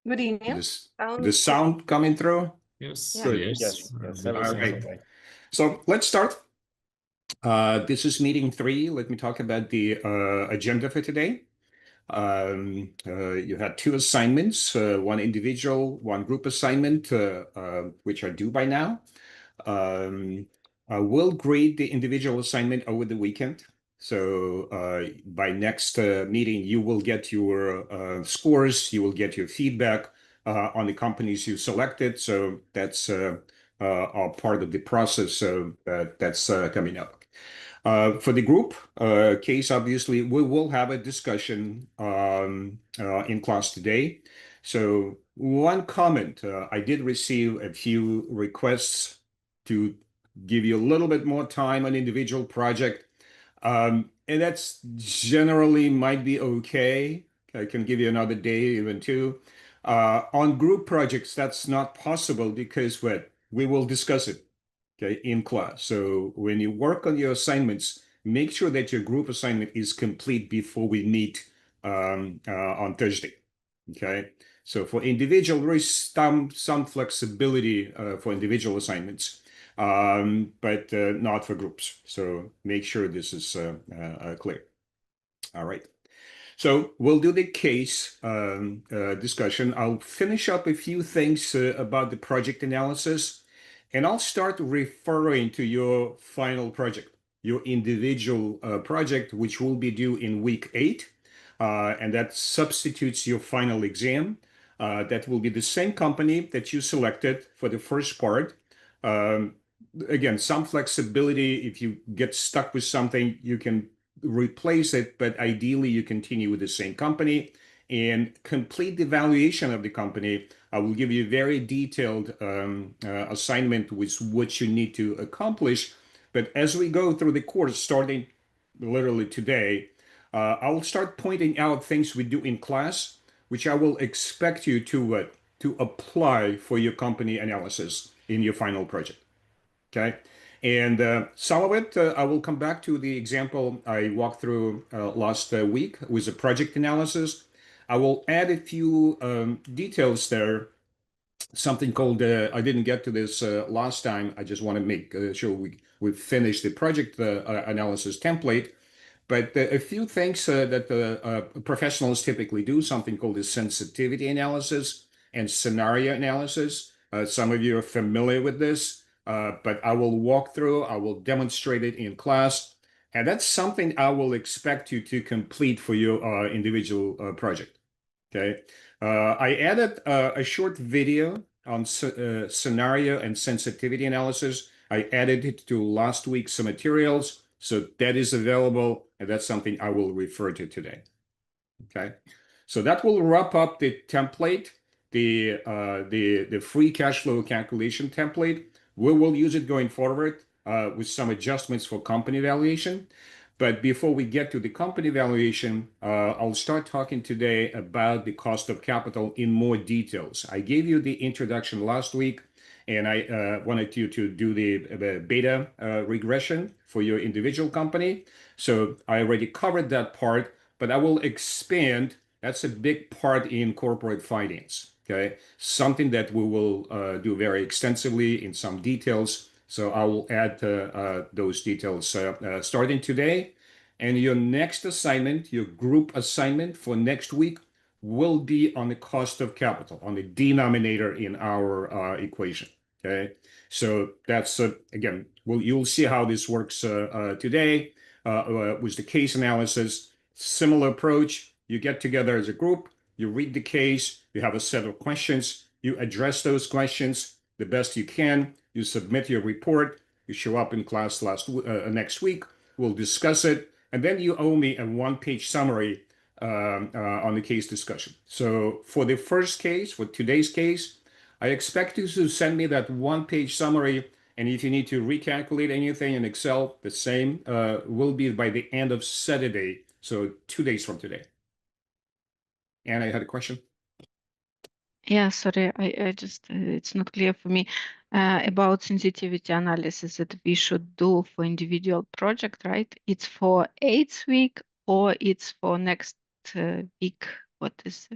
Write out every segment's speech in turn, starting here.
Good evening. The sound coming through? Yes. Yeah. Yes. All right. So let's start. This is meeting 3. Let me talk about the agenda for today. You had 2 assignments, one individual, one group assignment, which are due by now. We'll grade the individual assignment over the weekend. So by next meeting, you will get your scores, you will get your feedback on the companies you selected. So that's all part of the process. So that's coming up. For the group case, obviously, we will have a discussion in class today. So one comment, I did receive a few requests to give you a little bit more time on individual project. And that's generally might be okay. I can give you another day, even 2. On group projects, that's not possible because we will discuss it, okay, in class. So when you work on your assignments, make sure that your group assignment is complete before we meet on Thursday, okay? So for individual, there is some flexibility for individual assignments, but not for groups. So make sure this is clear. All right. So we'll do the case discussion. I'll finish up a few things about the project analysis, and I'll start referring to your final project, your individual project, which will be due in week 8. And that substitutes your final exam. That will be the same company that you selected for the first part. Again, some flexibility. If you get stuck with something, you can replace it, but ideally you continue with the same company and complete the evaluation of the company. I will give you a very detailed assignment with what you need to accomplish. But as we go through the course, starting literally today, I will start pointing out things we do in class, which I will expect you to apply for your company analysis in your final project. Okay. And some of it, I will come back to the example I walked through last week with the project analysis. I will add a few details there, something called, I didn't get to this last time. I just want to make sure we finish the project analysis template. But a few things that professionals typically do, something called the sensitivity analysis and scenario analysis. Some of you are familiar with this. But I will walk through, I will demonstrate it in class, and that's something I will expect you to complete for your individual project, okay? I added a short video on scenario and sensitivity analysis. I added it to last week's materials, so that is available, and that's something I will refer to today, okay? So that will wrap up the template, the free cash flow calculation template. We will use it going forward with some adjustments for company valuation. But before we get to the company valuation, I'll start talking today about the cost of capital in more details. I gave you the introduction last week, and I wanted you to do the beta regression for your individual company. So I already covered that part, but I will expand. That's a big part in corporate finance. Okay, something that we will do very extensively in some details. So I will add those details starting today. And your next assignment, your group assignment for next week, will be on the cost of capital, on the denominator in our equation. Okay, so that's again, you'll see how this works today with the case analysis. Similar approach. You get together as a group. You read the case, you have a set of questions, you address those questions the best you can, you submit your report, you show up in class next week, we'll discuss it, and then you owe me a 1-page summary on the case discussion. So for the first case, for today's case, I expect you to send me that 1-page summary, and if you need to recalculate anything in Excel, the same will be by the end of Saturday, so 2 days from today. And I had a question. Yeah, sorry, I just, it's not clear for me about sensitivity analysis that we should do for individual project, right? It's for 8th week or it's for next week? What is?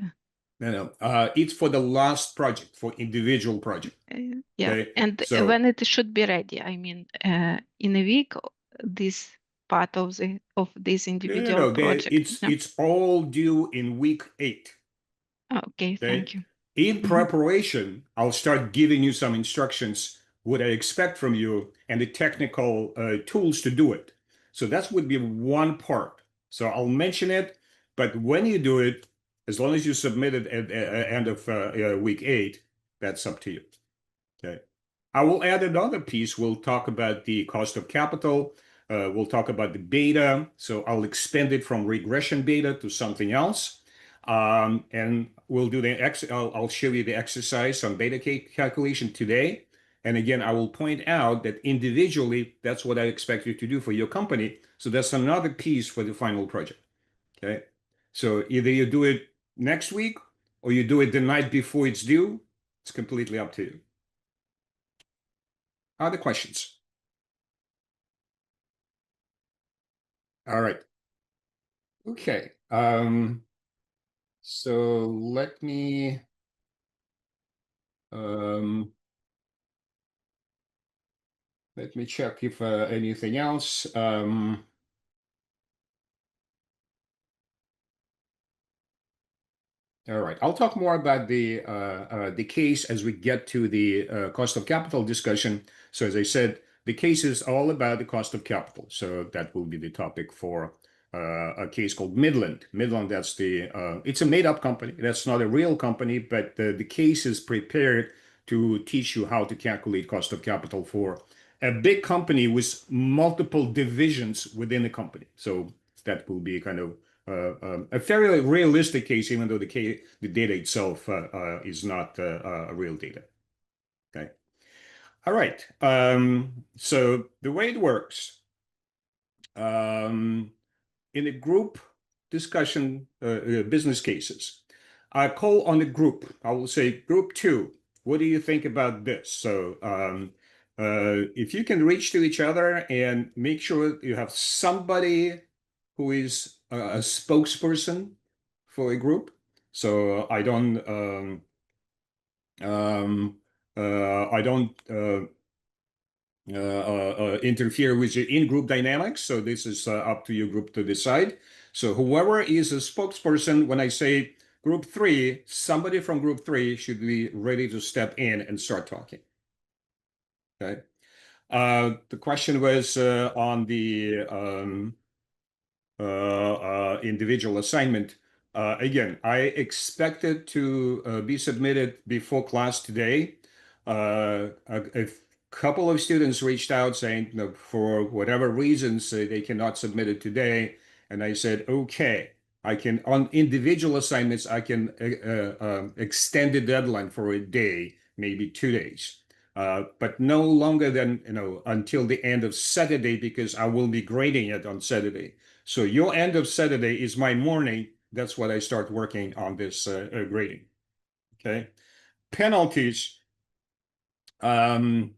No, it's for the last project, for individual project. Yeah, Okay, and so when it should be ready, I mean, in a week, this part of this individual project. No? it's all due in week 8. Okay, Okay. thank you. In preparation, I'll start giving you some instructions, what I expect from you, and the technical tools to do it. So that would be one part. So I'll mention it, but when you do it, as long as you submit it at the end of week 8, that's up to you. Okay. I will add another piece. We'll talk about the cost of capital. We'll talk about the beta. So I'll expand it from regression beta to something else. And we'll do I'll show you the exercise on beta calculation today. And again, I will point out that individually, that's what I expect you to do for your company. So that's another piece for the final project. Okay. So either you do it next week or you do it the night before it's due. It's completely up to you. Other questions? All right. Okay. So let me check if anything else. All right. I'll talk more about the case as we get to the cost of capital discussion. So as I said, the case is all about the cost of capital. So that will be the topic for a case called Midland. Midland, it's a made-up company. That's not a real company, but the case is prepared to teach you how to calculate cost of capital for a big company with multiple divisions within the company. So that will be kind of a fairly realistic case, even though the data itself is not real data. Okay. All right. So the way it works, in a group discussion, business cases, I call on the group. I will say, Group 2, what do you think about this? So if you can reach to each other and make sure you have somebody who is a spokesperson for a group. So I don't interfere with your in-group dynamics. So this is up to your group to decide. So whoever is a spokesperson, when I say Group 3, somebody from Group 3 should be ready to step in and start talking. Okay. The question was on the individual assignment. Again, I expect it to be submitted before class today. A couple of students reached out saying, for whatever reasons, they cannot submit it today. And I said, okay, on individual assignments, I can extend the deadline for a day, maybe 2 days. But no longer than, until the end of Saturday, because I will be grading it on Saturday. So your end of Saturday is my morning. That's what I start working on this grading. Okay. Penalties. I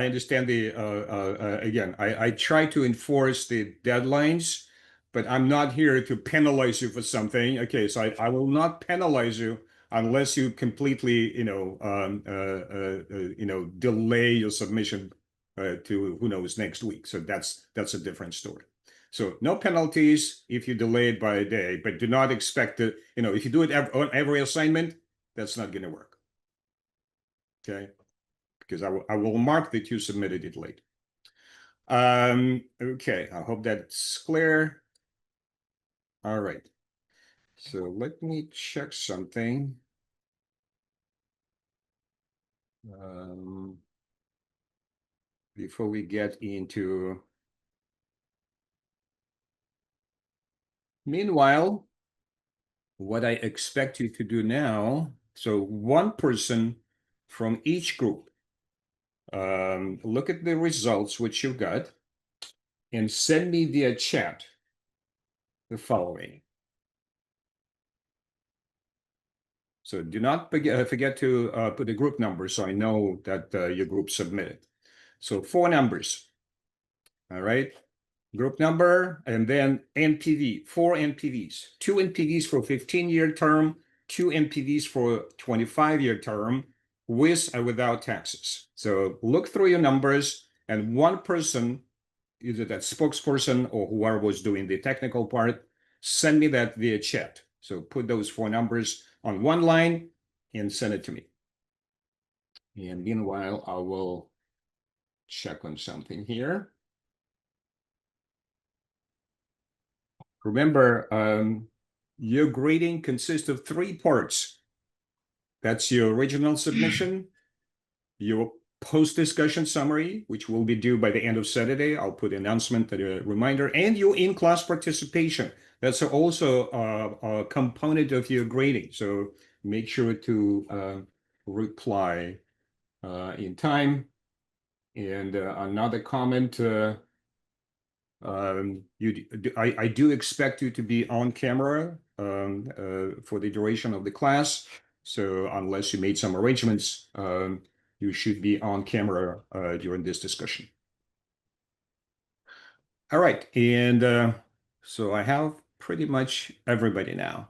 understand again, I try to enforce the deadlines, but I'm not here to penalize you for something. Okay, so I will not penalize you unless you completely, delay your submission to who knows next week. So that's a different story. So no penalties if you delay it by a day, but do not expect to, if you do it on every assignment, that's not going to work. Okay, because I will mark that you submitted it late. Okay, I hope that's clear. All right. So let me check something. Before we get into. Meanwhile, what I expect you to do now, so one person from each group, look at the results which you got and send me via chat the following. So do not forget to put the group number so I know that your group submitted. So 4 numbers. All right. Group number and then NPV, 4 NPVs, 2 NPVs for 15-year term, 2 MPVs for 25-year term with or without taxes. So look through your numbers, and one person, either that spokesperson or whoever was doing the technical part, send me that via chat. So put those 4 numbers on one line and send it to me. And meanwhile, I will check on something here. Remember, your grading consists of 3 parts. That's your original submission, your post-discussion summary, which will be due by the end of Saturday. I'll put an announcement, a reminder, and your in-class participation. That's also a component of your grading. So make sure to reply in time. And another comment, I do expect you to be on camera for the duration of the class. So unless you made some arrangements, you should be on camera during this discussion. All right, and so I have pretty much everybody now.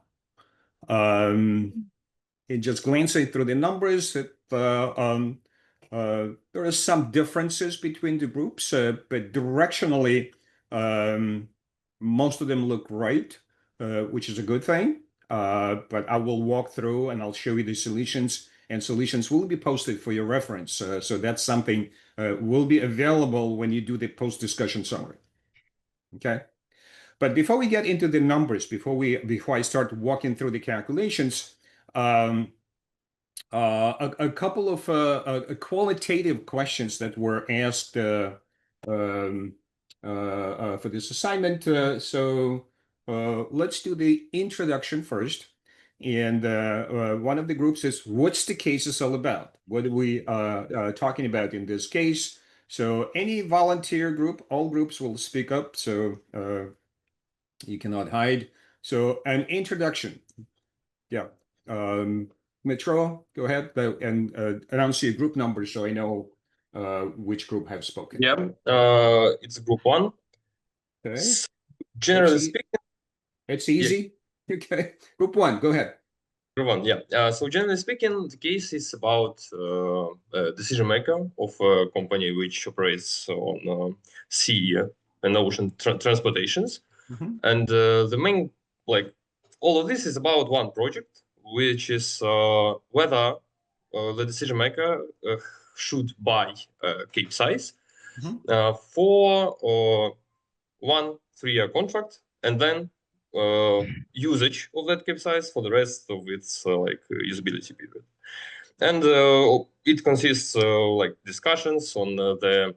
And just glancing through the numbers, there are some differences between the groups, but directionally, most of them look right, which is a good thing. But I will walk through and I'll show you the solutions, and solutions will be posted for your reference. So that's something will be available when you do the post-discussion summary. Okay. But before we get into the numbers, before I start walking through the calculations, a couple of qualitative questions that were asked for this assignment. So let's do the introduction first. And one of the groups is, what's the case is all about? What are we talking about in this case? So any volunteer group, all groups will speak up. So you cannot hide. So an introduction. Yeah. Metro, go ahead and announce your group number so I know which group have spoken. Yeah, it's group 1. Okay. Generally speaking, it's easy. Yeah. Okay. Group 1, go ahead. Group 1, yeah. So generally speaking, the case is about a decision maker of a company which operates on sea and ocean transportations. Mm-hmm. And the main, all of this is about one project, which is whether the decision maker should buy Capesize for 1 3-year contract, and then usage of that Capesize for the rest of its usability period. And it consists discussions on the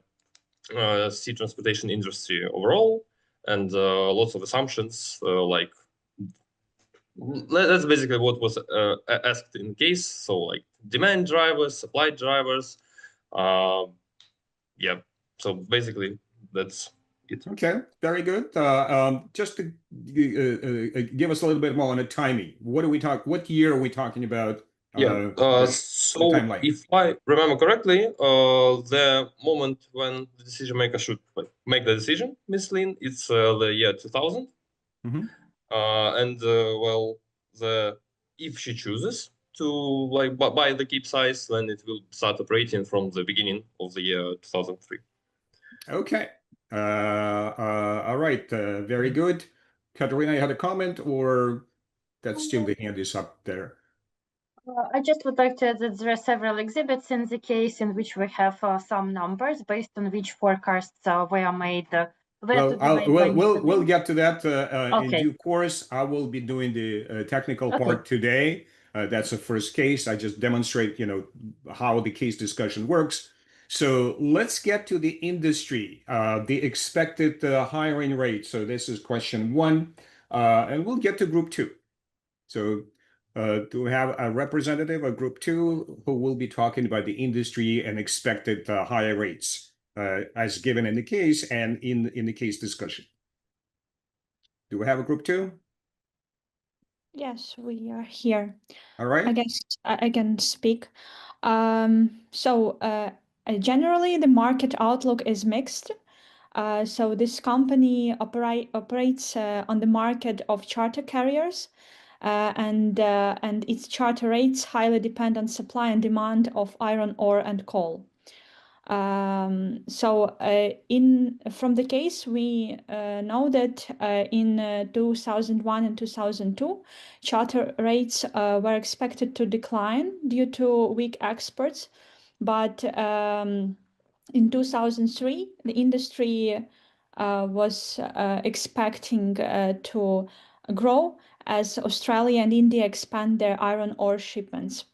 sea transportation industry overall, and lots of assumptions that's basically what was asked in the case. So demand drivers, supply drivers. Yeah. So basically that's it. Okay, very good. Just to give us a little bit more on the timing. What year are we talking about? Yeah. So if I remember correctly, the moment when the decision maker should make the decision, Ms. Lin, it's the year 2000. Mm-hmm. And if she chooses to buy the Capesize, then it will start operating from the beginning of the year 2003. Okay. All right. Very good. Katerina, you had a comment, or that's still the hand is up there? I just would like to add that there are several exhibits in the case in which we have some numbers based on which forecasts were made. We'll get to that Okay. in due course. I will be doing the technical part today. That's the first case. I just demonstrate, how the case discussion works. So let's get to the industry, the expected hiring rate. So this is question 1, and we'll get to group 2. So do we have a representative of group 2 who will be talking about the industry and expected higher rates as given in the case and in the case discussion? Do we have a group 2? Yes, we are here. All right. I guess I can speak. Generally, the market outlook is mixed. So this company operates on the market of charter carriers, and its charter rates highly depend on supply and demand of iron ore and coal. From the case, we know that in 2001 and 2002, charter rates were expected to decline due to weak exports, but in 2003, the industry was expecting to grow as Australia and India expand their iron ore shipments.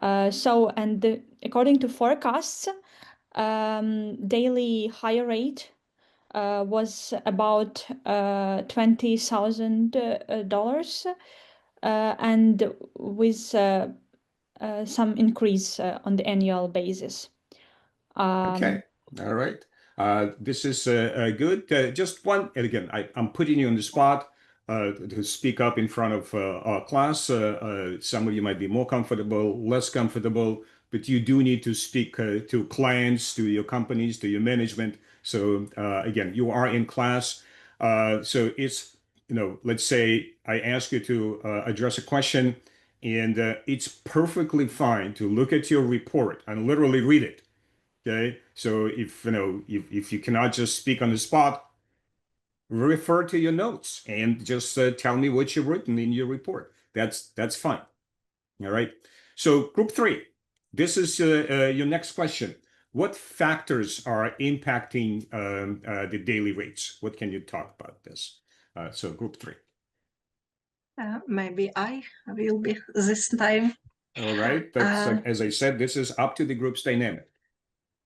According to forecasts, daily hire rate was about $20,000 and with some increase on the annual basis. Okay, all right. This is good. Just one, and again, I'm putting you on the spot to speak up in front of our class. Some of you might be more comfortable, less comfortable, but you do need to speak to clients, to your companies, to your management. So again, you are in class. So it's, let's say I ask you to address a question, and it's perfectly fine to look at your report and literally read it. Okay, so if you cannot just speak on the spot, refer to your notes and just tell me what you've written in your report. That's fine. All right. So group 3, this is your next question. What factors are impacting the daily rates? What can you talk about this? So group 3. Maybe I will be this time. All right. That's as I said, this is up to the group's dynamic.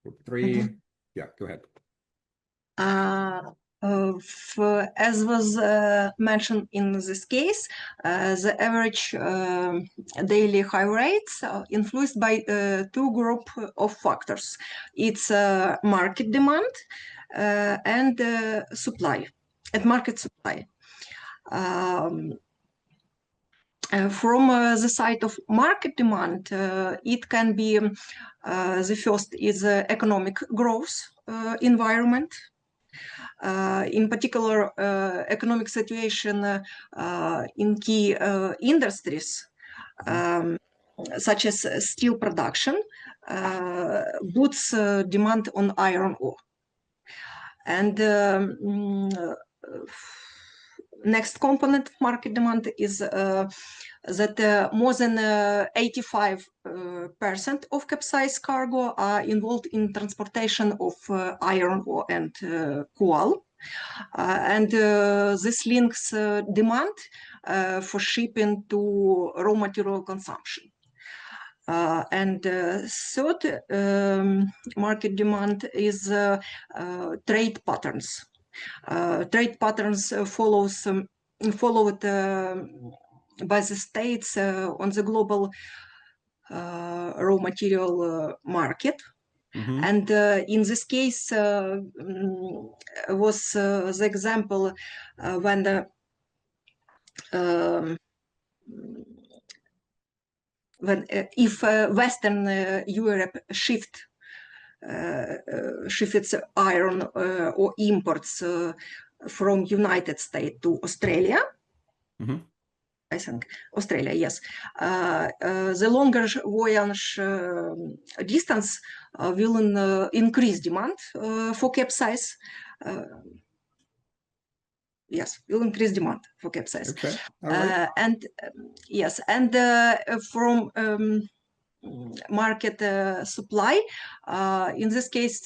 Group 3. Yeah, go ahead. As was mentioned in this case, the average daily high rates are influenced by 2 group of factors. It's market demand and supply, and market supply. From the side of market demand, it can be the first is economic growth environment. In particular, economic situation in key industries, such as steel production, boosts demand on iron ore. And next component of market demand is that more than 85% of Capesize cargo are involved in transportation of iron ore and coal. And this links demand for shipping to raw material consumption. And third market demand is trade patterns. Trade patterns followed by the states on the global raw material market. And in this case was the example when if Western Europe shifts iron or imports from United States to Australia. I think Australia, yes. The longer voyage distance will increase demand for Capesize. Yes, will increase demand for Capesize. Okay. All right. And yes, and from market supply, in this case,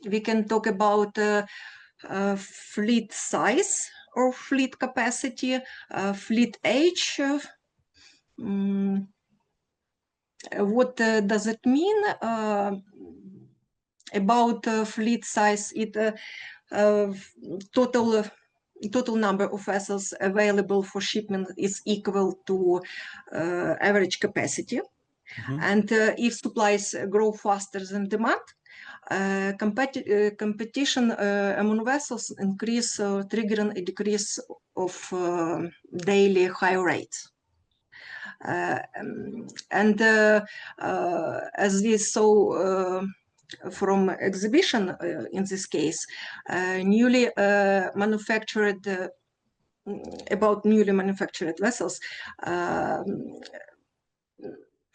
we can talk about fleet size or fleet capacity, fleet age. What does it mean about fleet size? It total number of vessels available for shipment is equal to average capacity. And if supplies grow faster than demand, competition among vessels increase, triggering a decrease of daily high rates. And as we saw from exhibition in this case, newly manufactured about newly manufactured vessels,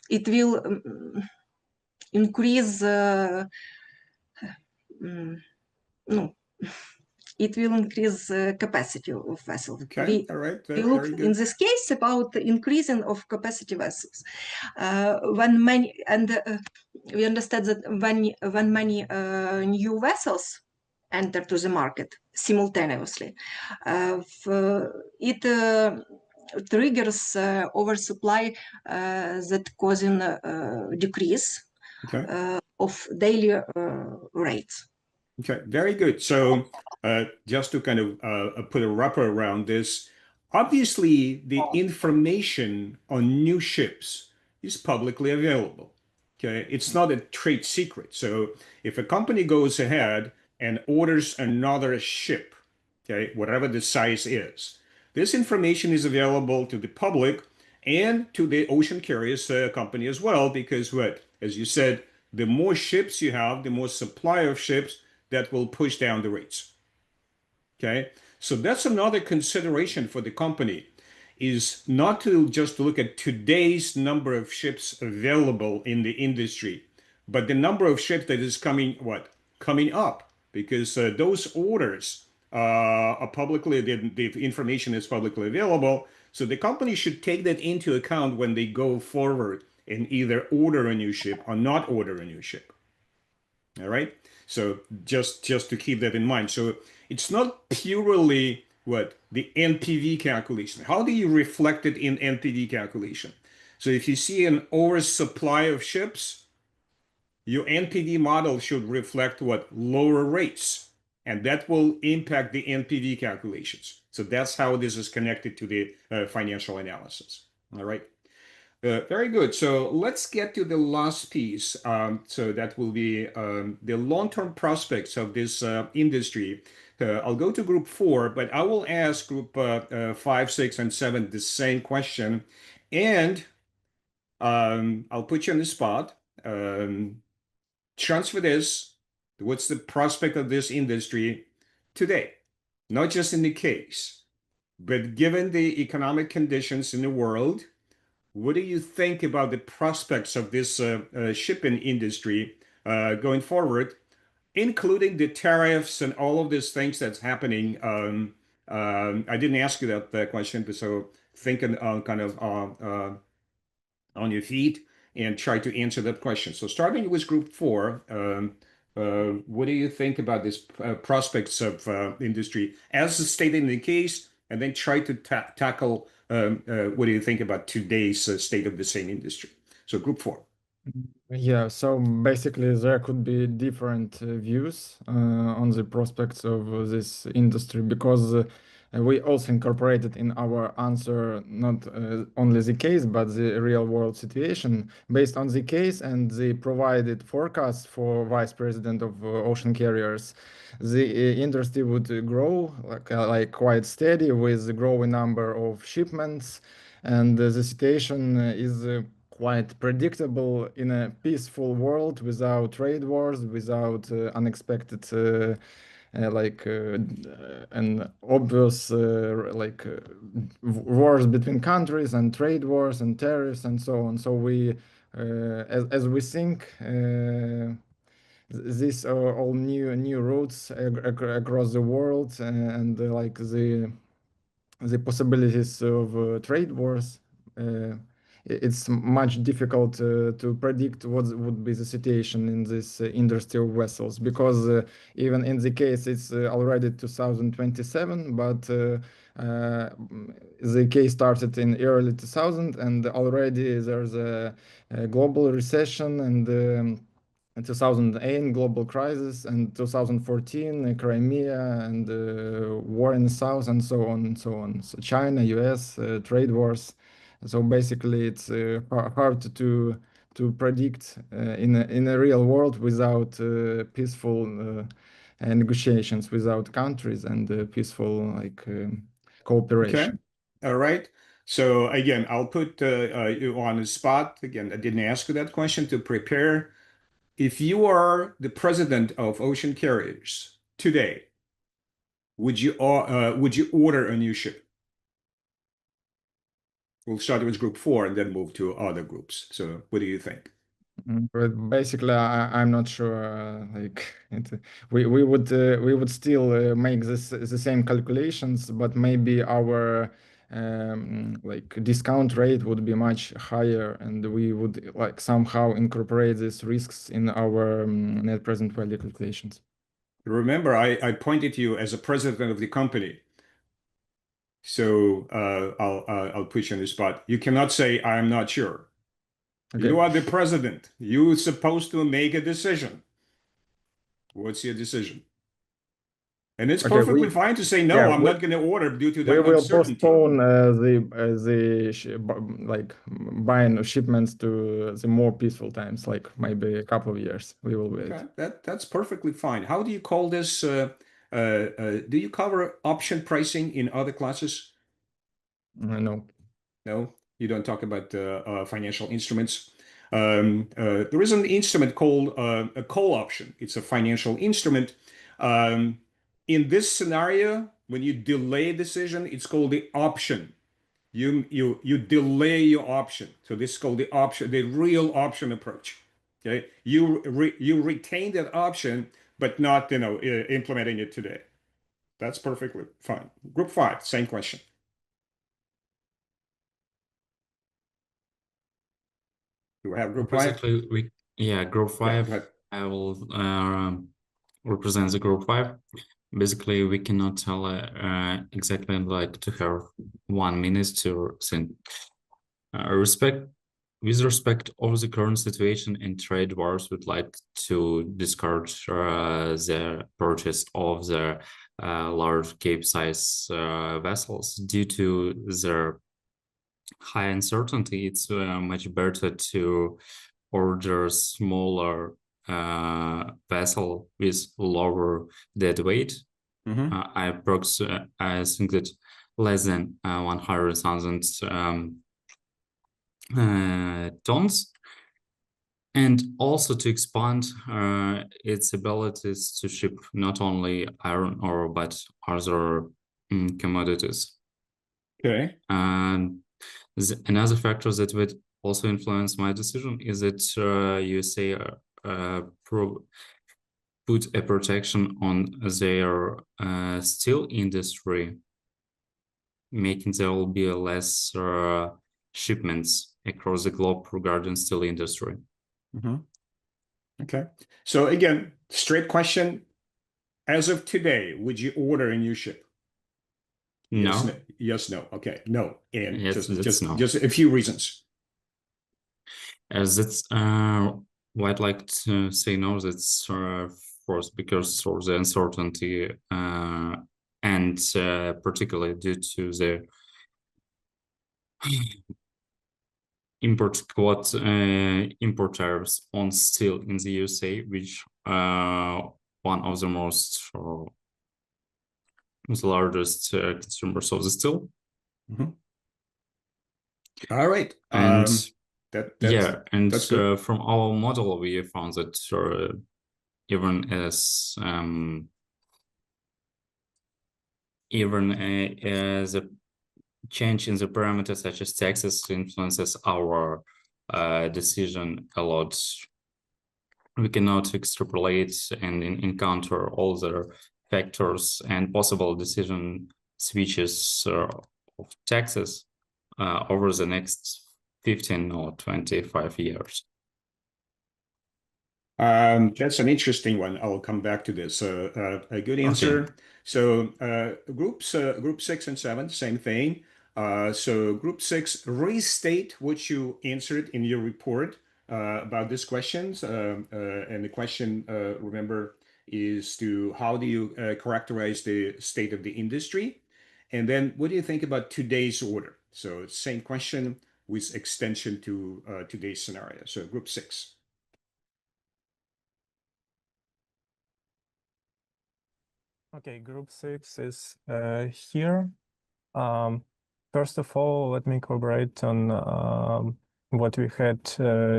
it will increase no, it will increase capacity of vessels. Okay, all right, We look very in good. this case about the increasing of capacity vessels. When many we understand that when many new vessels enter to the market simultaneously, it triggers oversupply that causing decrease Okay. of daily rates. Okay, very good. So just to kind of put a wrapper around this, obviously the information on new ships is publicly available. Okay, it's not a trade secret. So if a company goes ahead and orders another ship, okay, whatever the size is, this information is available to the public and to the ocean carriers company as well, because what, as you said, the more ships you have, the more supply of ships that will push down the rates. Okay, so that's another consideration for the company, is not to just look at today's number of ships available in the industry, but the number of ships that is coming up, because those orders are publicly, the information is publicly available. So the company should take that into account when they go forward and either order a new ship or not order a new ship. All right. So just to keep that in mind. So it's not purely the NPV calculation. How do you reflect it in NPV calculation? So if you see an oversupply of ships, your NPV model should reflect lower rates, and that will impact the NPV calculations. So that's how this is connected to the financial analysis. All right. Very good. So let's get to the last piece. So that will be the long-term prospects of this industry. I'll go to group 4, but I will ask group 5, 6, and 7 the same question. And I'll put you on the spot. Transfer this. What's the prospect of this industry today? Not just in the case, but given the economic conditions in the world, what do you think about the prospects of this shipping industry going forward, including the tariffs and all of these things that's happening? I didn't ask you that question, but so thinking kind of on your feet and try to answer that question. So starting with group 4, what do you think about this prospects of industry as stated in the case, and then try to tackle what do you think about today's state of the same industry? So group 4. Yeah, so basically there could be different views on the prospects of this industry, because we also incorporated in our answer not only the case but the real world situation. Based on the case and the provided forecast for Vice President of Ocean Carriers, the industry would grow like quite steady with a growing number of shipments, and the situation is quite predictable in a peaceful world without trade wars, without unexpected an obvious wars between countries and trade wars and tariffs and so on. So we, as we think, these are all new routes across the world, and like the possibilities of trade wars. It's much difficult to predict what would be the situation in this industry of vessels, because even in the case it's already 2027, but the case started in early 2000, and already there's a global recession, and 2008 global crisis, and 2014 Crimea, and war in the south, and so on and so on. So China, US, trade wars. So basically, it's hard to predict in a real world without peaceful negotiations, without countries and peaceful cooperation. Okay. All right. So again, I'll put you on the spot. Again, I didn't ask you that question to prepare. If you are the president of Ocean Carriers today, would you order a new ship? We'll start with group 4 and then move to other groups. So what do you think? But basically, I'm not sure. We would still make the same calculations, but maybe our like discount rate would be much higher, and we would like somehow incorporate these risks in our net present value calculations. Remember, I pointed to you as a president of the company. So I'll put you on the spot. You cannot say I'm not sure. Okay. You are the president. You're supposed to make a decision. What's your decision? And it's Okay, perfectly fine to say no. yeah, I'm we- not going to order due to We that will uncertainty. postpone like buying of shipments to the more peaceful times, like maybe a couple of years. We will wait. Okay, that's perfectly fine. How do you call this? Do you cover option pricing in other classes? No. No, you don't talk about financial instruments. There is an instrument called a call option. It's a financial instrument. In this scenario, when you delay a decision, it's called the option. You delay your option. So this is called the option, the real option approach. Okay, you retain that option, but not implementing it today. That's perfectly fine. Group 5, same question. Do we have group 5? Basically, group 5. go ahead. I will represent the group 5. Basically, we cannot tell exactly like to have 1 minute to think. With respect of the current situation in trade wars, would like to discourage the purchase of the large Cape-size vessels due to their high uncertainty. It's much better to order smaller vessel with lower dead weight. I think that less than 100,000 tons, and also to expand its abilities to ship not only iron ore but other commodities. Okay. And another factor that would also influence my decision is that USA put a protection on their steel industry, making there will be less shipments across the globe regarding steel industry. Okay. So again, straight question. As of today, would you order a new ship? No. Yes, no. Yes, no. Okay, no. And Yes, that's no. just a few reasons. As it's I'd like to say no. That's first because of the uncertainty and particularly due to the import tariffs on steel in the USA, which one of the most the largest consumers of the steel. All right. And that's good. from our model, we found that even as a change in the parameters such as taxes influences our decision a lot. We cannot extrapolate and encounter all the factors and possible decision switches of taxes over the next 15 or 25 years. That's an interesting one. I'll come back to this. A good answer. Okay. So group 6 and 7, same thing. So group 6, restate what you answered in your report about these questions. And the question, remember, is to how do you characterize the state of the industry? And then what do you think about today's order? So same question with extension to today's scenario. So group 6. Okay, group 6 is here. First of all, let me corroborate on what we had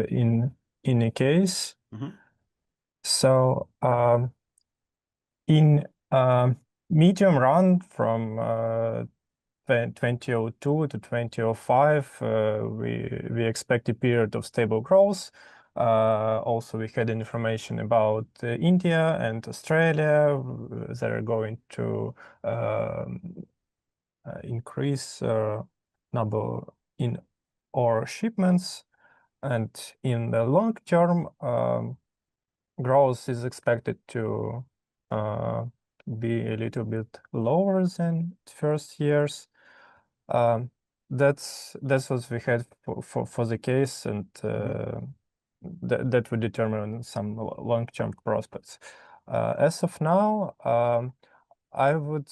in a case. So in medium run from 2002 to 2005, we expect a period of stable growth. Also, we had information about India and Australia. They're going to increase number in ore shipments, and in the long term, growth is expected to be a little bit lower than first years. That's what we had for the case, and that would determine some long-term prospects. As of now, I would,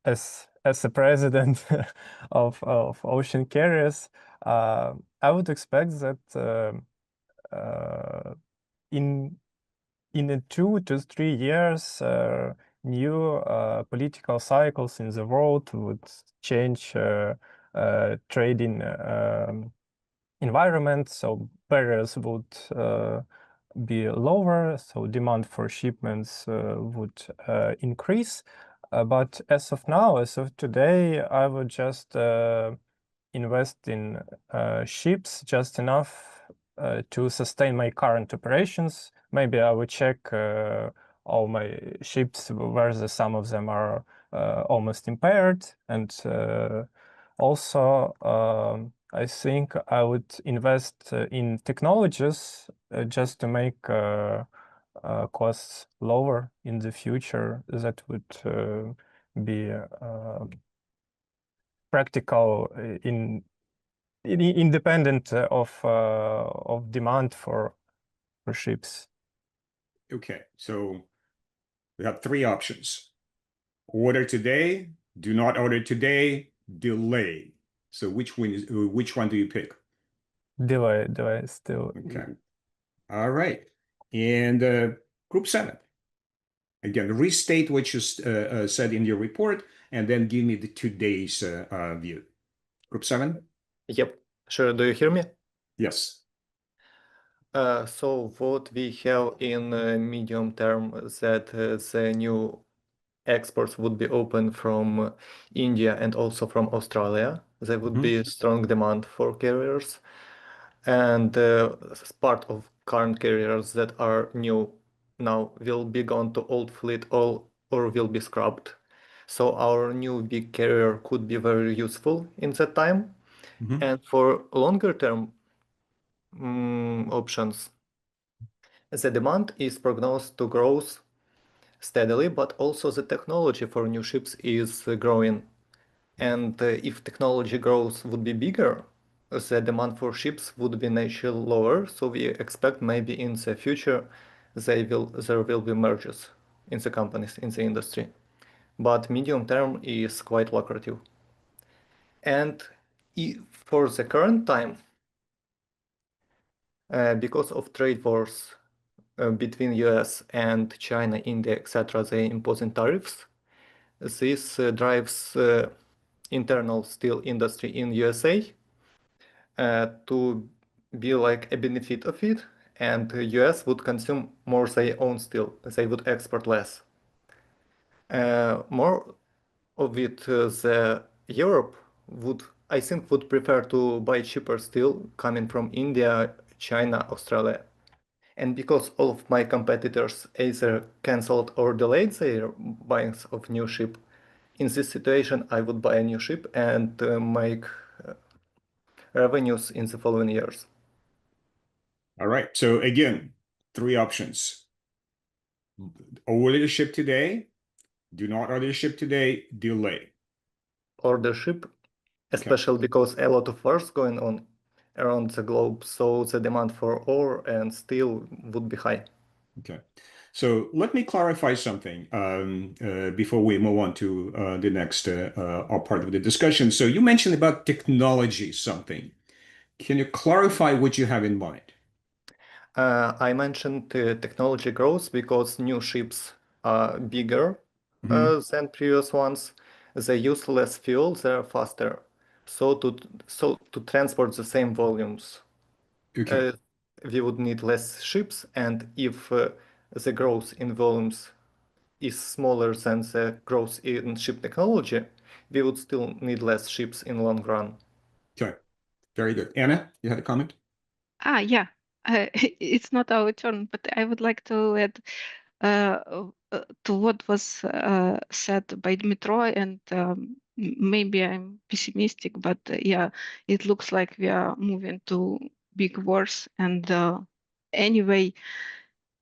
as a president of Ocean Carriers, I would expect that in 2 to 3 years, new political cycles in the world would change trading environment, so barriers would be lower, so demand for shipments would increase. But as of now, as of today, I would just invest in ships just enough to sustain my current operations. Maybe I would check all my ships, where some of them are almost impaired, and also I think I would invest in technologies just to make costs lower in the future. That would be practical independent of demand for ships. Okay, so we have 3 options: order today, do not order today, delay. So which one do you pick? Delay still. Okay. All right. And group 7. Again, restate what you said in your report, and then give me the today's view. Group 7? Yep, sure. Do you hear me? Yes. So what we have in medium term that the new exports would be open from India and also from Australia. There would be strong demand for carriers, and part of current carriers that are new now will be gone to old fleet or will be scrapped. So our new big carrier could be very useful in that time. And for longer term options, the demand is prognosed to grow steadily, but also the technology for new ships is growing. And if technology growth would be bigger, the demand for ships would be naturally lower. So we expect maybe in the future there will be mergers in the companies, in the industry. But medium term is quite lucrative. And for the current time, because of trade wars between US and China, India, etc., they imposing tariffs. This drives internal steel industry in USA to be like a benefit of it, and US would consume more their own steel. They would export less. More of it, the Europe would, I think, would prefer to buy cheaper steel coming from India, China, Australia. And because all of my competitors either canceled or delayed their buyings of new ship, in this situation, I would buy a new ship and make revenues in the following years. All right. So again, 3 options: order the ship today, do not order the ship today, delay. Order ship, especially because a lot of wars going on around the globe, so the demand for ore and steel would be high. Okay. So let me clarify something before we move on to the next part of the discussion. So you mentioned about technology something. Can you clarify what you have in mind? I mentioned technology growth because new ships are bigger than previous ones. They use less fuel, they're faster. So to transport the same volumes, we would need less ships, and if the growth in volumes is smaller than the growth in ship technology, we would still need less ships in long run. Okay, very good. Anna, you had a comment? Yeah, it's not our turn, but I would like to add to what was said by Dmitro, and maybe I'm pessimistic, but yeah, it looks like we are moving to big wars. And anyway,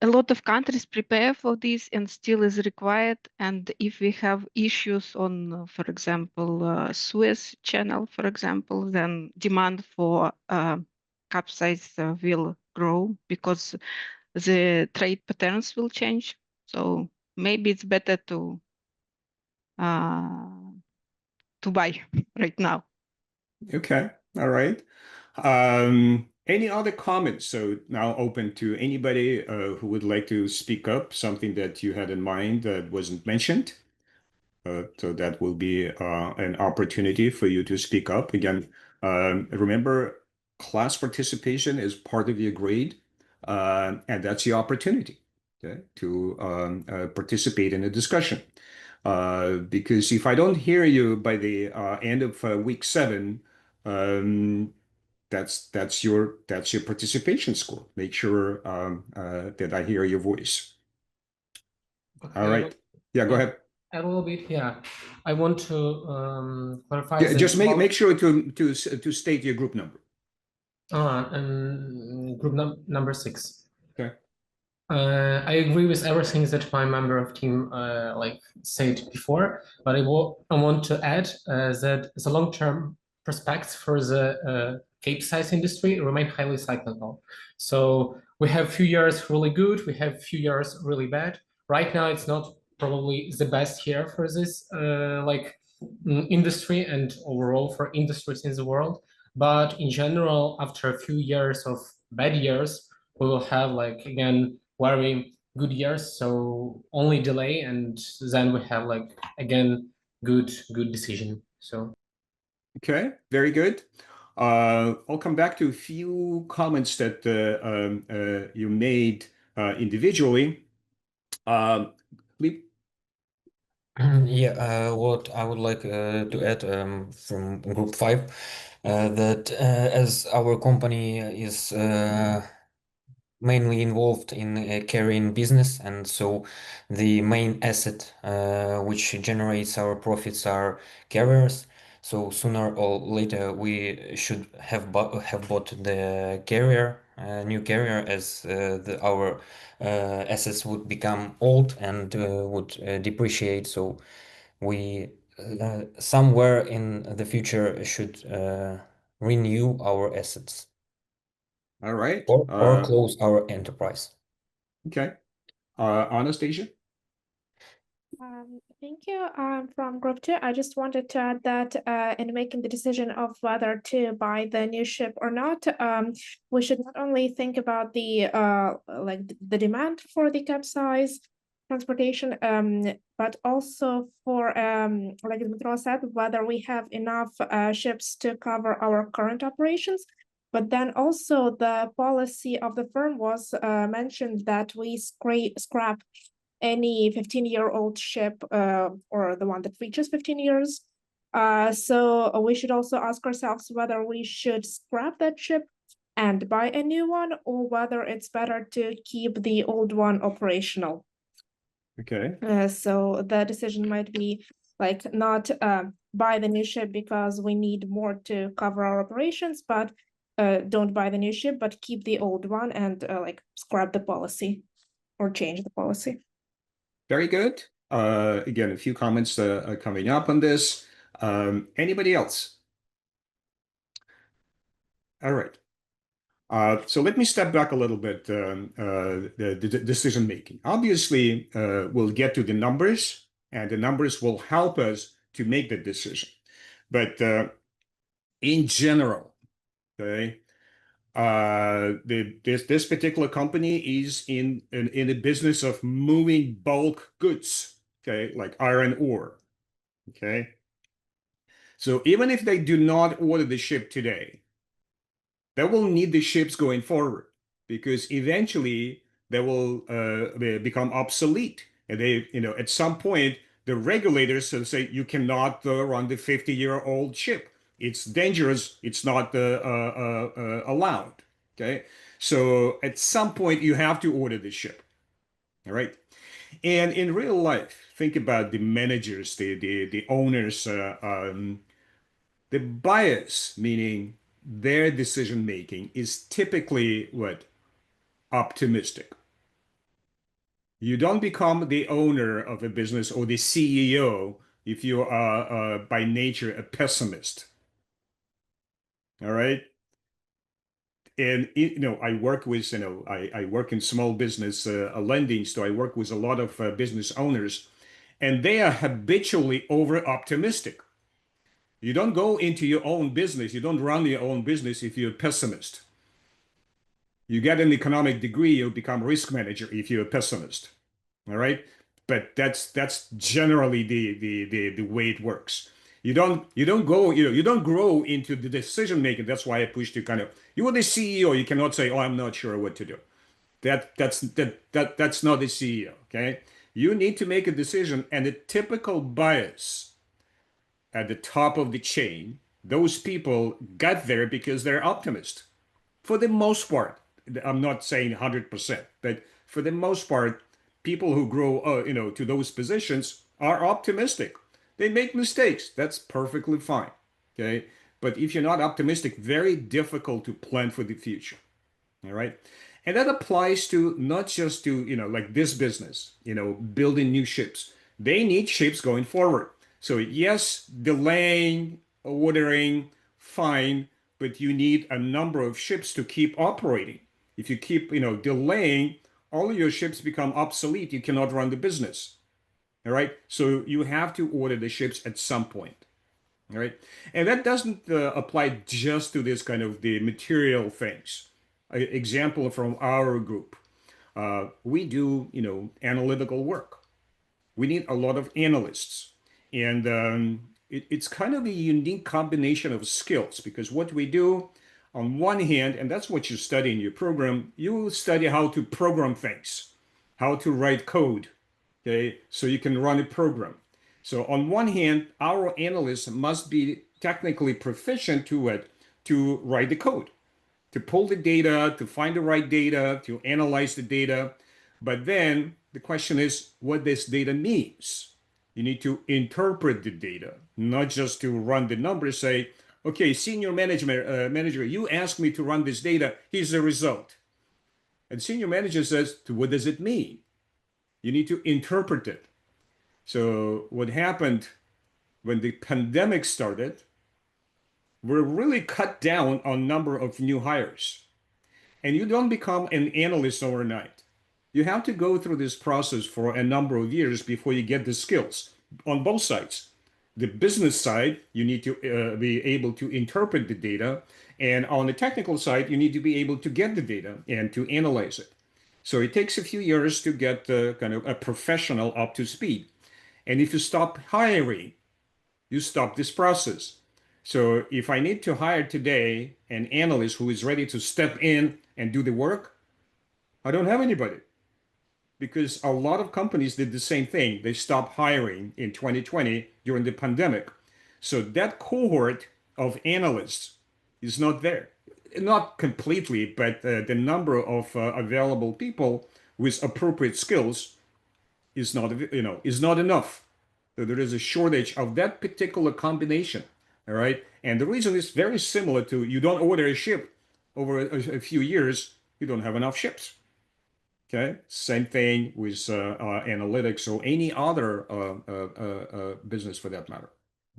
a lot of countries prepare for this and still is required. And if we have issues on, for example, Suez Channel, for example, then demand for capsize will grow because the trade patterns will change. So maybe it's better to buy right now. Okay, all right. Any other comments? So now open to anybody who would like to speak up, something that you had in mind that wasn't mentioned. So that will be an opportunity for you to speak up. Again, remember, class participation is part of your grade, and that's the opportunity, okay, to participate in a discussion. Because if I don't hear you by the end of week 7, that's your participation score. Make sure that I hear your voice. All right. Yeah, go ahead. A little bit, yeah. I want to clarify. Yeah, just make sure to state your group number. Group number 6. Okay. I agree with everything that my member of team like said before, but I want to add that the long-term prospects for the Capesize industry remain highly cyclical. So we have few years really good, we have few years really bad. Right now, it's not probably the best year for this industry and overall for industries in the world. But in general, after a few years of bad years, we will have like again very good years. So only delay, and then we have like again good decision. So okay, very good. I'll come back to a few comments that you made individually. Yeah, what I would like to add from Group 5, that as our company is mainly involved in carrying business, and so the main asset which generates our profits are carriers. So sooner or later we should have bought the carrier, new carrier, as our assets would become old and would depreciate. So we somewhere in the future should renew our assets. All right. Or close our enterprise. Okay. Anastasia? Thank you. From Group 2, I just wanted to add that in making the decision of whether to buy the new ship or not, we should not only think about the the demand for the capsize transportation, but also for like Dmitro said, whether we have enough ships to cover our current operations. But then also the policy of the firm was mentioned that we scrap any 15-year-old ship or the one that reaches 15 years. So we should also ask ourselves whether we should scrap that ship and buy a new one, or whether it's better to keep the old one operational. Okay. So the decision might be like not buy the new ship because we need more to cover our operations, but don't buy the new ship, but keep the old one and like scrap the policy or change the policy. Very good. Again, a few comments coming up on this. Anybody else? All right. So let me step back a little bit, the decision making. Obviously, we'll get to the numbers, and the numbers will help us to make the decision. But in general, okay, this particular company is in the business of moving bulk goods, okay, like iron ore, okay. So even if they do not order the ship today, they will need the ships going forward, because eventually they will become obsolete, And they, at some point, the regulators say you cannot run the 50-year-old ship. It's dangerous. It's not allowed. Okay. So at some point, you have to order the ship. All right. And in real life, think about the managers, the owners, the bias, meaning their decision making is typically what? Optimistic. You don't become the owner of a business or the CEO if you are by nature a pessimist. All right. And I work with, I work in small business lending, so I work with a lot of business owners, and they are habitually over optimistic. You don't go into your own business, you don't run your own business if you're a pessimist. You get an economic degree, you become risk manager if you're a pessimist. All right. But that's generally the way it works. You don't go, you don't grow into the decision making. That's why I pushed you you are the CEO. You cannot say, oh, I'm not sure what to do. That's not the CEO. Okay. You need to make a decision, and the typical bias at the top of the chain, those people got there because they're optimists. For the most part, I'm not saying 100%, but for the most part, people who grow, to those positions are optimistic. They make mistakes. That's perfectly fine. Okay. But if you're not optimistic, very difficult to plan for the future. All right. And that applies to not just to, like this business, building new ships. They need ships going forward. So yes, delaying, ordering, fine, but you need a number of ships to keep operating. If you keep, delaying, all of your ships become obsolete. You cannot run the business. All right. So you have to order the ships at some point. All right. And that doesn't apply just to this kind of the material things. Example from our group. We do, analytical work. We need a lot of analysts. And it's kind of a unique combination of skills, because what we do on one hand, and that's what you study in your program, you study how to program things, how to write code, okay, so you can run a program. So on one hand, our analysts must be technically proficient to write the code, to pull the data, to find the right data, to analyze the data. But then the question is what this data means. You need to interpret the data, not just to run the numbers, say, okay, senior manager, you asked me to run this data. Here's the result. And senior manager says, what does it mean? You need to interpret it. So what happened when the pandemic started, we're really cut down on number of new hires. And you don't become an analyst overnight. You have to go through this process for a number of years before you get the skills on both sides. The business side, you need to be able to interpret the data. And on the technical side, you need to be able to get the data and to analyze it. So it takes a few years to get kind of a professional up to speed. And if you stop hiring, you stop this process. So if I need to hire today an analyst who is ready to step in and do the work, I don't have anybody. Because a lot of companies did the same thing. They stopped hiring in 2020 during the pandemic. So that cohort of analysts is not there. Not completely, but the number of available people with appropriate skills is not enough. So there is a shortage of that particular combination. All right. And the reason is very similar to you don't order a ship over a few years, you don't have enough ships. Okay, same thing with analytics or any other business for that matter.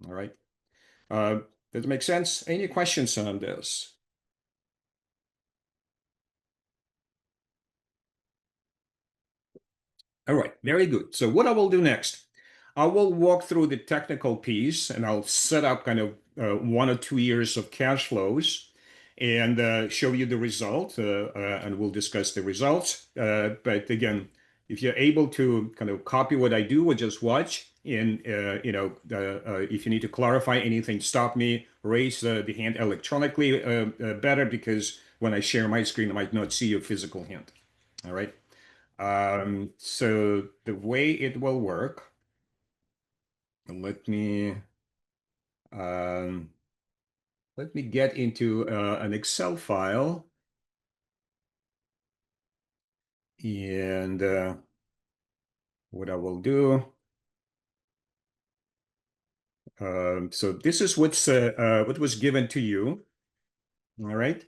All right. Does it make sense? Any questions on this? All right, very good. So what I will do next, I will walk through the technical piece and I'll set up kind of 1 or 2 years of cash flows and show you the result, and we'll discuss the results. But again, if you're able to kind of copy what I do or just watch, and if you need to clarify anything, stop me, raise the hand electronically, better, because when I share my screen, I might not see your physical hand. All right. So the way it will work, let me get into an Excel file, and what I will do. So this is what was given to you. All right,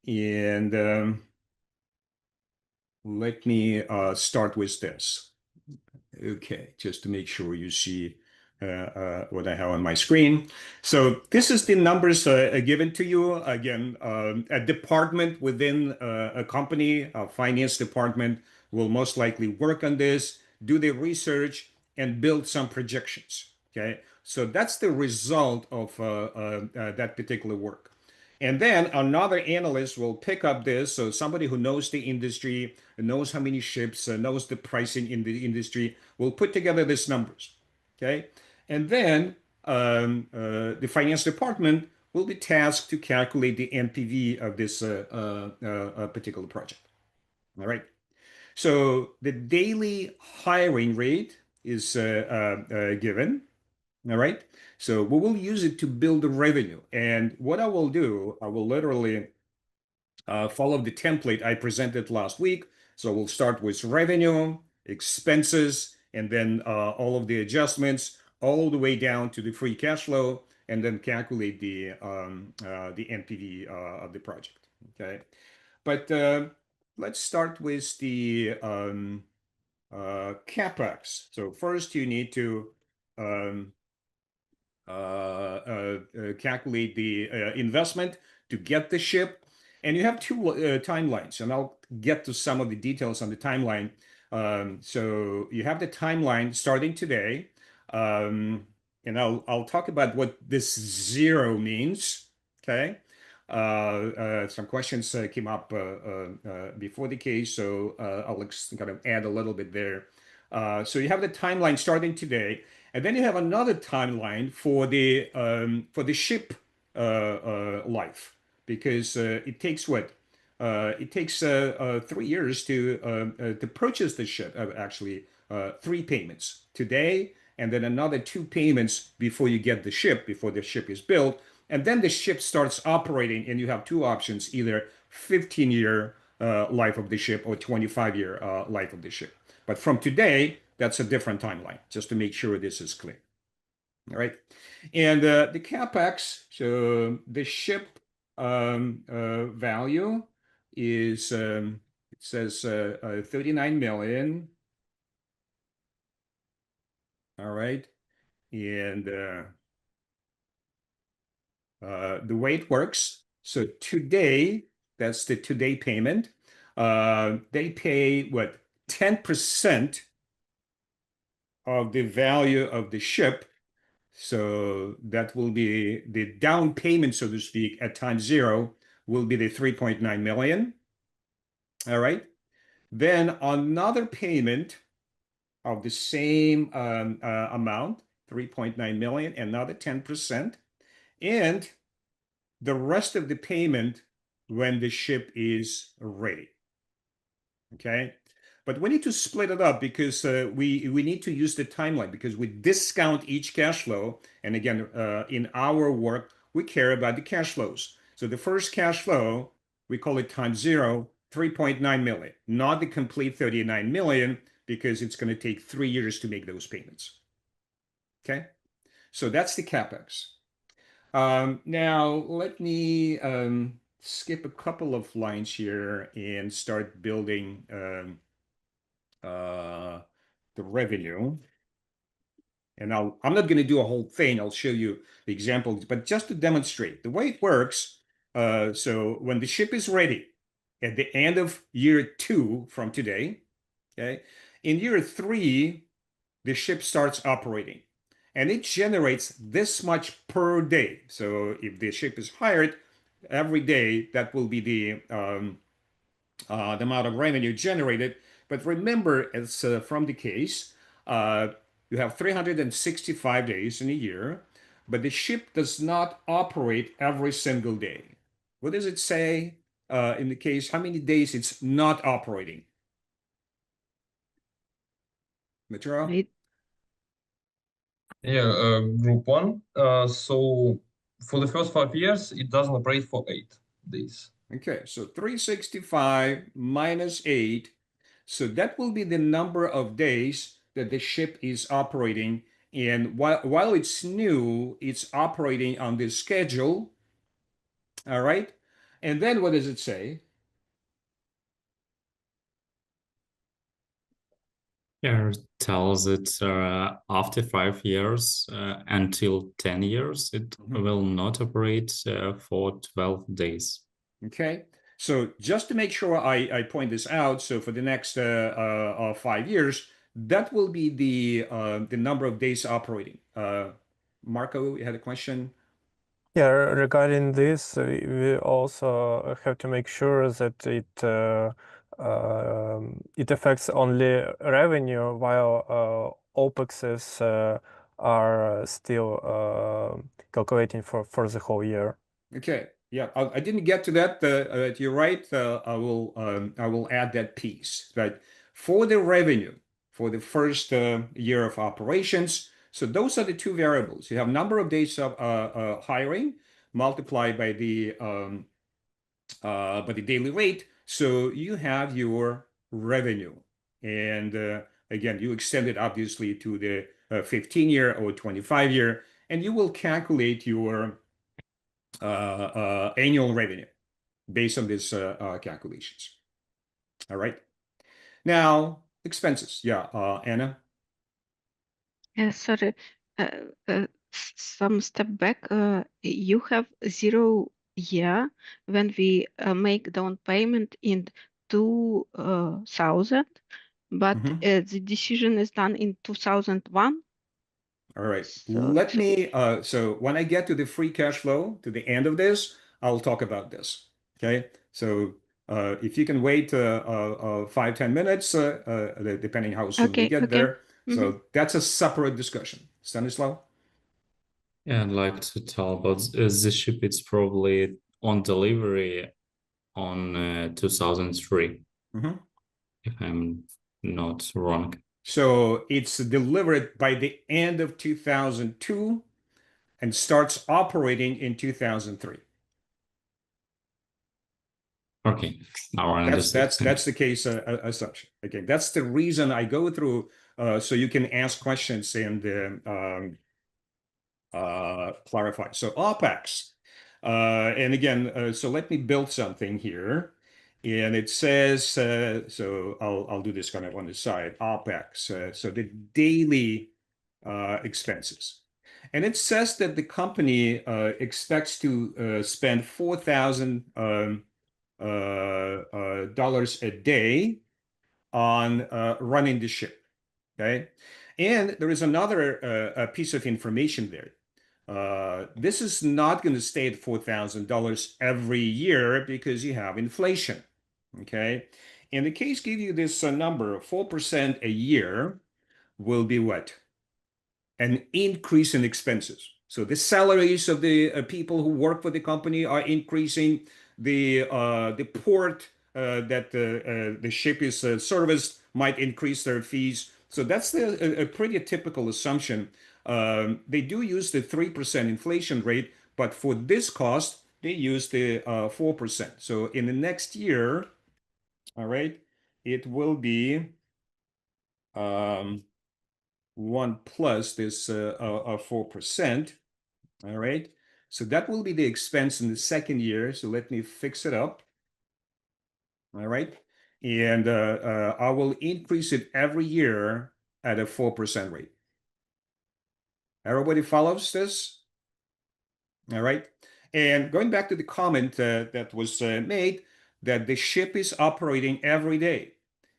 and let me start with this. Okay, just to make sure you see what I have on my screen. So this is the numbers given to you. Again, a department within a company, a finance department, will most likely work on this, do the research, and build some projections. Okay, so that's the result of that particular work. And then another analyst will pick up this. So somebody who knows the industry, knows how many ships, knows the pricing in the industry, will put together these numbers. Okay. And then the finance department will be tasked to calculate the NPV of this particular project. All right. So the daily hiring rate is given. All right. So we will use it to build the revenue. And what I will do, I will literally follow the template I presented last week. So we'll start with revenue, expenses, and then all of the adjustments, all the way down to the free cash flow, and then calculate the NPV of the project. Okay. But let's start with the CapEx. So first you need to calculate the investment to get the ship. And you have two timelines, and I'll get to some of the details on the timeline. So you have the timeline starting today, and I'll talk about what this 0 means. Okay. Some questions came up before the case, so I'll kind of add a little bit there. So you have the timeline starting today, and then you have another timeline for the ship life, because it takes what? It takes 3 years to purchase the ship. Actually, 3 payments today, and then another 2 payments before you get the ship, before the ship is built. And then the ship starts operating, and you have 2 options, either 15-year life of the ship or 25-year life of the ship. But from today, that's a different timeline, just to make sure this is clear. All right. And the CapEx, so the ship value is, it says 39 million. All right. And the way it works, so today, that's the today payment. They pay what? 10% of the value of the ship. So that will be the down payment, so to speak, at time 0 will be the 3.9 million. All right. Then another payment of the same amount, 3.9 million, another 10%, and the rest of the payment when the ship is ready. Okay. But we need to split it up, because we need to use the timeline, because we discount each cash flow. And again, in our work, we care about the cash flows. So the first cash flow, we call it time 0, 3.9 million, not the complete 39 million, because it's going to take 3 years to make those payments. Okay. So that's the CapEx. Now let me skip a couple of lines here and start building the revenue. And I'm not going to do a whole thing. I'll show you the examples, but just to demonstrate the way it works. So when the ship is ready at the end of year 2 from today, okay, in year 3, the ship starts operating, and it generates this much per day. So if the ship is hired every day, that will be the amount of revenue generated. But remember, as from the case, you have 365 days in a year, but the ship does not operate every single day. What does it say in the case? How many days it's not operating? Dmytro? Right. Yeah, group one. So for the first 5 years, it doesn't operate for 8 days. Okay, so 365 minus 8. So that will be the number of days that the ship is operating. And while it's new, it's operating on this schedule. All right. And then what does it say? Yeah, it tells it after 5 years until 10 years, it will not operate for 12 days. Okay. So just to make sure I point this out, so for the next 5 years, that will be the number of days operating. Marco, you had a question? Yeah, regarding this, we also have to make sure that it affects only revenue, while OPEXs are still calculating for the whole year. Okay. Yeah, I didn't get to that. You're right. I will add that piece. But for the revenue for the first year of operations, so those are the two variables. You have number of days of hiring multiplied by the daily rate. So you have your revenue, and again, you extend it obviously to the 15-year or 25-year, and you will calculate your annual revenue based on these calculations. All right. Now, expenses. Yeah, Anna. Yeah, sorry. Some step back. You have 0 year when we make down payment in 2000, but the decision is done in 2001. All right. So Let me, so when I get to the free cash flow, to the end of this, I'll talk about this. Okay. So if you can wait 5-10 minutes, depending how soon we get there. So that's a separate discussion. Stanislav? Yeah, I'd like to tell about the ship. It's probably on delivery on 2003, if I'm not wrong. So it's delivered by the end of 2002 and starts operating in 2003. Okay, now I understand. That's the case assumption. Okay, that's the reason I go through so you can ask questions and clarify. So OPEX, and again, so let me build something here. And it says, so I'll do this kind of on the side, OPEX, so the daily expenses. And it says that the company expects to spend $4,000 a day on running the ship, okay? And there is another piece of information there. This is not going to stay at $4,000 every year because you have inflation. Okay, and the case give you this number of 4% a year will be what? An increase in expenses. So the salaries of the people who work for the company are increasing. The port that the ship is serviced might increase their fees. So that's a pretty typical assumption. They do use the 3% inflation rate, but for this cost, they use the 4%. So in the next year, all right, it will be 1 plus this 4%. All right, so that will be the expense in the second year. So let me fix it up. All right, and I will increase it every year at a 4% rate. Everybody follows this? All right. And going back to the comment that was made, that the ship is operating every day.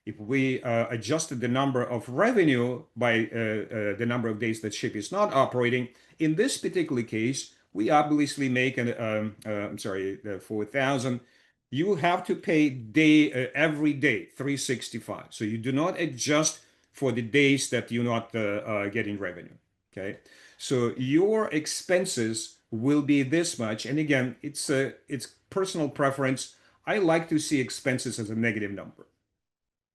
If we adjusted the number of revenue by the number of days that ship is not operating, in this particular case, we obviously make an, I'm sorry, 4,000. You have to pay every day, 365. So you do not adjust for the days that you're not getting revenue. Okay. So your expenses will be this much. And again, it's personal preference. I like to see expenses as a negative number.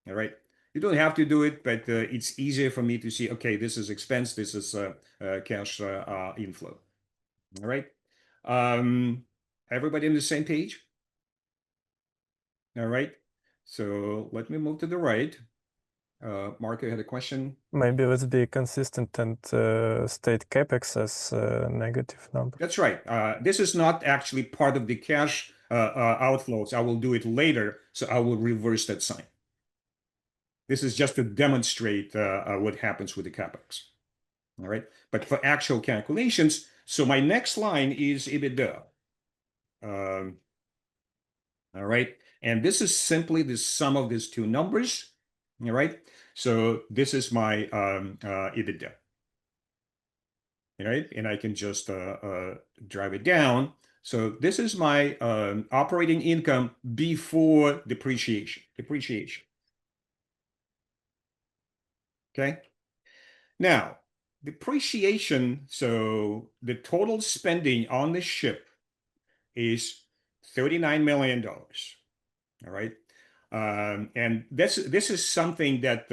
All right. You don't have to do it, but it's easier for me to see, okay, this is expense, this is cash inflow. All right. Everybody on the same page? All right. So let me move to the right. Mark, you had a question? Maybe let's be consistent and state capex as a negative number. That's right. This is not actually part of the cash outflows. I will do it later, so I will reverse that sign. This is just to demonstrate what happens with the capex. All right. But for actual calculations, so my next line is EBITDA. All right. And this is simply the sum of these two numbers. All right. So this is my EBITDA. All right. And I can just drive it down. So this is my operating income before depreciation. Okay. Now, depreciation, so the total spending on the ship is $39 million. All right. And this is something that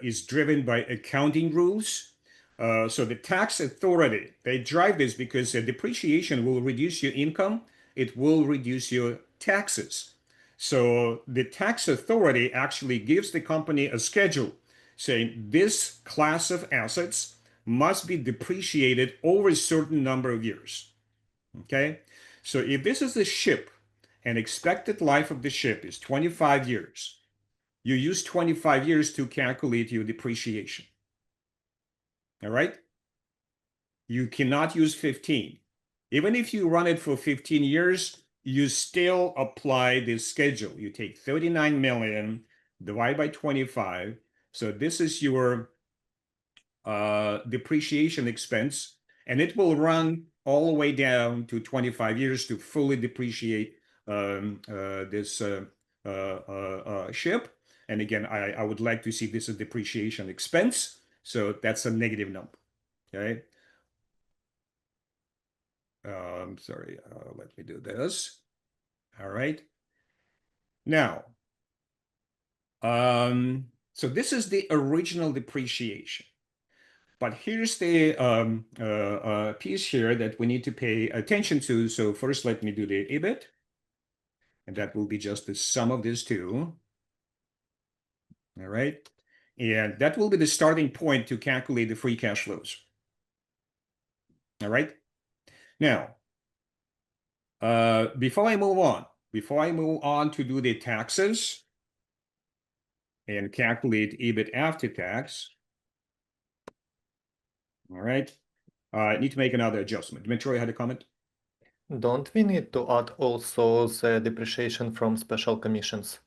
is driven by accounting rules. So the tax authority, they drive this because depreciation will reduce your income. It will reduce your taxes. So the tax authority actually gives the company a schedule saying this class of assets must be depreciated over a certain number of years. Okay? So if this is the ship, and expected life of the ship is 25 years, you use 25 years to calculate your depreciation. All right? You cannot use 15. Even if you run it for 15 years, you still apply this schedule. You take 39 million, divide by 25. So this is your depreciation expense, and it will run all the way down to 25 years to fully depreciate this ship. And again, I would like to see this as depreciation expense. So that's a negative number. Okay. Sorry, let me do this. All right. Now, so this is the original depreciation. But here's the piece here that we need to pay attention to. So first, let me do the EBIT. And that will be just the sum of these two. All right. And that will be the starting point to calculate the free cash flows. All right. Now, before I move on to do the taxes and calculate EBIT after tax, all right, I need to make another adjustment. Dmitry had a comment? Don't we need to add also the depreciation from special commissions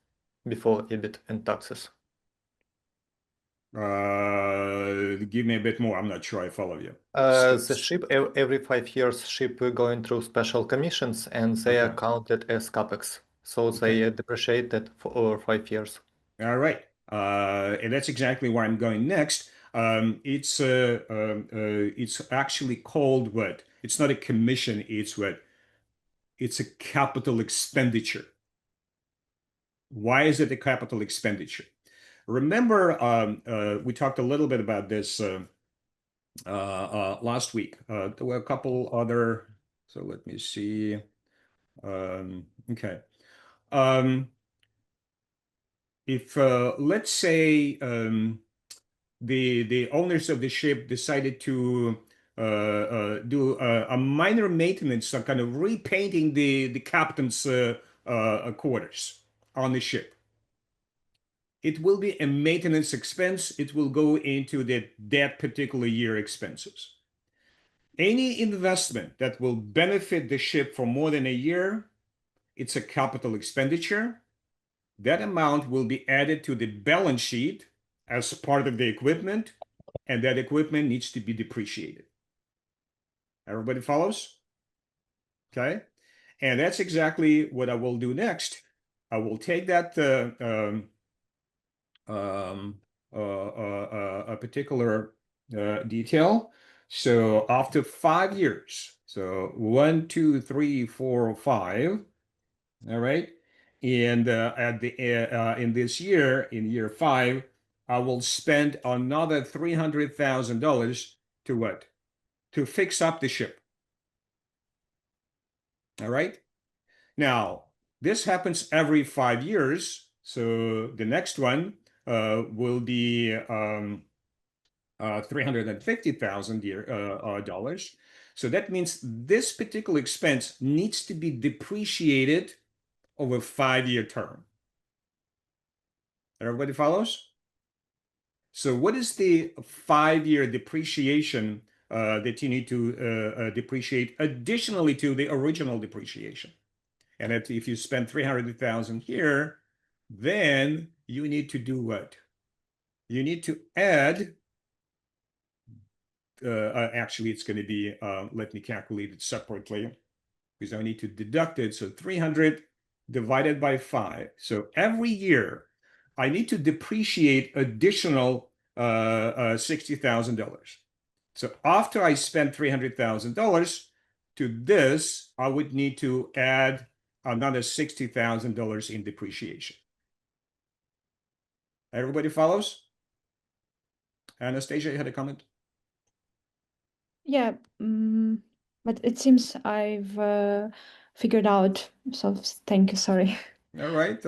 before EBIT and taxes? Give me a bit more. I'm not sure I follow you. The ship, every 5 years, ship going through special commissions, and they are counted as capex. So they depreciated for 5 years. All right. And that's exactly where I'm going next. It's actually called what? It's not a commission. It's what? It's a capital expenditure. Why is it a capital expenditure? Remember, we talked a little bit about this last week. There were a couple other, so let me see. Okay. If let's say the owners of the ship decided to do a minor maintenance, some kind of repainting the captain's quarters on the ship, it will be a maintenance expense. It will go into that particular year expenses. Any investment that will benefit the ship for more than a year, it's a capital expenditure. That amount will be added to the balance sheet as part of the equipment, and that equipment needs to be depreciated. Everybody follows? Okay. And that's exactly what I will do next. I will take that a particular detail. So after 5 years, so 1, 2, 3, 4, 5, all right. And at the in this year, in year 5, I will spend another $300,000 to what? To fix up the ship. All right. Now, this happens every 5 years. So the next one will be $350,000. So that means this particular expense needs to be depreciated over a 5-year term. Everybody follows? So what is the 5-year depreciation that you need to depreciate additionally to the original depreciation? And if you spend 300,000 here, then you need to do what? You need to add, actually it's going to be, let me calculate it separately because I need to deduct it. So 300 divided by 5. So every year I need to depreciate additional $60,000. So after I spend $300,000 to this, I would need to add another $60,000 in depreciation. Everybody follows? Anastasia, you had a comment? Yeah, but it seems I've figured out. So thank you. Sorry. All right.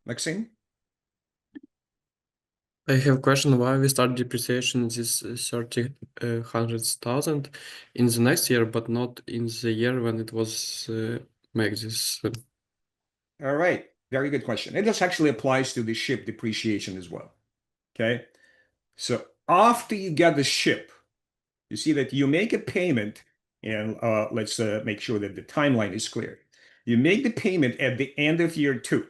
Maxime? I have a question why we start depreciation this 100,000 in the next year, but not in the year when it was made this. All right. Very good question. And this actually applies to the ship depreciation as well. Okay. So after you get the ship, you see that you make a payment, and let's make sure that the timeline is clear. You make the payment at the end of year 2.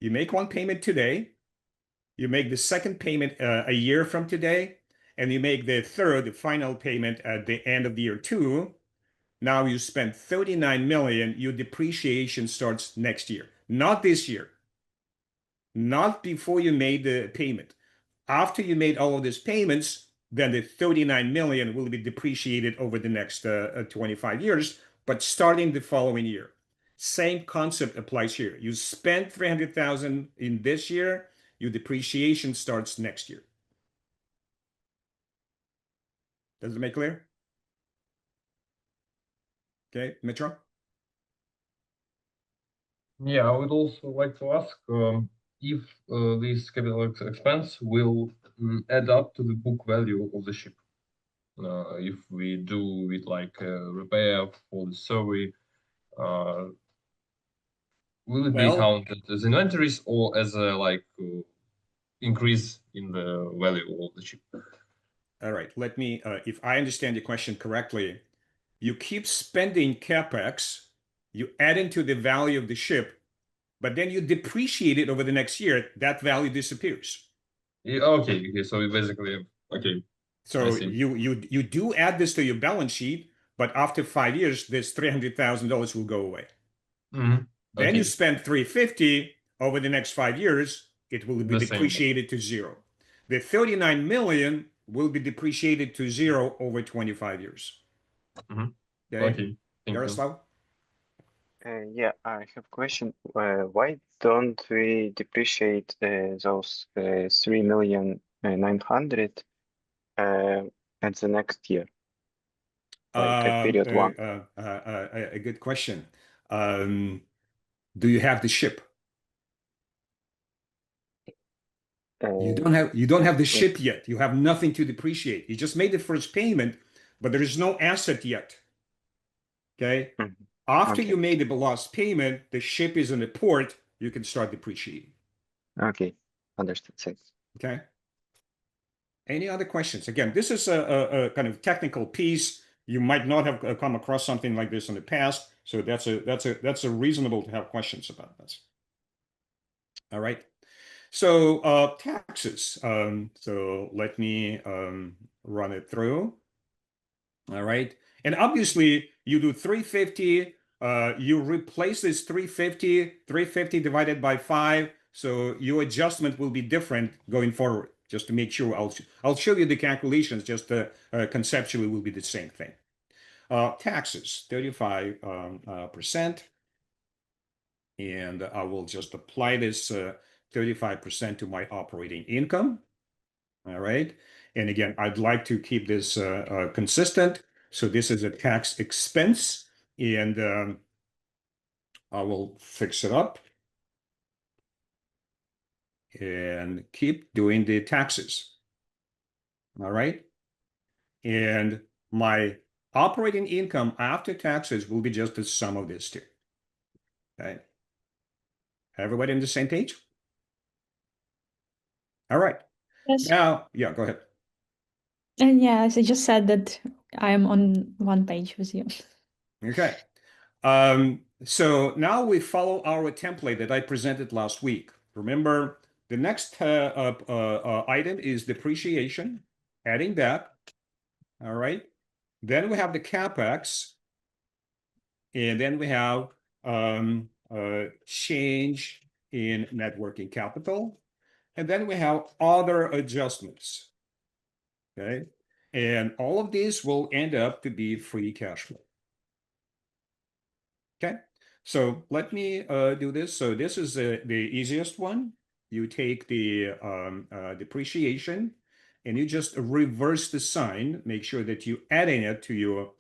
You make one payment today. You make the second payment a year from today, and you make the third, the final payment at the end of year 2. Now you spend 39 million. Your depreciation starts next year, not this year, not before you made the payment. After you made all of these payments, then the 39 million will be depreciated over the next 25 years, but starting the following year. Same concept applies here. You spent 300,000 in this year, your depreciation starts next year. Does it make clear? Okay, Mitra? Yeah, I would also like to ask if this capital expense will add up to the book value of the ship. If we do it like repair for the survey, will it be counted as inventories or as a increase in the value of the ship? All right, let me, if I understand your question correctly, you keep spending CapEx, you add into the value of the ship, but then you depreciate it over the next year, that value disappears. Yeah, okay, so basically, okay. So you do add this to your balance sheet, but after 5 years, this $300,000 will go away. Mm-hmm. Then you spend 350 over the next 5 years, it will be depreciated to zero. The 39 million will be depreciated to zero over 25 years. Mm-hmm. Okay. Yaroslav? Yeah, I have a question. Why don't we depreciate those 3,900,000 at the next year? Like at period 1. A good question. Do you have the ship? You don't have the ship yet. You have nothing to depreciate. You just made the first payment, but there is no asset yet. Okay. After you made the last payment, the ship is in the port, you can start depreciating. Okay, understood. Thanks. Okay. Any other questions? Again, this is a kind of technical piece. You might not have come across something like this in the past, so that's a reasonable to have questions about this. All right. So taxes. So let me run it through. All right. And obviously you do 350, you replace this 350 divided by 5. So your adjustment will be different going forward, just to make sure. I'll show you the calculations, just conceptually will be the same thing. Taxes, 35%. And I will just apply this 35% to my operating income. All right. And again, I'd like to keep this consistent. So this is a tax expense, and I will fix it up and keep doing the taxes. All right. And my operating income after taxes will be just the sum of these two. Okay. Everybody on the same page? All right. Yes. Now, yeah, go ahead. And yes, I just said that I'm on one page with you. Okay. So now we follow our template that I presented last week. Remember, the next item is depreciation, adding that. All right. Then we have the CapEx, and then we have change in net working capital, and then we have other adjustments. Okay. And all of these will end up to be free cash flow. Okay. So let me do this. So this is the easiest one. You take the depreciation and you just reverse the sign. Make sure that you adding it to your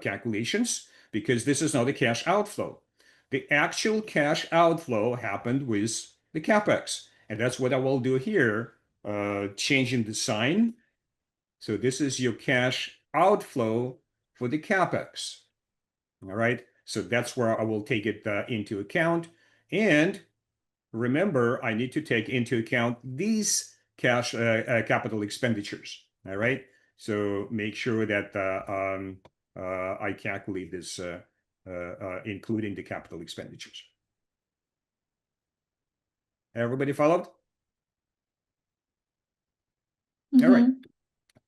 calculations, because this is not a cash outflow. The actual cash outflow happened with the CapEx. And that's what I will do here, changing the sign. So this is your cash outflow for the CapEx. All right. So that's where I will take it into account. And remember, I need to take into account these cash capital expenditures. All right. So make sure that I calculate this, including the capital expenditures. Everybody followed? All right.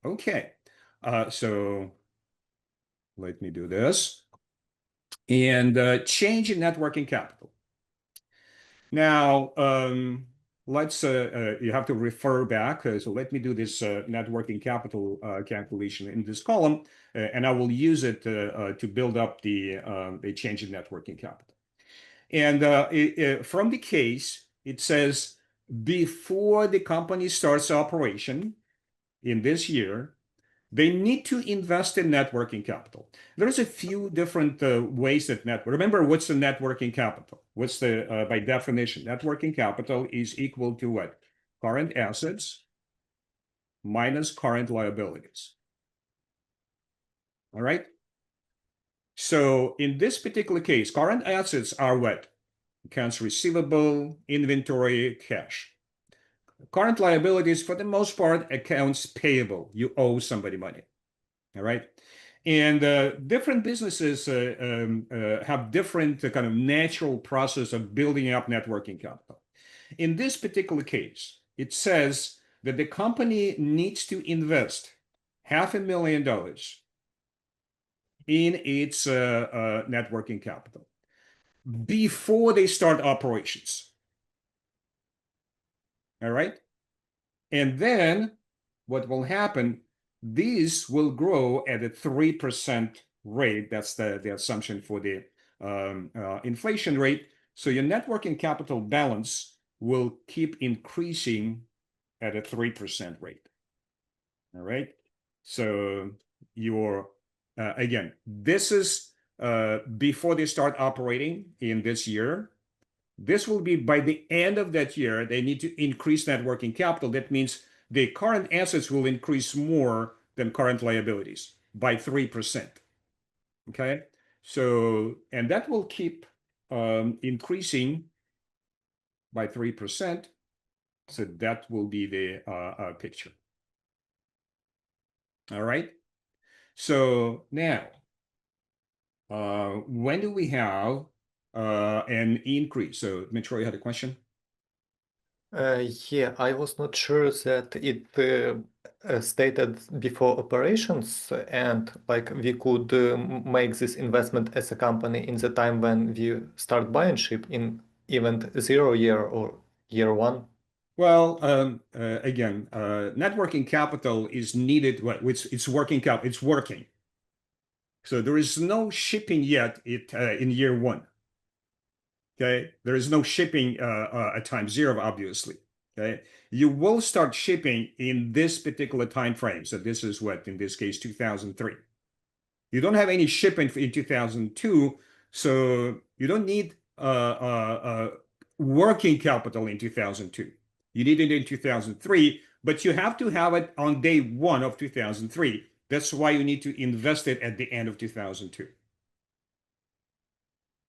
Okay. So let me do this. And change in net working capital. Now, let's, you have to refer back. So let me do this net working capital calculation in this column, and I will use it to build up the change in net working capital. And from the case, it says before the company starts operation in this year, they need to invest in net working capital. There's a few different ways that remember, what's the net working capital? What's the, by definition, net working capital is equal to what? Current assets minus current liabilities. All right. So in this particular case, current assets are what? Accounts receivable, inventory, cash. Current liabilities, for the most part, accounts payable. You owe somebody money. All right. And different businesses have different kind of natural process of building up net working capital. In this particular case, it says that the company needs to invest $500,000 in its net working capital before they start operations. All right. And then what will happen, these will grow at a 3% rate. That's the assumption for the inflation rate. So your net working capital balance will keep increasing at a 3% rate. All right. So your, again, this is before they start operating in this year. This will be by the end of that year, they need to increase net working capital. That means the current assets will increase more than current liabilities by 3%. Okay. So, and that will keep increasing by 3%. So that will be the picture. All right. So now, when do we have an increase? So, Dmitry, you had a question? Yeah, I was not sure that it stated before operations, and like we could make this investment as a company in the time when we start buying ship in event 0 year or year 1. Well, again, net working capital is needed. It's working capital. It's working. So there is no shipping yet in year 1. Okay, there is no shipping at time 0, obviously. Okay, you will start shipping in this particular time frame. So this is what, in this case, 2003. You don't have any shipping in 2002, so you don't need working capital in 2002. You need it in 2003, but you have to have it on day 1 of 2003. That's why you need to invest it at the end of 2002.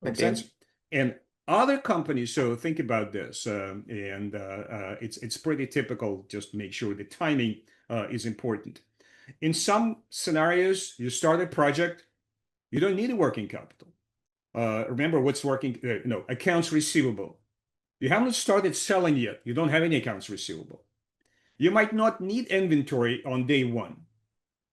Make sense? And other companies, so think about this, it's pretty typical. Just make sure the timing is important. In some scenarios, you start a project, you don't need a working capital. Remember what's working, accounts receivable. You haven't started selling yet. You don't have any accounts receivable. You might not need inventory on day 1.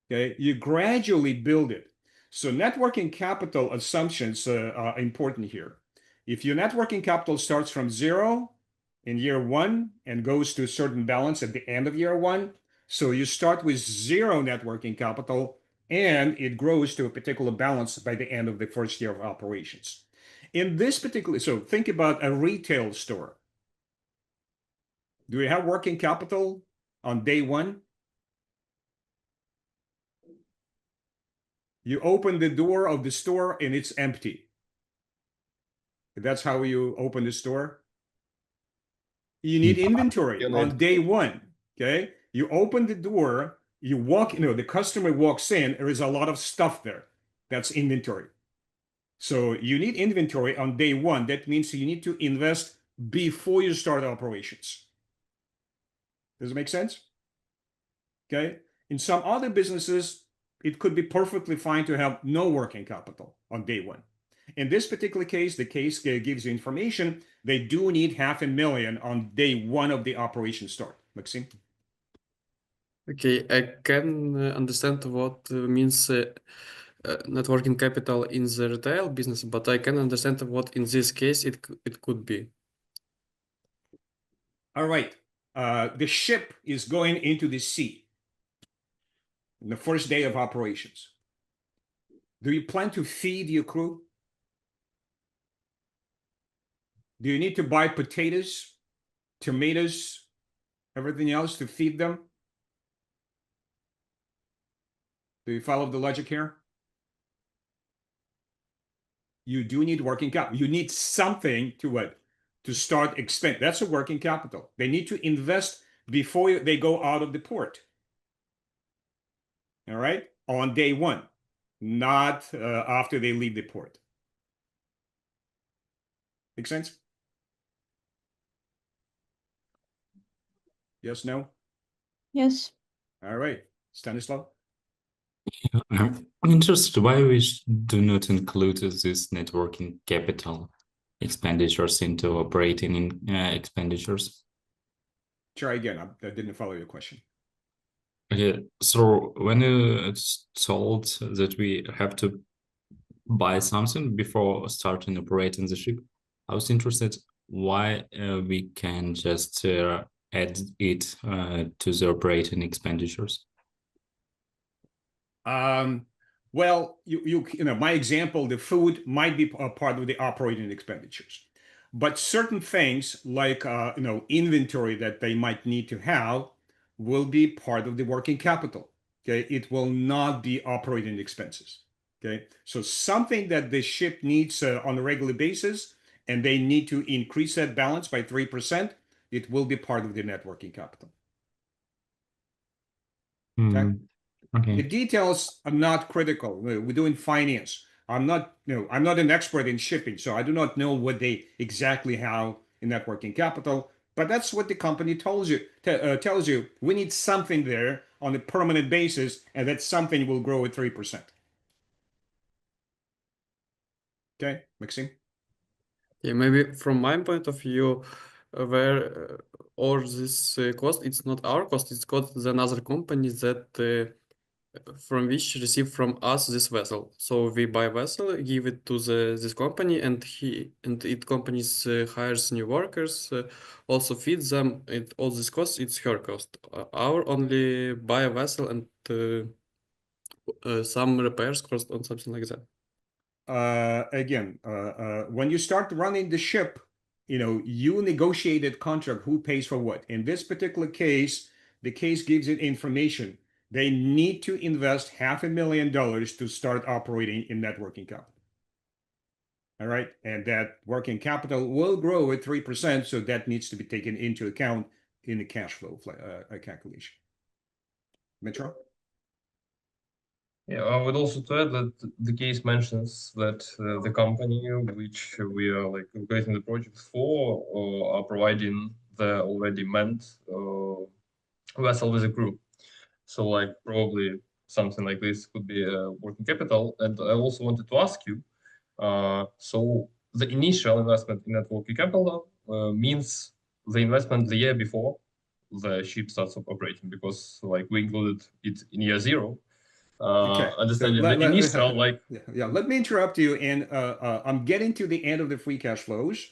Okay, you gradually build it. So net working capital assumptions are important here. If your net working capital starts from 0 in year 1 and goes to a certain balance at the end of year 1, so you start with 0 net working capital and it grows to a particular balance by the end of the first year of operations. In this particular, so think about a retail store. Do you have working capital on day 1? You open the door of the store and it's empty. That's how you open the store. You need inventory on day 1. Okay, you open the door, you walk, the customer walks in, there is a lot of stuff there. That's inventory. So you need inventory on day 1. That means you need to invest before you start operations. Does it make sense? Okay. In some other businesses, it could be perfectly fine to have no working capital on day 1. In this particular case, the case gives you information. They do need $500,000 on day 1 of the operation start. Maxim? Okay, I can understand what means net working capital in the retail business, but I can understand what in this case it could be. All right. The ship is going into the sea on the first day of operations. Do you plan to feed your crew? Do you need to buy potatoes, tomatoes, everything else to feed them? Do you follow the logic here? You do need working capital. You need something to what? To start expand. That's a working capital. They need to invest before they go out of the port. All right? On day 1, not after they leave the port. Make sense? Yes, no? Yes. All right. Stanislav? I'm interested why we do not include this net working capital expenditures into operating expenditures. Try again. I didn't follow your question. Okay, so when it's told that we have to buy something before starting operating the ship, I was interested why we can just add it to the operating expenditures. Well, you know, my example, the food might be a part of the operating expenditures, but certain things like inventory that they might need to have will be part of the working capital. Okay, it will not be operating expenses. Okay, so something that the ship needs on a regular basis, and they need to increase that balance by 3%, it will be part of the net working capital. Okay. Okay. The details are not critical. We're doing finance. I'm not an expert in shipping, so I do not know what they exactly have in net working capital. But that's what the company tells you. Tells you we need something there on a permanent basis, and that something will grow at 3%. Okay, Maxim? Yeah, maybe from my point of view, where all this cost, it's not our cost, it's cost the another company that from which receive from us this vessel. So we buy vessel, give it to this company, and it companies hires new workers, also feeds them. And all this cost, it's her cost. Our only buy a vessel and some repairs cost on something like that. again, when you start running the ship, you negotiated contract who pays for what. In this particular case, the case gives it information. They need to invest $500,000 to start operating in net working capital. All right, and that working capital will grow at 3%, so that needs to be taken into account in the cash flow calculation. Metro? Yeah, I would also to add that the case mentions that the company which we are like creating the project for are providing the already manned vessel with a crew. So like probably something like this could be a working capital. And I also wanted to ask you, so the initial investment in net working capital means the investment the year before the ship starts operating, because like we included it in year 0. Okay. Understanding So the initial, like... Yeah, let me interrupt you, and I'm getting to the end of the free cash flows.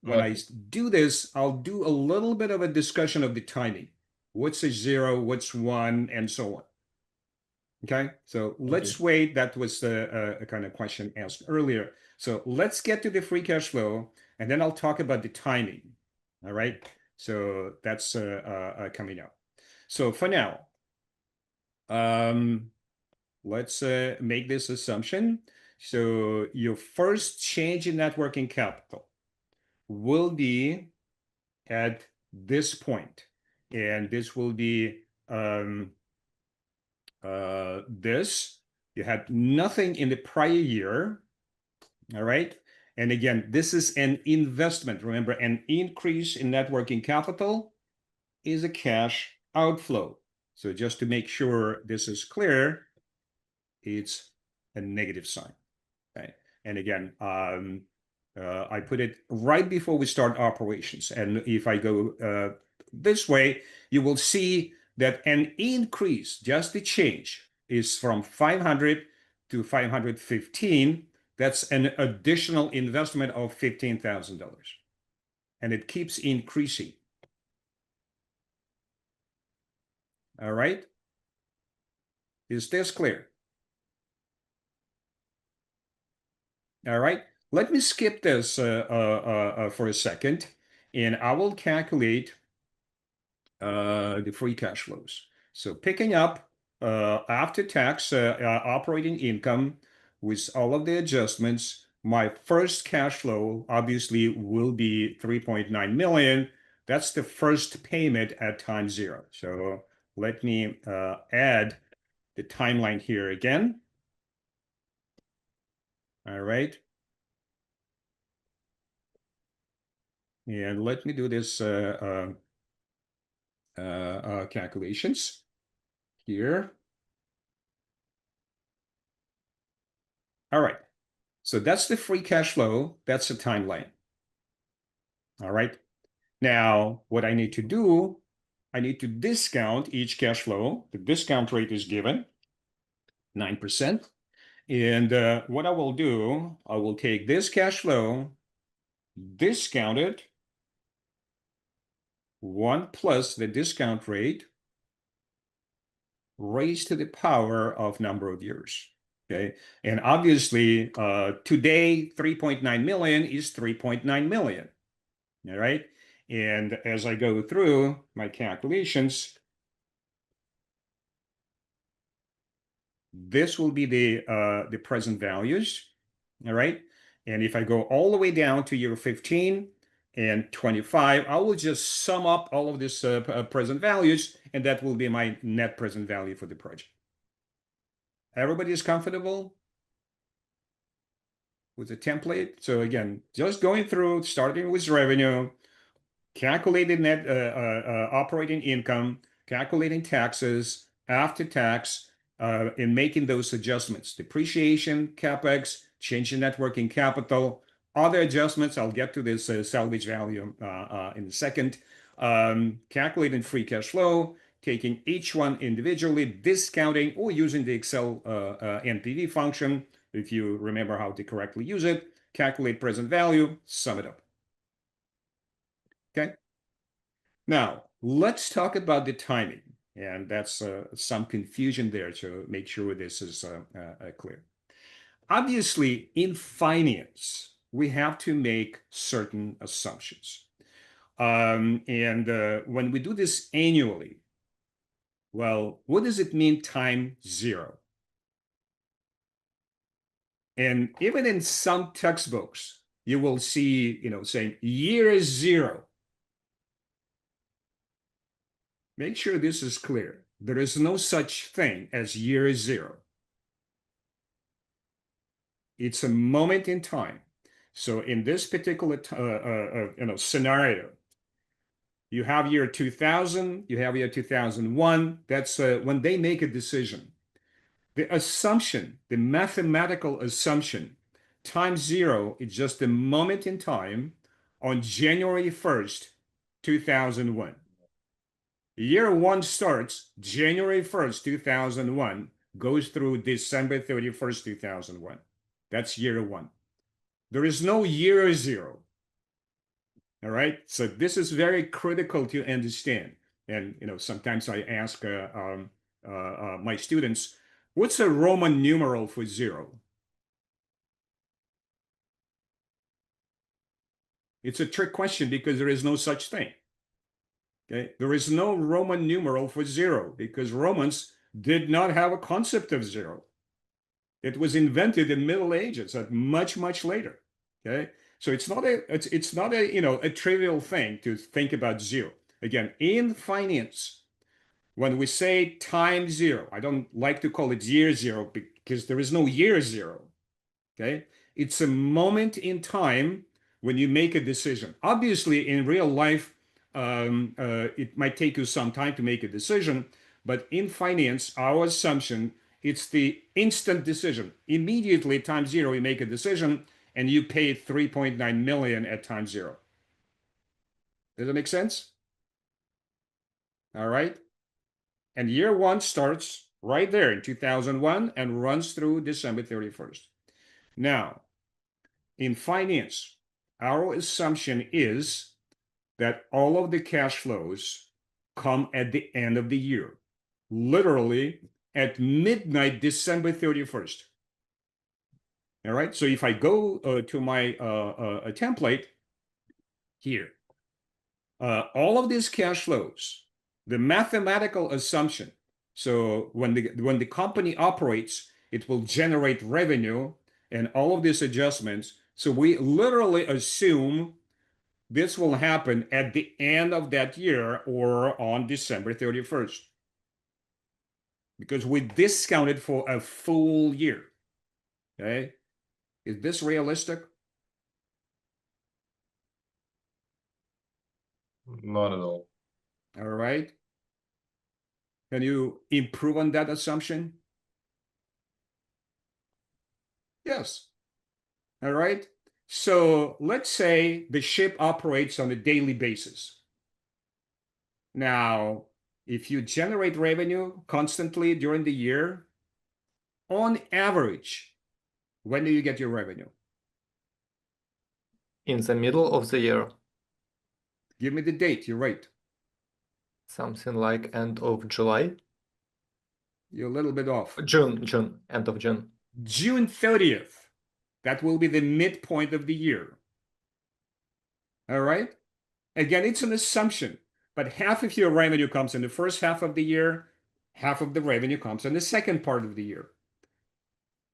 When I do this, I'll do a little bit of a discussion of the timing. What's a 0, what's 1, and so on. Okay, so let's wait. That was a kind of question asked earlier. So let's get to the free cash flow, and then I'll talk about the timing. All right, so that's coming up. So for now, let's make this assumption. So your first change in net working capital will be at this point, and this will be this. You had nothing in the prior year. All right, and again, this is an investment. Remember, an increase in net working capital is a cash outflow. So just to make sure this is clear, it's a negative sign. Okay, and again, I put it right before we start operations. And if I go this way, you will see that an increase, just the change, is from 500 to 515. That's an additional investment of $15,000. And it keeps increasing. All right? Is this clear? All right, let me skip this for a second, and I will calculate the free cash flows. So picking up after tax operating income with all of the adjustments, my first cash flow obviously will be 3.9 million. That's the first payment at time 0. So let me add the timeline here again. All right. And let me do this calculations here. All right. So that's the free cash flow. That's the timeline. All right. Now, what I need to do, I need to discount each cash flow. The discount rate is given, 9%. And what I will do, I will take this cash flow, discount it, 1 plus the discount rate, raised to the power of number of years. Okay, and obviously today 3.9 million is 3.9 million. All right, and as I go through my calculations, this will be the present values. All right, and if I go all the way down to year 15 and 25, I will just sum up all of this present values, and that will be my net present value for the project. Everybody is comfortable with the template? So again, just going through, starting with revenue, calculating net operating income, calculating taxes, after tax, and making those adjustments. Depreciation, CapEx, change in net working capital, other adjustments. I'll get to this salvage value in a second. Calculating free cash flow, taking each one individually, discounting, or using the Excel NPV function, if you remember how to correctly use it, calculate present value, sum it up. Okay. Now, let's talk about the timing. And that's some confusion there, to make sure this is clear. obviously in finance, we have to make certain assumptions. And when we do this annually, well, what does it mean time zero? And even in some textbooks, you will see, saying year zero. Make sure this is clear. There is no such thing as year zero. It's a moment in time. So in this particular scenario, you have year 2000, you have year 2001. That's when they make a decision. The assumption, the mathematical assumption, time zero is just a moment in time on January 1st, 2001. Year one starts January 1st, 2001, goes through December 31st, 2001. That's year one. There is no year zero. All right. So this is very critical to understand. And, sometimes I ask my students, what's a Roman numeral for zero? It's a trick question because there is no such thing. Okay. There is no Roman numeral for zero because Romans did not have a concept of zero. It was invented in Middle Ages, much, much later. Okay. So it's not a trivial thing to think about zero. Again, in finance, when we say time zero, I don't like to call it year zero because there is no year zero. Okay. It's a moment in time when you make a decision. Obviously, in real life, it might take you some time to make a decision, but in finance, our assumption, it's the instant decision. Immediately, time zero, you make a decision, and you pay 3.9 million at time zero. Does that make sense? All right. And year one starts right there in 2001 and runs through December 31st. Now, in finance, our assumption is that all of the cash flows come at the end of the year, literally at midnight, December 31st. All right. So if I go to my template here, all of these cash flows, the mathematical assumption. So when the company operates, it will generate revenue and all of these adjustments. So we literally assume this will happen at the end of that year or on December 31st. Because we discounted for a full year. Okay. Is this realistic? Not at all. All right. Can you improve on that assumption? Yes. All right. So let's say the ship operates on a daily basis. Now, if you generate revenue constantly during the year, on average, when do you get your revenue? In the middle of the year. Give me the date. You're right. Something like end of July. You're a little bit off. June, end of June. June 30th. That will be the midpoint of the year. All right. Again, it's an assumption, but half of your revenue comes in the first half of the year, half of the revenue comes in the second part of the year.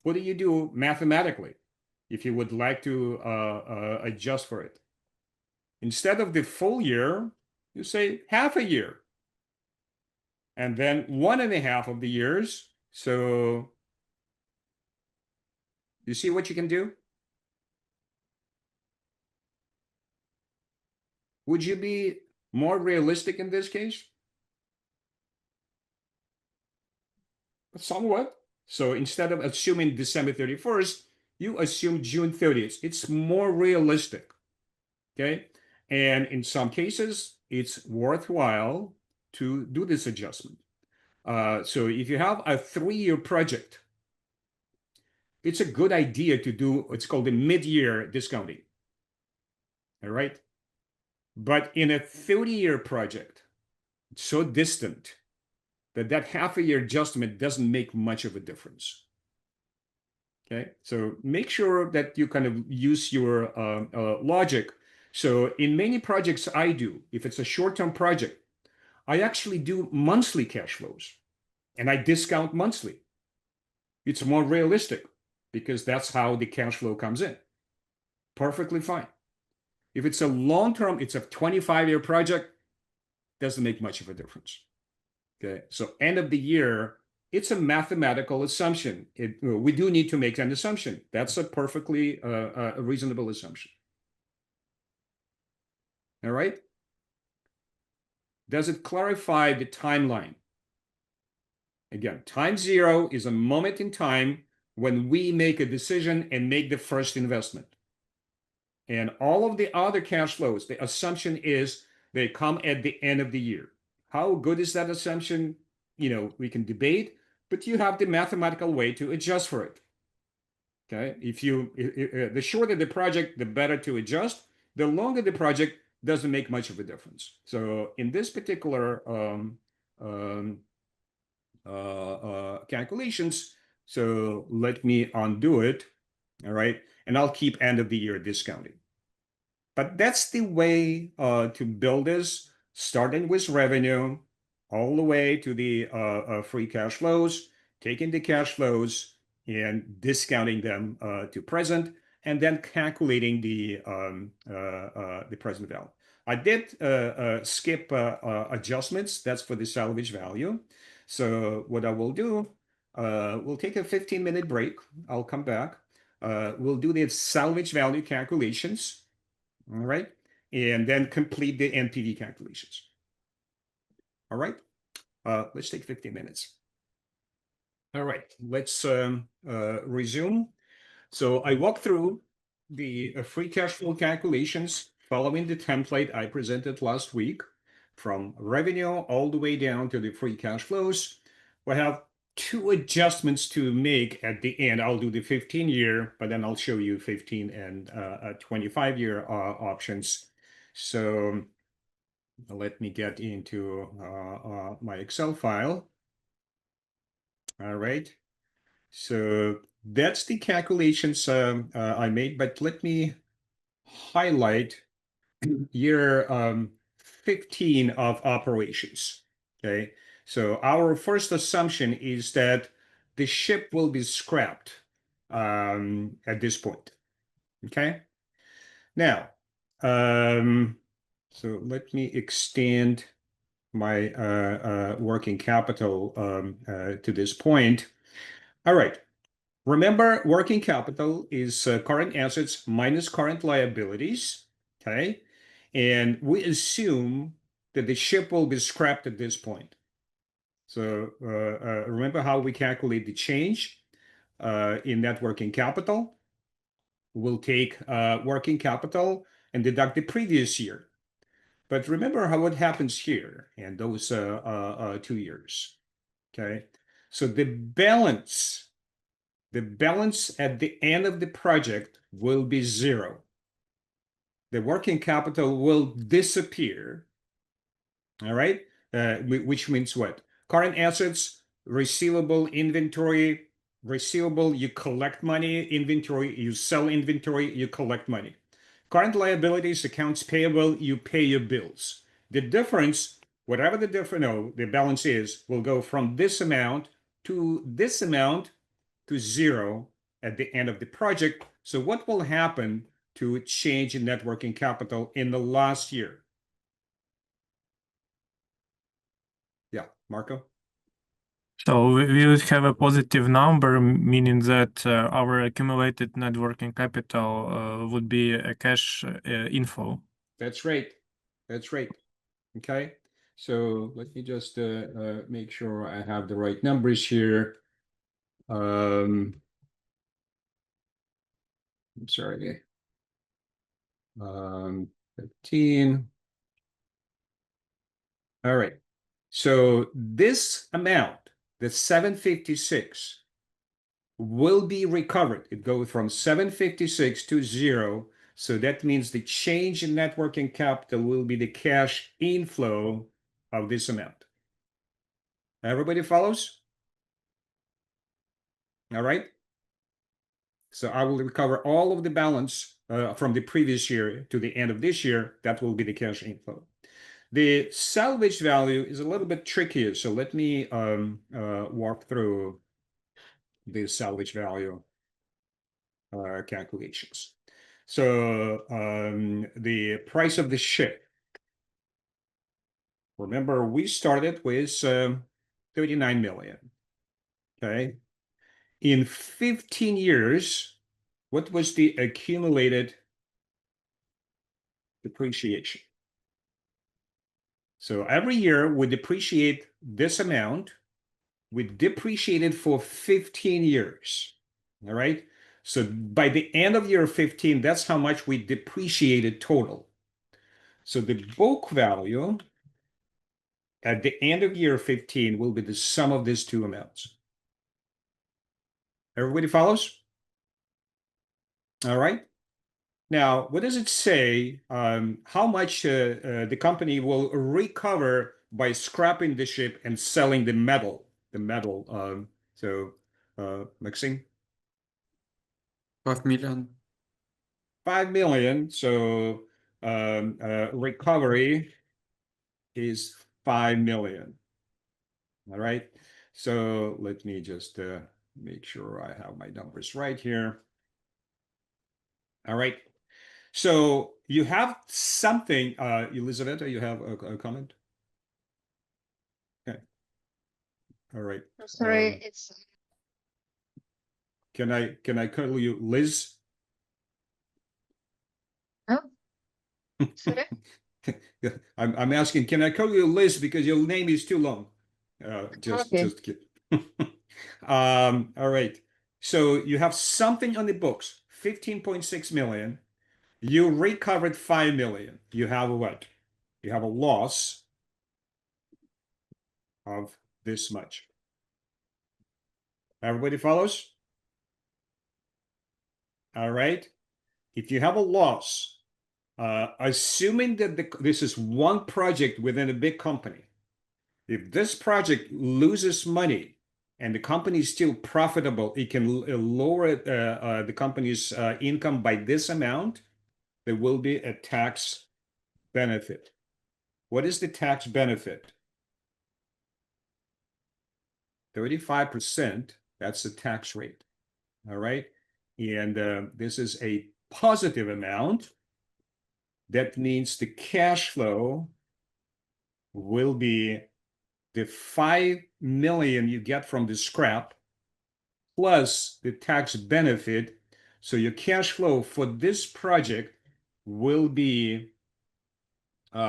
What do you do mathematically if you would like to adjust for it? Instead of the full year, you say half a year. And then 1.5 of the years. So you see what you can do? Would you be more realistic in this case? Somewhat. So instead of assuming December 31st, you assume June 30th. It's more realistic. Okay. And in some cases, it's worthwhile to do this adjustment. So if you have a 3-year project, it's a good idea to do what's called a mid-year discounting. All right. But in a 30-year project, it's so distant that half-a-year adjustment doesn't make much of a difference. Okay, so make sure that you kind of use your logic. So in many projects I do, if it's a short-term project, I actually do monthly cash flows and I discount monthly. It's more realistic because that's how the cash flow comes in. Perfectly fine. If it's a long-term, it's a 25-year project, doesn't make much of a difference. Okay, so end of the year, it's a mathematical assumption. We do need to make an assumption. That's a perfectly reasonable assumption. All right? Does it clarify the timeline? Again, time zero is a moment in time when we make a decision and make the first investment. And all of the other cash flows, the assumption is they come at the end of the year. How good is that assumption? You know, we can debate, but you have the mathematical way to adjust for it. Okay, the shorter the project, the better to adjust. The longer the project, doesn't make much of a difference. So in this particular calculations, so let me undo it. All right, and I'll keep end of the year discounting. But that's the way to build this, starting with revenue, all the way to the free cash flows, taking the cash flows and discounting them to present, and then calculating the present value. I did skip adjustments. That's for the salvage value. So what I will do, we'll take a 15-minute break. I'll come back. We'll do the salvage value calculations. All right, and then complete the NPV calculations. All right, let's take 15 minutes. All right, let's resume. So I walked through the free cash flow calculations following the template I presented last week, from revenue all the way down to the free cash flows. We have two adjustments to make at the end. I'll do the 15-year, but then I'll show you 15 and 25-year options. So let me get into my Excel file. All right. So that's the calculations I made, but let me highlight year 15 of operations. Okay. So our first assumption is that the ship will be scrapped at this point. Okay. Now, so let me extend my working capital to this point. All right. Remember, working capital is current assets minus current liabilities. Okay. And we assume that the ship will be scrapped at this point. So remember how we calculate the change in net working capital? We'll take working capital and deduct the previous year. But remember how it happens here and those 2 years. Okay. So the balance at the end of the project will be zero. The working capital will disappear. All right. Which means what? Current assets, receivable, inventory. Receivable, you collect money. Inventory, you sell inventory, you collect money. Current liabilities, accounts payable, you pay your bills. The difference, whatever the balance is, will go from this amount to this amount to zero at the end of the project. So what will happen to change in net working capital in the last year? Yeah, Marco? So we would have a positive number, meaning that our accumulated net working capital would be a cash inflow. That's right. That's right. Okay. So let me just make sure I have the right numbers here. I'm sorry. 15. All right. So this amount, the 756, will be recovered. It goes from 756 to zero. So that means the change in net working capital will be the cash inflow of this amount. Everybody follows? All right. So I will recover all of the balance from the previous year to the end of this year. That will be the cash inflow. The salvage value is a little bit trickier. So let me walk through the salvage value calculations. So the price of the ship. Remember, we started with 39 million. Okay. In 15 years, what was the accumulated depreciation? So every year we depreciate this amount. We depreciate it for 15 years. All right. So by the end of year 15, that's how much we depreciated total. So the book value at the end of year 15 will be the sum of these two amounts. Everybody follows? All right. Now, what does it say? How much the company will recover by scrapping the ship and selling the metal? Maxime? 5 million. 5 million. So recovery is 5 million. All right. So let me just make sure I have my numbers right here. All right. So you have something, Elizaveta, you have a comment? Okay. All right. Sorry, it's Can I call you Liz? oh, sorry. I'm asking, can I call you Liz because your name is too long? Just kidding. All right. So you have something on the books, 15.6 million. You recovered 5 million. You have what? You have a loss of this much. Everybody follows? All right. If you have a loss, assuming that this is one project within a big company, if this project loses money and the company is still profitable, it can lower the company's income by this amount, there will be a tax benefit. What is the tax benefit? 35%, that's the tax rate. All right. And this is a positive amount. That means the cash flow will be the 5 million you get from the scrap plus the tax benefit. So your cash flow for this project will be this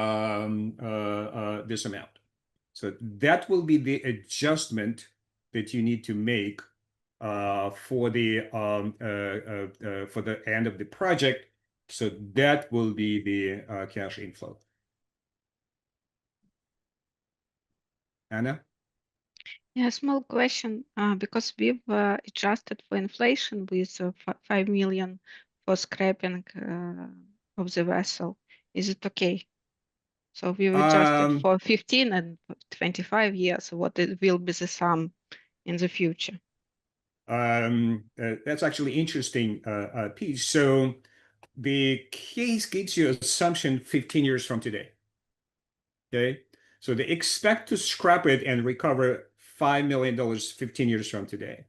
amount. So that will be the adjustment that you need to make for the end of the project. So that will be the cash inflow. Anna? Yeah, small question, because we've adjusted for inflation with 5 million for scrapping of the vessel. Is it okay? So we've adjusted for 15 and 25 years. What it will be the sum in the future? That's actually interesting piece. So the case gives you assumption 15 years from today. Okay, so they expect to scrap it and recover $5 million 15 years from today.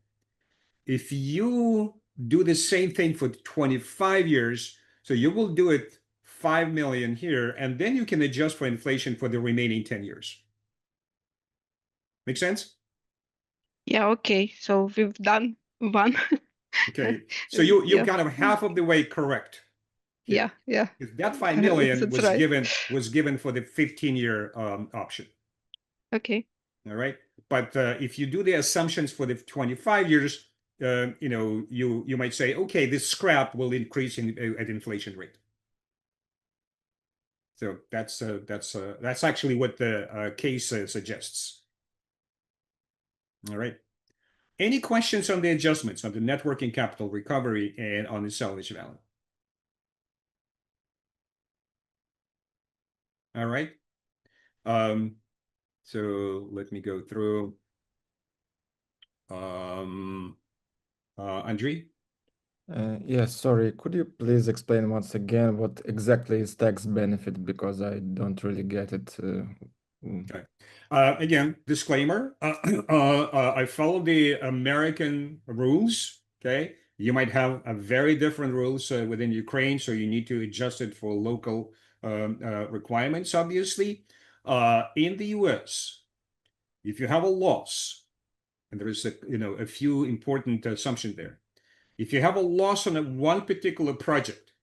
If you do the same thing for 25 years, so you will do it 5 million here, and then you can adjust for inflation for the remaining 10 years. Make sense? Yeah, okay. So we've done one. Okay, so you Yeah. kind of half of the way correct. Yeah, yeah. Because that 5 million That's was right. given for the 15-year option. Okay. All right. But if you do the assumptions for the 25 years, you might say, okay, this scrap will increase at inflation rate. So that's actually what the case suggests. All right. Any questions on the adjustments on the net working capital recovery and on the salvage value? All right. So let me go through. Andrei? Yes, sorry. Could you please explain once again what exactly is tax benefit? Because I don't really get it. Okay. Again, disclaimer, I follow the American rules, okay? You might have a very different rules within Ukraine, so you need to adjust it for local requirements, obviously. In the US, if you have a loss, and there is a few important assumptions there. If you have a loss on one particular project,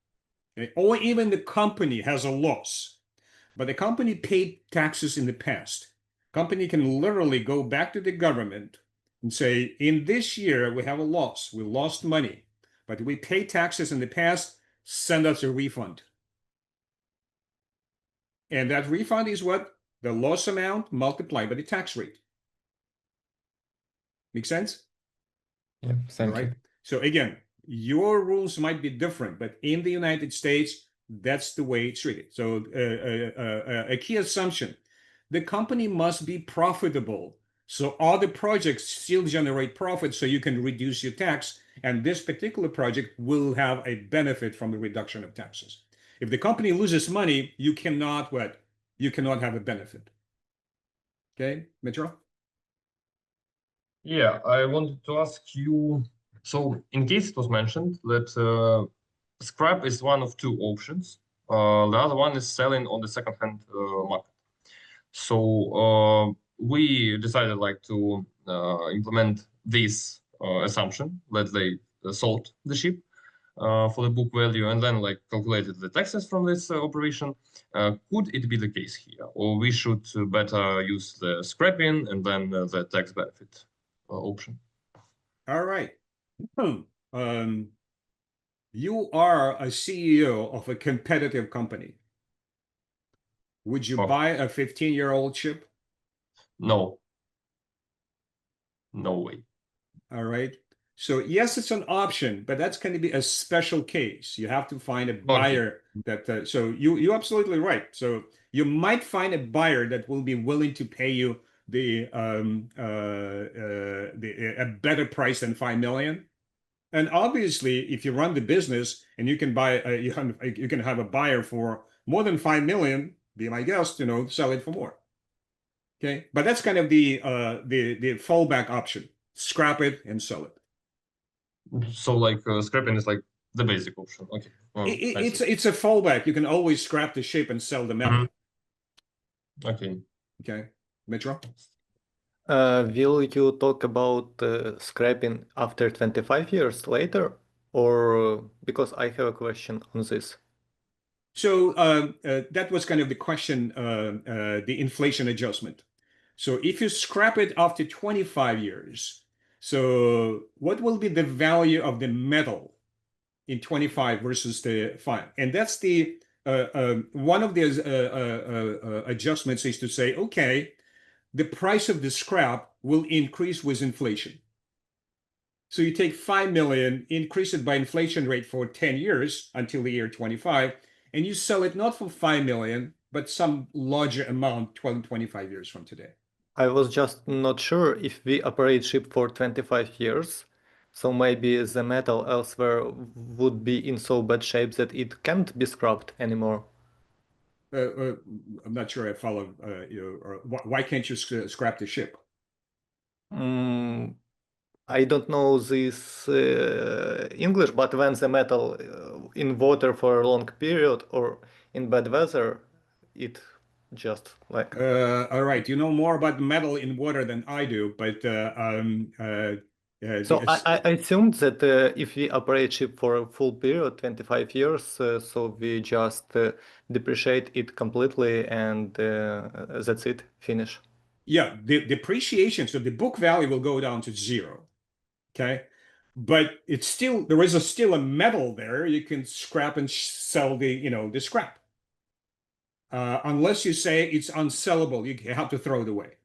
okay, or even the company has a loss, but the company paid taxes in the past, company can literally go back to the government and say, in this year, we have a loss. We lost money, but we paid taxes in the past, send us a refund. And that refund is what? The loss amount multiplied by the tax rate. Make sense? Yeah, thank you. So again, your rules might be different, but in the United States, that's the way it's treated. So a key assumption, the company must be profitable. So all the projects still generate profit so you can reduce your tax. And this particular project will have a benefit from the reduction of taxes. If the company loses money, you cannot what? You cannot have a benefit. Okay, Metro? Yeah, I wanted to ask you, so in case it was mentioned that scrap is one of two options. The other one is selling on the second-hand market. So we decided like to implement this assumption that they sold the ship for the book value and then like calculated the taxes from this operation. Could it be the case here, or we should better use the scrapping and then the tax benefit option? All right. You are a CEO of a competitive company. Would you buy a 15-year-old ship? No. No way. All right. So yes, it's an option, but that's going to be a special case. You have to find a buyer that. So you're absolutely right. So you might find a buyer that will be willing to pay you a better price than 5 million. And obviously, if you run the business and you can buy, you can have a buyer for more than 5 million. Be my guest, sell it for more. Okay, but that's kind of the fallback option: scrap it and sell it. So like scrapping is like the basic option. Okay, it's a fallback. You can always scrap the ship and sell the metal. Okay. Okay, Metro. Will you talk about scrapping after 25 years later, or because I have a question on this? So that was kind of the question, the inflation adjustment. So if you scrap it after 25 years, so what will be the value of the metal in 25 versus the 5? And that's the one of the adjustments is to say, okay, the price of the scrap will increase with inflation. So you take 5 million, increase it by inflation rate for 10 years until the year 25, and you sell it not for 5 million, but some larger amount 12, 25 years from today. I was just not sure if we operate ship for 25 years, so maybe the metal elsewhere would be in so bad shape that it can't be scrapped anymore. I'm not sure I follow you. Or why can't you scrap the ship? I don't know this English, but when the metal in water for a long period or in bad weather, it just like. All right, you know more about metal in water than I do, but so I assumed that if we operate ship for a full period, 25 years, so we just depreciate it completely and that's it, finish. Yeah, the depreciation, so the book value will go down to 0. Okay, but it's still, there is still a metal there. You can scrap and sell the scrap. Unless you say it's unsellable, you have to throw it away.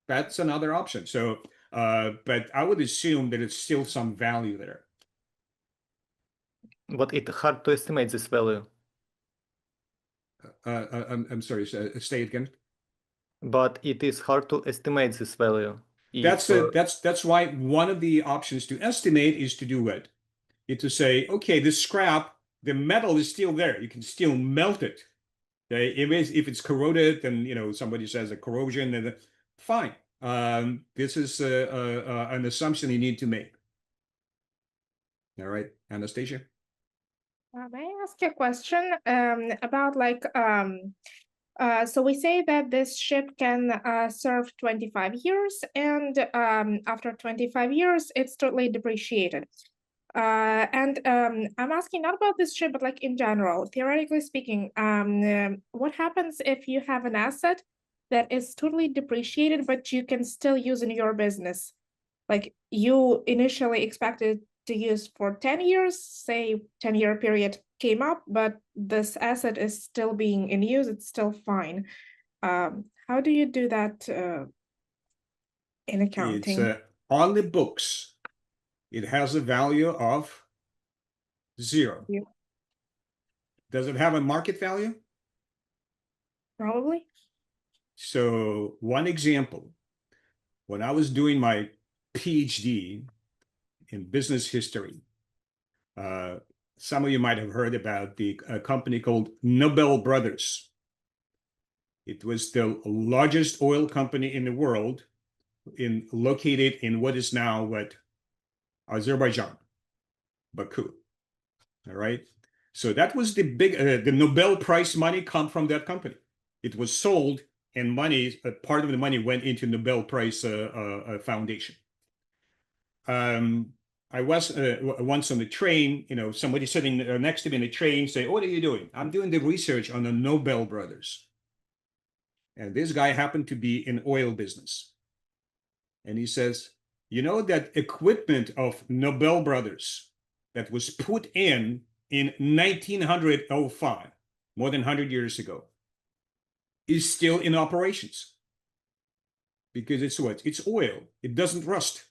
That's another option. So, but I would assume that it's still some value there. But it's hard to estimate this value. I'm sorry, say it again. But it is hard to estimate this value. That's why one of the options to estimate is to do what? to say, okay, the scrap, the metal is still there. You can still melt it. Okay, if it's corroded, and somebody says a corrosion, then fine. This is an assumption you need to make. All right, Anastasia. May I ask you a question about so we say that this ship can serve 25 years, and after 25 years, it's totally depreciated. And I'm asking not about this ship, but like in general, theoretically speaking, what happens if you have an asset that is totally depreciated, but you can still use in your business? Like you initially expected to use for 10 years, say 10-year period came up, but this asset is still being in use, it's still fine. How do you do that in accounting? It's on the books. It has a value of 0. Yeah. Does it have a market value? Probably. So one example, when I was doing my PhD in business history, some of you might have heard about a company called Nobel Brothers. It was the largest oil company in the world, located in what is now Azerbaijan, Baku. All right. So that was the Nobel Prize money come from that company. It was sold, and part of the money went into Nobel Prize Foundation. I was once on the train, somebody sitting next to me in the train say, "What are you doing?" "I'm doing the research on the Nobel Brothers." And this guy happened to be in oil business. And he says, "You know that equipment of Nobel Brothers that was put in 1905, more than 100 years ago, is still in operations. Because it's what? It's oil. It doesn't rust.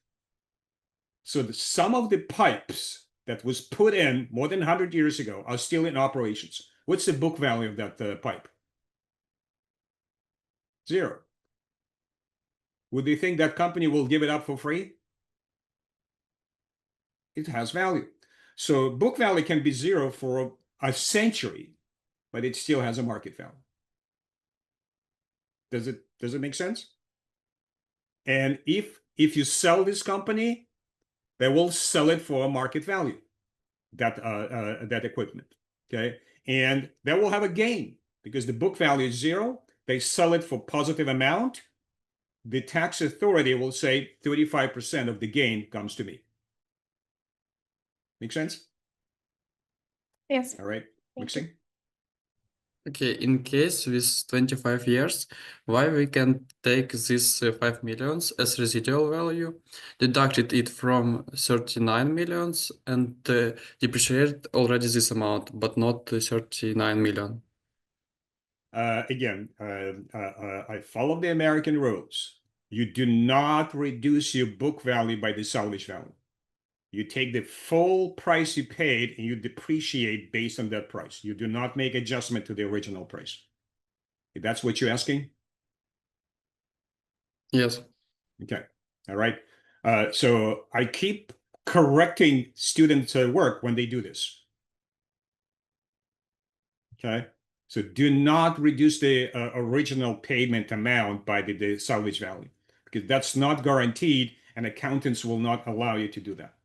So some of the pipes that was put in more than 100 years ago are still in operations. What's the book value of that pipe? 0. Would they think that company will give it up for free? It has value. So book value can be 0 for a century, but it still has a market value. Does it make sense? And if you sell this company, they will sell it for a market value, that equipment. Okay, and they will have a gain because the book value is 0. They sell it for positive amount. The tax authority will say 35% of the gain comes to me. Make sense? Yes. All right, mixing. Okay, in case with 25 years, why we can take this 5 millions as residual value, deducted it from 39 millions and depreciate already this amount, but not 39 million? Again, I follow the American rules. You do not reduce your book value by the salvage value. You take the full price you paid and you depreciate based on that price. You do not make adjustment to the original price. If that's what you're asking? Yes. Okay. All right. So I keep correcting students' work when they do this. Okay. So do not reduce the original payment amount by the salvage value, because that's not guaranteed, and accountants will not allow you to do that.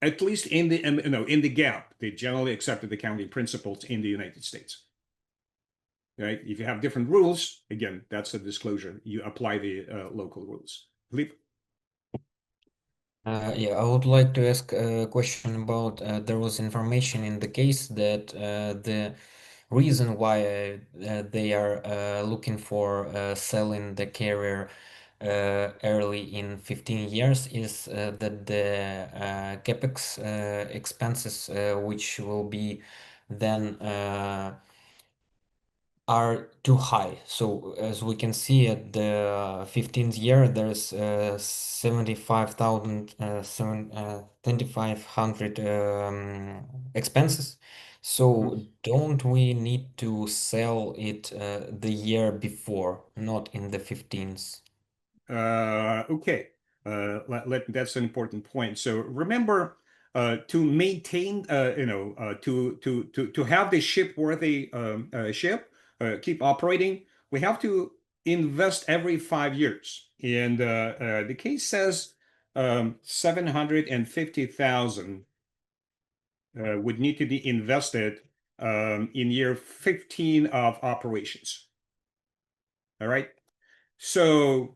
At least in the GAAP, the generally accepted accounting principles in the United States. Right? If you have different rules, again, that's a disclosure. You apply the local rules. Philippe? Yeah, I would like to ask a question about there was information in the case that the reason why they are looking for selling the carrier early in 15 years is that the capex expenses which will be then are too high. So as we can see at the 15th year, there's 2,500 expenses. So don't we need to sell it the year before, not in the 15th? Okay. That's an important point. So remember, to maintain, to have the ship-worthy ship keep operating, we have to invest every 5 years. And the case says 750,000 would need to be invested in year 15 of operations. All right. So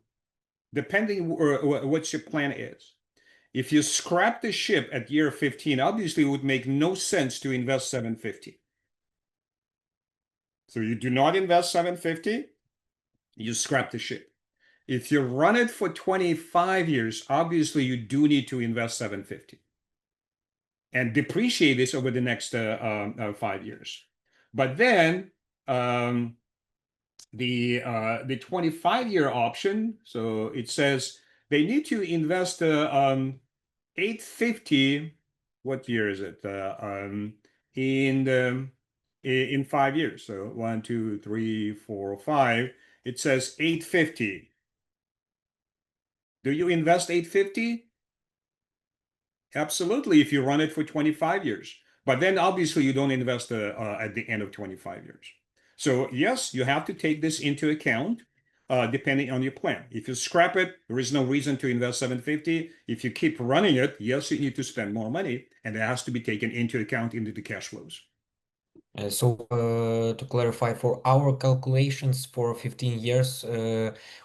depending what your plan is, if you scrap the ship at year 15, obviously it would make no sense to invest 750. So you do not invest 750, you scrap the ship. If you run it for 25 years, obviously you do need to invest 750 and depreciate this over the next 5 years. But then the 25-year option, so it says they need to invest 850. What year is it? In 5 years. So 1, 2, 3, 4, 5. It says 850. Do you invest 850? Absolutely, if you run it for 25 years. But then obviously you don't invest at the end of 25 years. So yes, you have to take this into account depending on your plan. If you scrap it, there is no reason to invest 750. If you keep running it, yes, you need to spend more money, and it has to be taken into account into the cash flows. So to clarify, for our calculations for 15 years,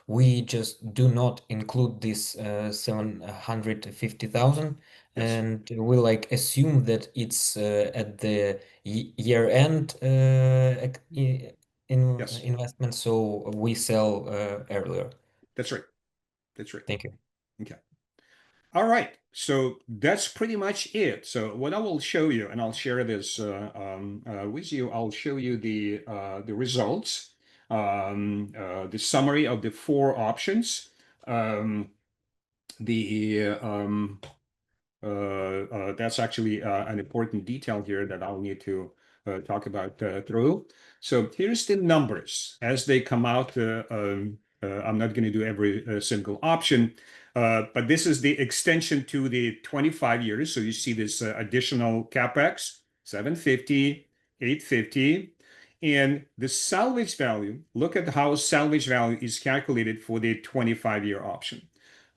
we just do not include this 750,000, and we like assume that it's at the year end investment, so we sell earlier. That's right. That's right. Thank you. Okay. All right. So that's pretty much it. So what I will show you, and I'll share this with you, I'll show you the results, the summary of the 4 options. That's actually an important detail here that I'll need to talk about through. So here's the numbers as they come out. I'm not going to do every single option, but this is the extension to the 25 years. So you see this additional CapEx, 750, 850, and the salvage value. Look at how salvage value is calculated for the 25-year option.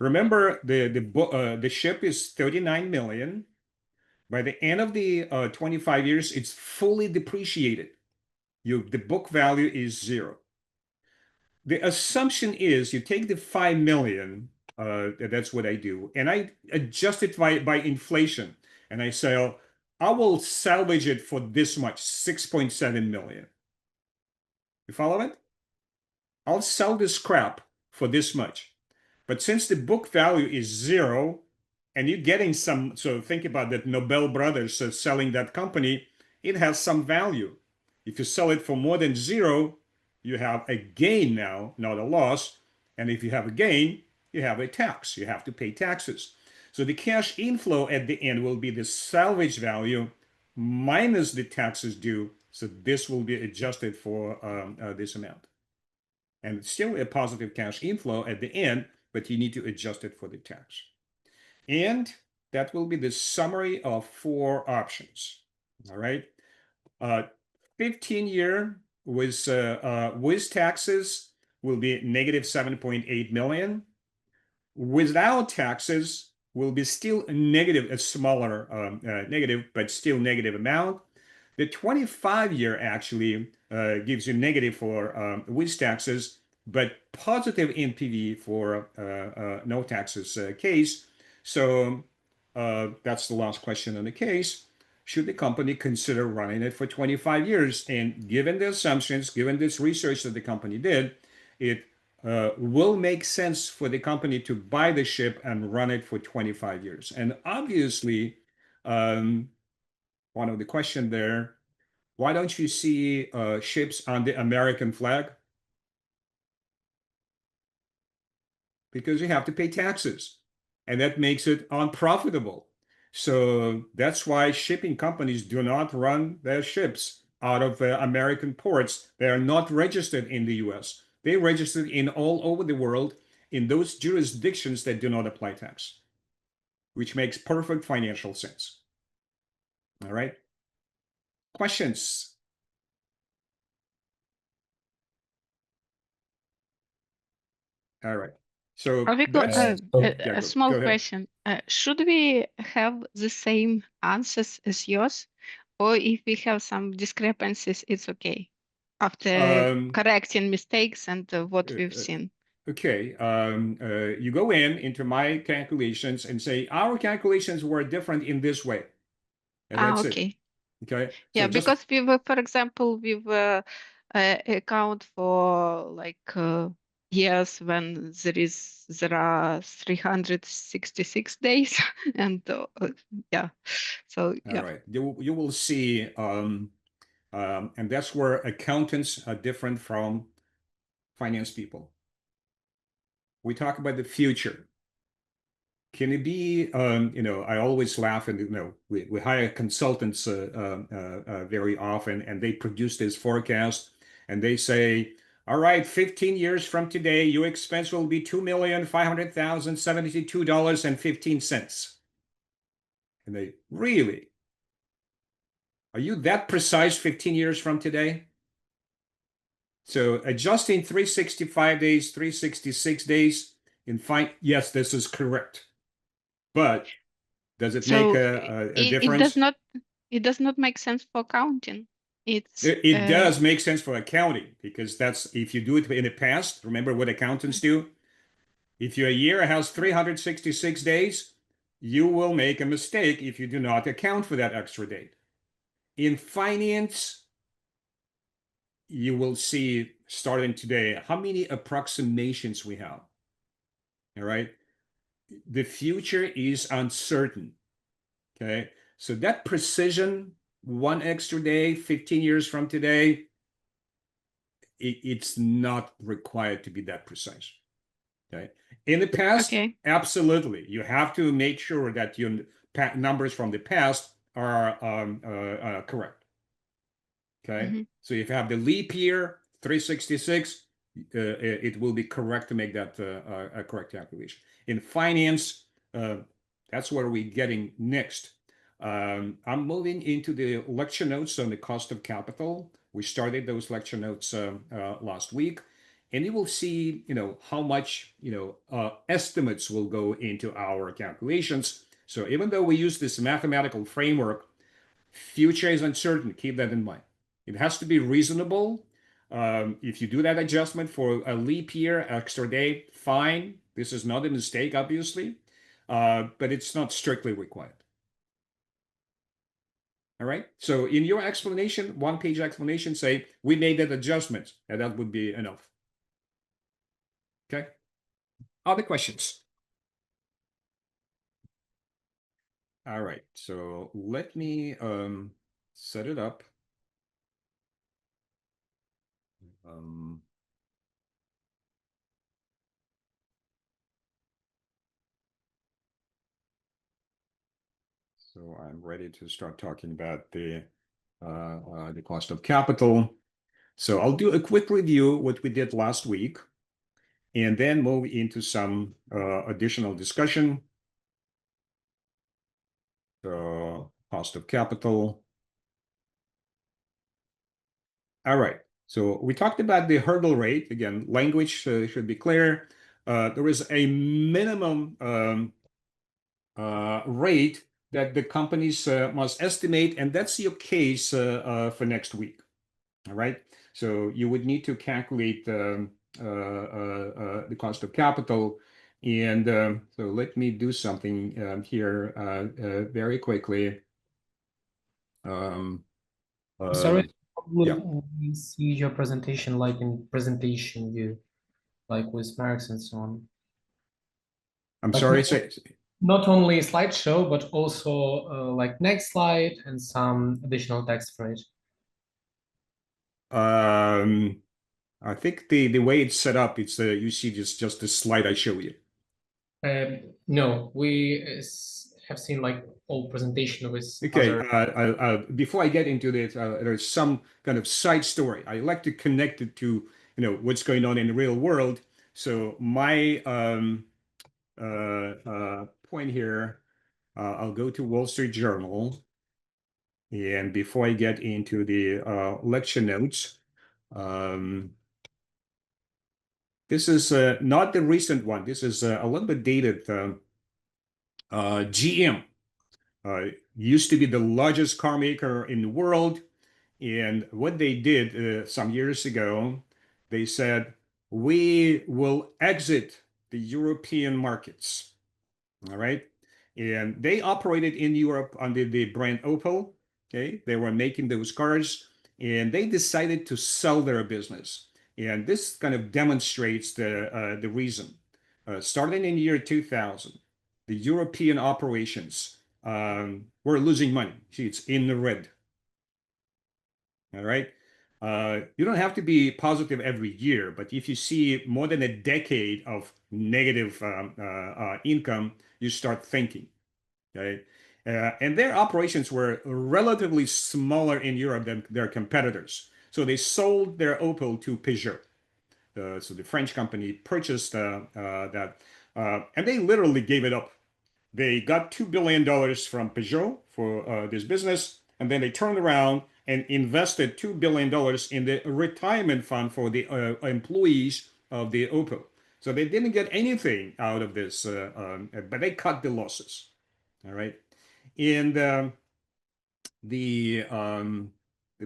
Remember, the ship is 39 million. By the end of the 25 years, it's fully depreciated. The book value is 0. The assumption is you take the 5 million, that's what I do, and I adjust it by inflation. And I say, oh, I will salvage it for this much, 6.7 million. You follow it? I'll sell this scrap for this much. But since the book value is 0, and you're getting some, so think about that Nobel Brothers selling that company, it has some value. If you sell it for more than 0, you have a gain now, not a loss. And if you have a gain, you have a tax. You have to pay taxes. So the cash inflow at the end will be the salvage value minus the taxes due. So this will be adjusted for this amount. And it's still a positive cash inflow at the end, but you need to adjust it for the tax. And that will be the summary of 4 options. All right. 15-year with taxes will be negative 7.8 million. Without taxes will be still negative, a smaller negative, but still negative amount. The 25-year actually gives you negative for with taxes, but positive NPV for no taxes case. So that's the last question on the case. Should the company consider running it for 25 years? And given the assumptions, given this research that the company did, it will make sense for the company to buy the ship and run it for 25 years. And obviously, one of the questions there, why don't you see ships on the American flag? Because you have to pay taxes, and that makes it unprofitable. So that's why shipping companies do not run their ships out of American ports. They are not registered in the US. They're registered in all over the world in those jurisdictions that do not apply tax, which makes perfect financial sense. All right. Questions? All right. So Avigdor, that's a small go ahead. question. Should we have the same answers as yours? Or if we have some discrepancies, it's okay after correcting mistakes and what we've seen. Okay, you go into my calculations and say, our calculations were different in this way. And that's okay. it. Okay. Yeah, So just, because we were, for example, we were account for like years when there are 366 days, and yeah, so yeah. all right, you will see, and that's where accountants are different from finance people. We talk about the future. Can it be, I always laugh, and, we hire consultants very often, and they produce this forecast, and they say, all right, 15 years from today, your expense will be $2,500,072.15. And they, really? Are you that precise 15 years from today? So adjusting 365 days, 366 days, yes, this is correct. But does it make a difference? It does not make sense for accounting. It does make sense for accounting, because that's, if you do it in the past, remember what accountants do? If your year has 366 days, you will make a mistake if you do not account for that extra date. In finance, you will see, starting today, how many approximations we have. All right. The future is uncertain. Okay. So that precision, one extra day, 15 years from today, it's not required to be that precise. Okay. In the past, absolutely. You have to make sure that your numbers from the past are correct. Okay. So if you have the leap year, 366, it will be correct to make that a correct calculation. In finance, that's where we're getting next. I'm moving into the lecture notes on the cost of capital. We started those lecture notes last week, and you will see, how much, estimates will go into our calculations. So even though we use this mathematical framework, future is uncertain. Keep that in mind. It has to be reasonable. If you do that adjustment for a leap year, extra day, fine. This is not a mistake, obviously, but it's not strictly required. All right. So in your explanation, one-page explanation, say, we made that adjustment, and that would be enough. Okay. Other questions? All right. So let me set it up. So I'm ready to start talking about the cost of capital. So I'll do a quick review what we did last week, and then move into some additional discussion. So cost of capital. All right. So we talked about the hurdle rate. Again, language should be clear. There is a minimum rate that the companies must estimate, and that's your case for next week. All right. So you would need to calculate the cost of capital. And so let me do something here very quickly. Sorry, yeah. we see your presentation like in presentation view, like with marks and so on. I'm like sorry. Not only slideshow, but also like next slide and some additional text for it. I think the way it's set up, it's you see just the slide I show you. No, we have seen like all presentation with okay. other... Before I get into this, there's some kind of side story. I like to connect it to what's going on in the real world. So my point here, I'll go to Wall Street Journal. And before I get into the lecture notes, this is not the recent one. This is a little bit dated. GM used to be the largest car maker in the world. And what they did some years ago, they said, we will exit the European markets. All right. And they operated in Europe under the brand Opel. Okay. They were making those cars and they decided to sell their business. And this kind of demonstrates the reason. Starting in the year 2000, the European operations were losing money. See, it's in the red. All right. You don't have to be positive every year, but if you see more than a decade of negative income, you start thinking. Okay. And their operations were relatively smaller in Europe than their competitors. So they sold their Opel to Peugeot. So the French company purchased that, and they literally gave it up. They got $2 billion from Peugeot for this business, and then they turned around and invested $2 billion in the retirement fund for the employees of the Opel. So they didn't get anything out of this, but they cut the losses. All right. And the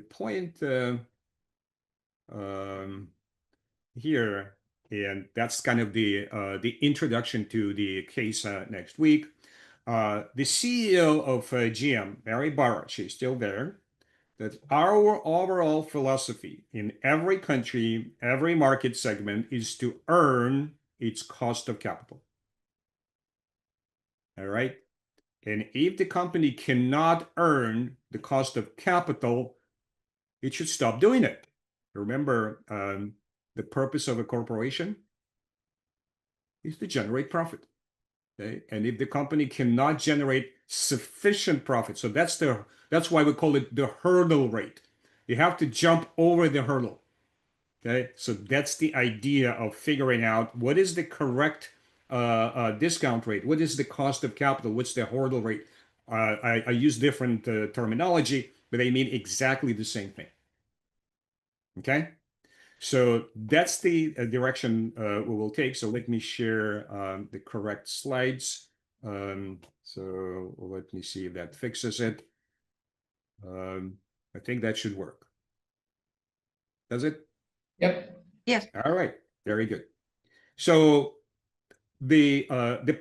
point here, and that's kind of the introduction to the case next week. The CEO of GM, Mary Barra, she's still there, that our overall philosophy in every country, every market segment is to earn its cost of capital. All right. And if the company cannot earn the cost of capital, it should stop doing it. Remember, the purpose of a corporation is to generate profit. Okay? And if the company cannot generate sufficient profit, so that's why we call it the hurdle rate. You have to jump over the hurdle. Okay, so that's the idea of figuring out what is the correct discount rate, what is the cost of capital, what's the hurdle rate. I use different terminology, but they mean exactly the same thing. Okay, so that's the direction we will take. So let me share the correct slides. So let me see if that fixes it. I think that should work. Does it? Yep. Yes. All right. Very good. So the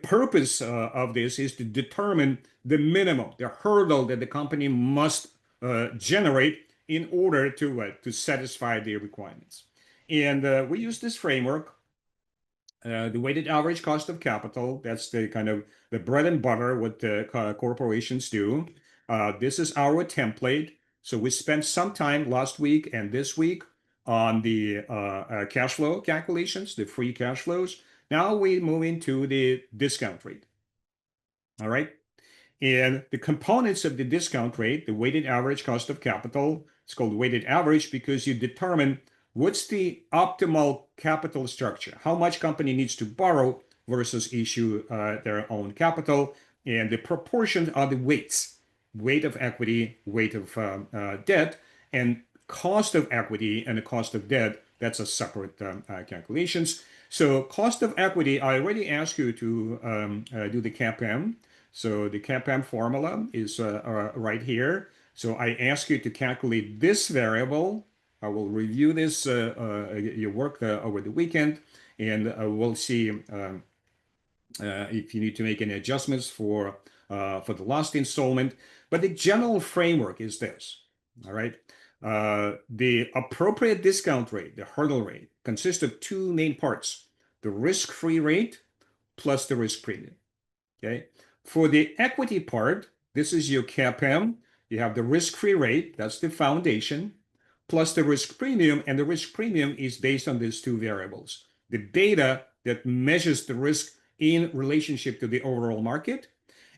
purpose of this is to determine the minimum, the hurdle that the company must generate in order to satisfy the requirements. And we use this framework, the weighted average cost of capital. That's the kind of the bread and butter what the corporations do. This is our template. So we spent some time last week and this week on the cash flow calculations, the free cash flows. Now we move into the discount rate. All right. And the components of the discount rate, the weighted average cost of capital, it's called weighted average because you determine what's the optimal capital structure, how much company needs to borrow versus issue their own capital, and the proportions are the weights, weight of equity, weight of debt, and cost of equity and the cost of debt. That's a separate calculations. So cost of equity, I already asked you to do the CAPM. So the CAPM formula is right here. So I ask you to calculate this variable. I will review this, your work over the weekend, and we'll see if you need to make any adjustments for the last installment. But the general framework is this, all right? The appropriate discount rate, the hurdle rate, consists of two main parts, the risk-free rate plus the risk premium, okay? For the equity part, this is your CAPM. You have the risk-free rate, that's the foundation, plus the risk premium, and the risk premium is based on these two variables. The beta that measures the risk in relationship to the overall market,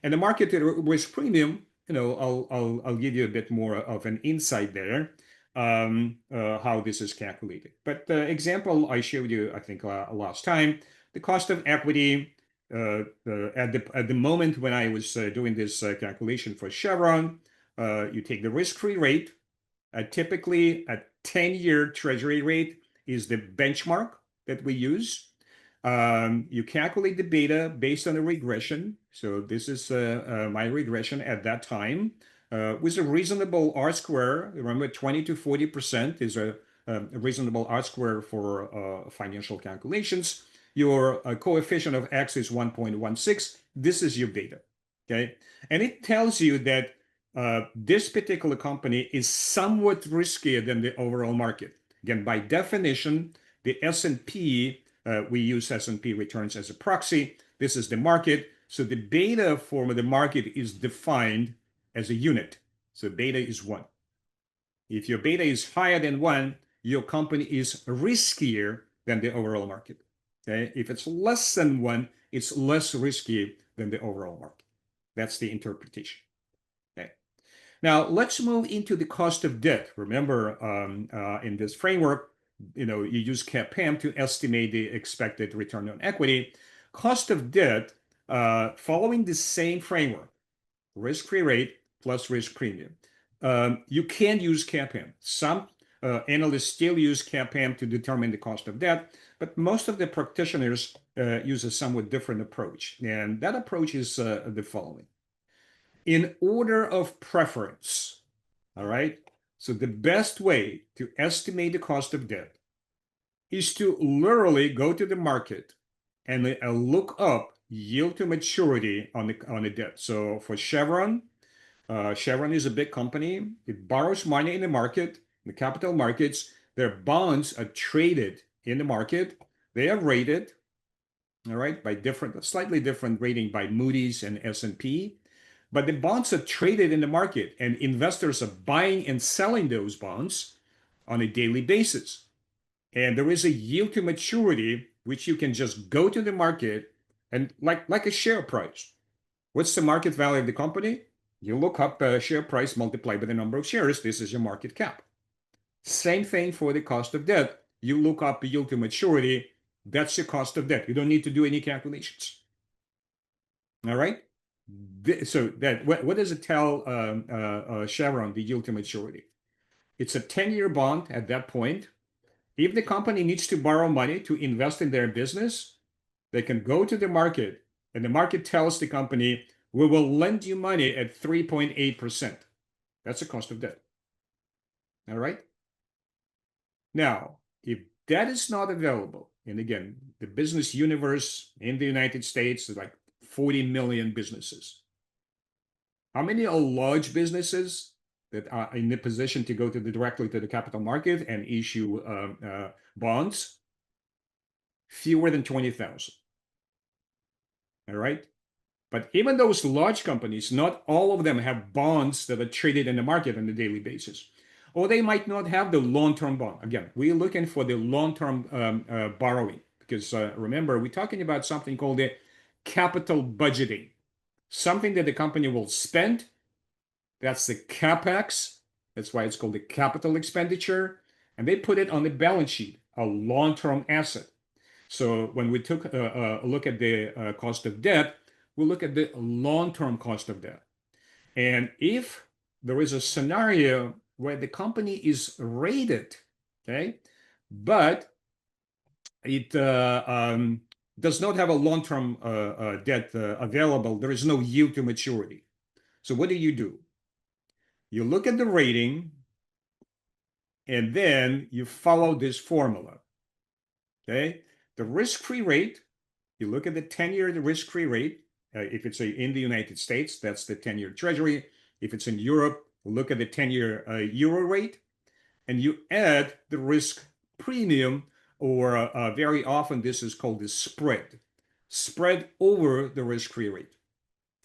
and the market risk premium, you know, I'll give you a bit more of an insight there, how this is calculated. But the example I showed you, I think last time, the cost of equity at the moment when I was doing this calculation for Chevron, you take the risk-free rate. Typically, a 10-year treasury rate is the benchmark that we use. You calculate the beta based on a regression. So this is my regression at that time with a reasonable R-square. Remember, 20 to 40% is a reasonable R-square for financial calculations. Your coefficient of X is 1.16. This is your beta, okay? And it tells you that this particular company is somewhat riskier than the overall market. Again, by definition, the S&P, we use S&P returns as a proxy. This is the market. So the beta for the market is defined as a unit. So beta is 1. If your beta is higher than 1, your company is riskier than the overall market. Okay? If it's less than 1, it's less risky than the overall market. That's the interpretation. Okay. Now let's move into the cost of debt. Remember, in this framework, you use CAPM to estimate the expected return on equity. Cost of debt, following the same framework, risk-free rate plus risk premium. You can use CAPM. Some analysts still use CAPM to determine the cost of debt, but most of the practitioners use a somewhat different approach. And that approach is the following. In order of preference, all right? So the best way to estimate the cost of debt is to literally go to the market and look up yield to maturity on the debt. So for Chevron, Chevron is a big company. It borrows money in the market, the capital markets. Their bonds are traded in the market. They are rated, all right, by slightly different rating by Moody's and S&P. But the bonds are traded in the market, and investors are buying and selling those bonds on a daily basis. And there is a yield to maturity, which you can just go to the market and like a share price. What's the market value of the company? You look up share price multiplied by the number of shares. This is your market cap. Same thing for the cost of debt. You look up yield to maturity. That's your cost of debt. You don't need to do any calculations. All right? So what does it tell Chevron, the yield to maturity? It's a 10-year bond at that point. If the company needs to borrow money to invest in their business, they can go to the market, and the market tells the company, we will lend you money at 3.8%. That's the cost of debt. All right? Now, if that is not available, and again, the business universe in the United States is like 40 million businesses. How many are large businesses that are in the position to go directly to the capital market and issue bonds? Fewer than 20,000. All right? But even those large companies, not all of them have bonds that are traded in the market on a daily basis. Or they might not have the long-term bond. Again, we're looking for the long-term borrowing. Because remember, we're talking about something called the capital budgeting. Something that the company will spend. That's the CapEx. That's why it's called the capital expenditure. And they put it on the balance sheet, a long-term asset. So when we took a look at the cost of debt, we look at the long-term cost of debt. And if there is a scenario where the company is rated, okay, but it does not have a long-term debt available, there is no yield to maturity. So what do? You look at the rating, and then you follow this formula, okay? The risk-free rate, you look at the 10-year risk-free rate. If it's in the United States, that's the 10-year treasury. If it's in Europe, look at the 10-year euro rate, and you add the risk premium, or very often this is called the spread over the risk-free rate,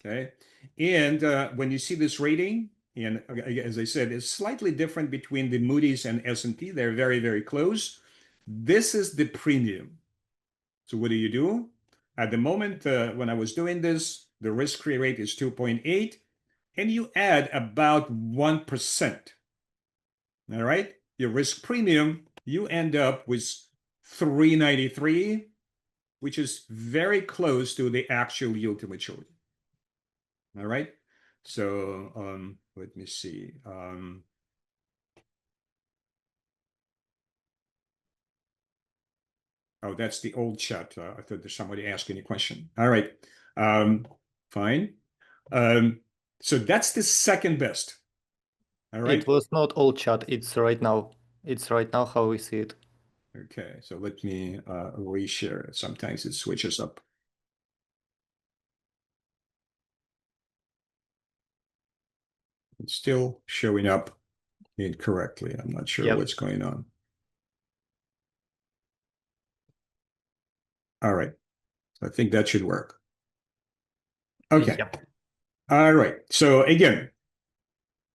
okay? And when you see this rating, and as I said, it's slightly different between the Moody's and S&P. They're very, very close. This is the premium. So what do? At the moment when I was doing this, the risk-free rate is 2.8, and you add about 1%. All right? Your risk premium, you end up with 393, which is very close to the actual yield to maturity. All right? So let me see. Oh, that's the old chat. I thought there's somebody asking a question. All right. Fine. So that's the second best. All right. It was not all chat. It's right now. It's right now how we see it. Okay. So let me reshare it. Sometimes it switches up. It's still showing up incorrectly. I'm not sure what's going on. All right. I think that should work. Okay. All right. So again,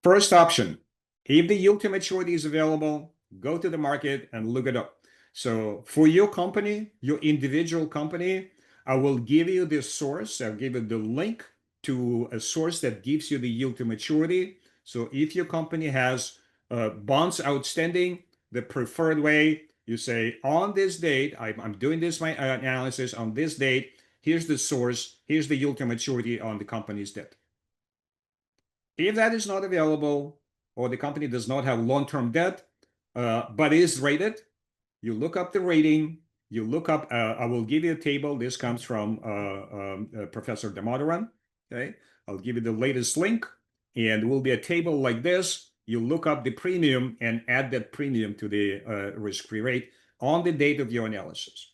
first option, if the yield to maturity is available, go to the market and look it up. So for your company, your individual company, I will give you the source. I'll give you the link to a source that gives you the yield to maturity. So if your company has bonds outstanding, the preferred way, you say on this date, I'm doing this my analysis on this date. Here's the source. Here's the yield to maturity on the company's debt. If that is not available, or the company does not have long-term debt, but is rated, you look up the rating. You look up. I will give you a table. This comes from Professor Damodaran. Okay, I'll give you the latest link, and it will be a table like this. You look up the premium and add that premium to the risk-free rate on the date of your analysis.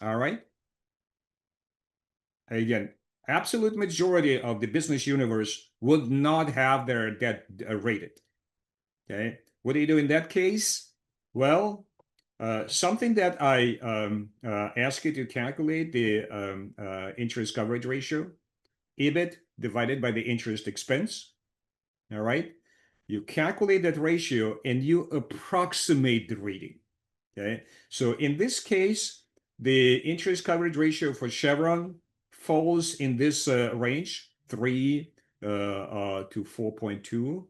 All right. Again, absolute majority of the business universe would not have their debt rated. Okay, what do you do in that case? Well, something that I ask you to calculate the interest coverage ratio, EBIT divided by the interest expense. All right, you calculate that ratio and you approximate the rating. Okay, so in this case, the interest coverage ratio for Chevron falls in this range, 3 to 4.2.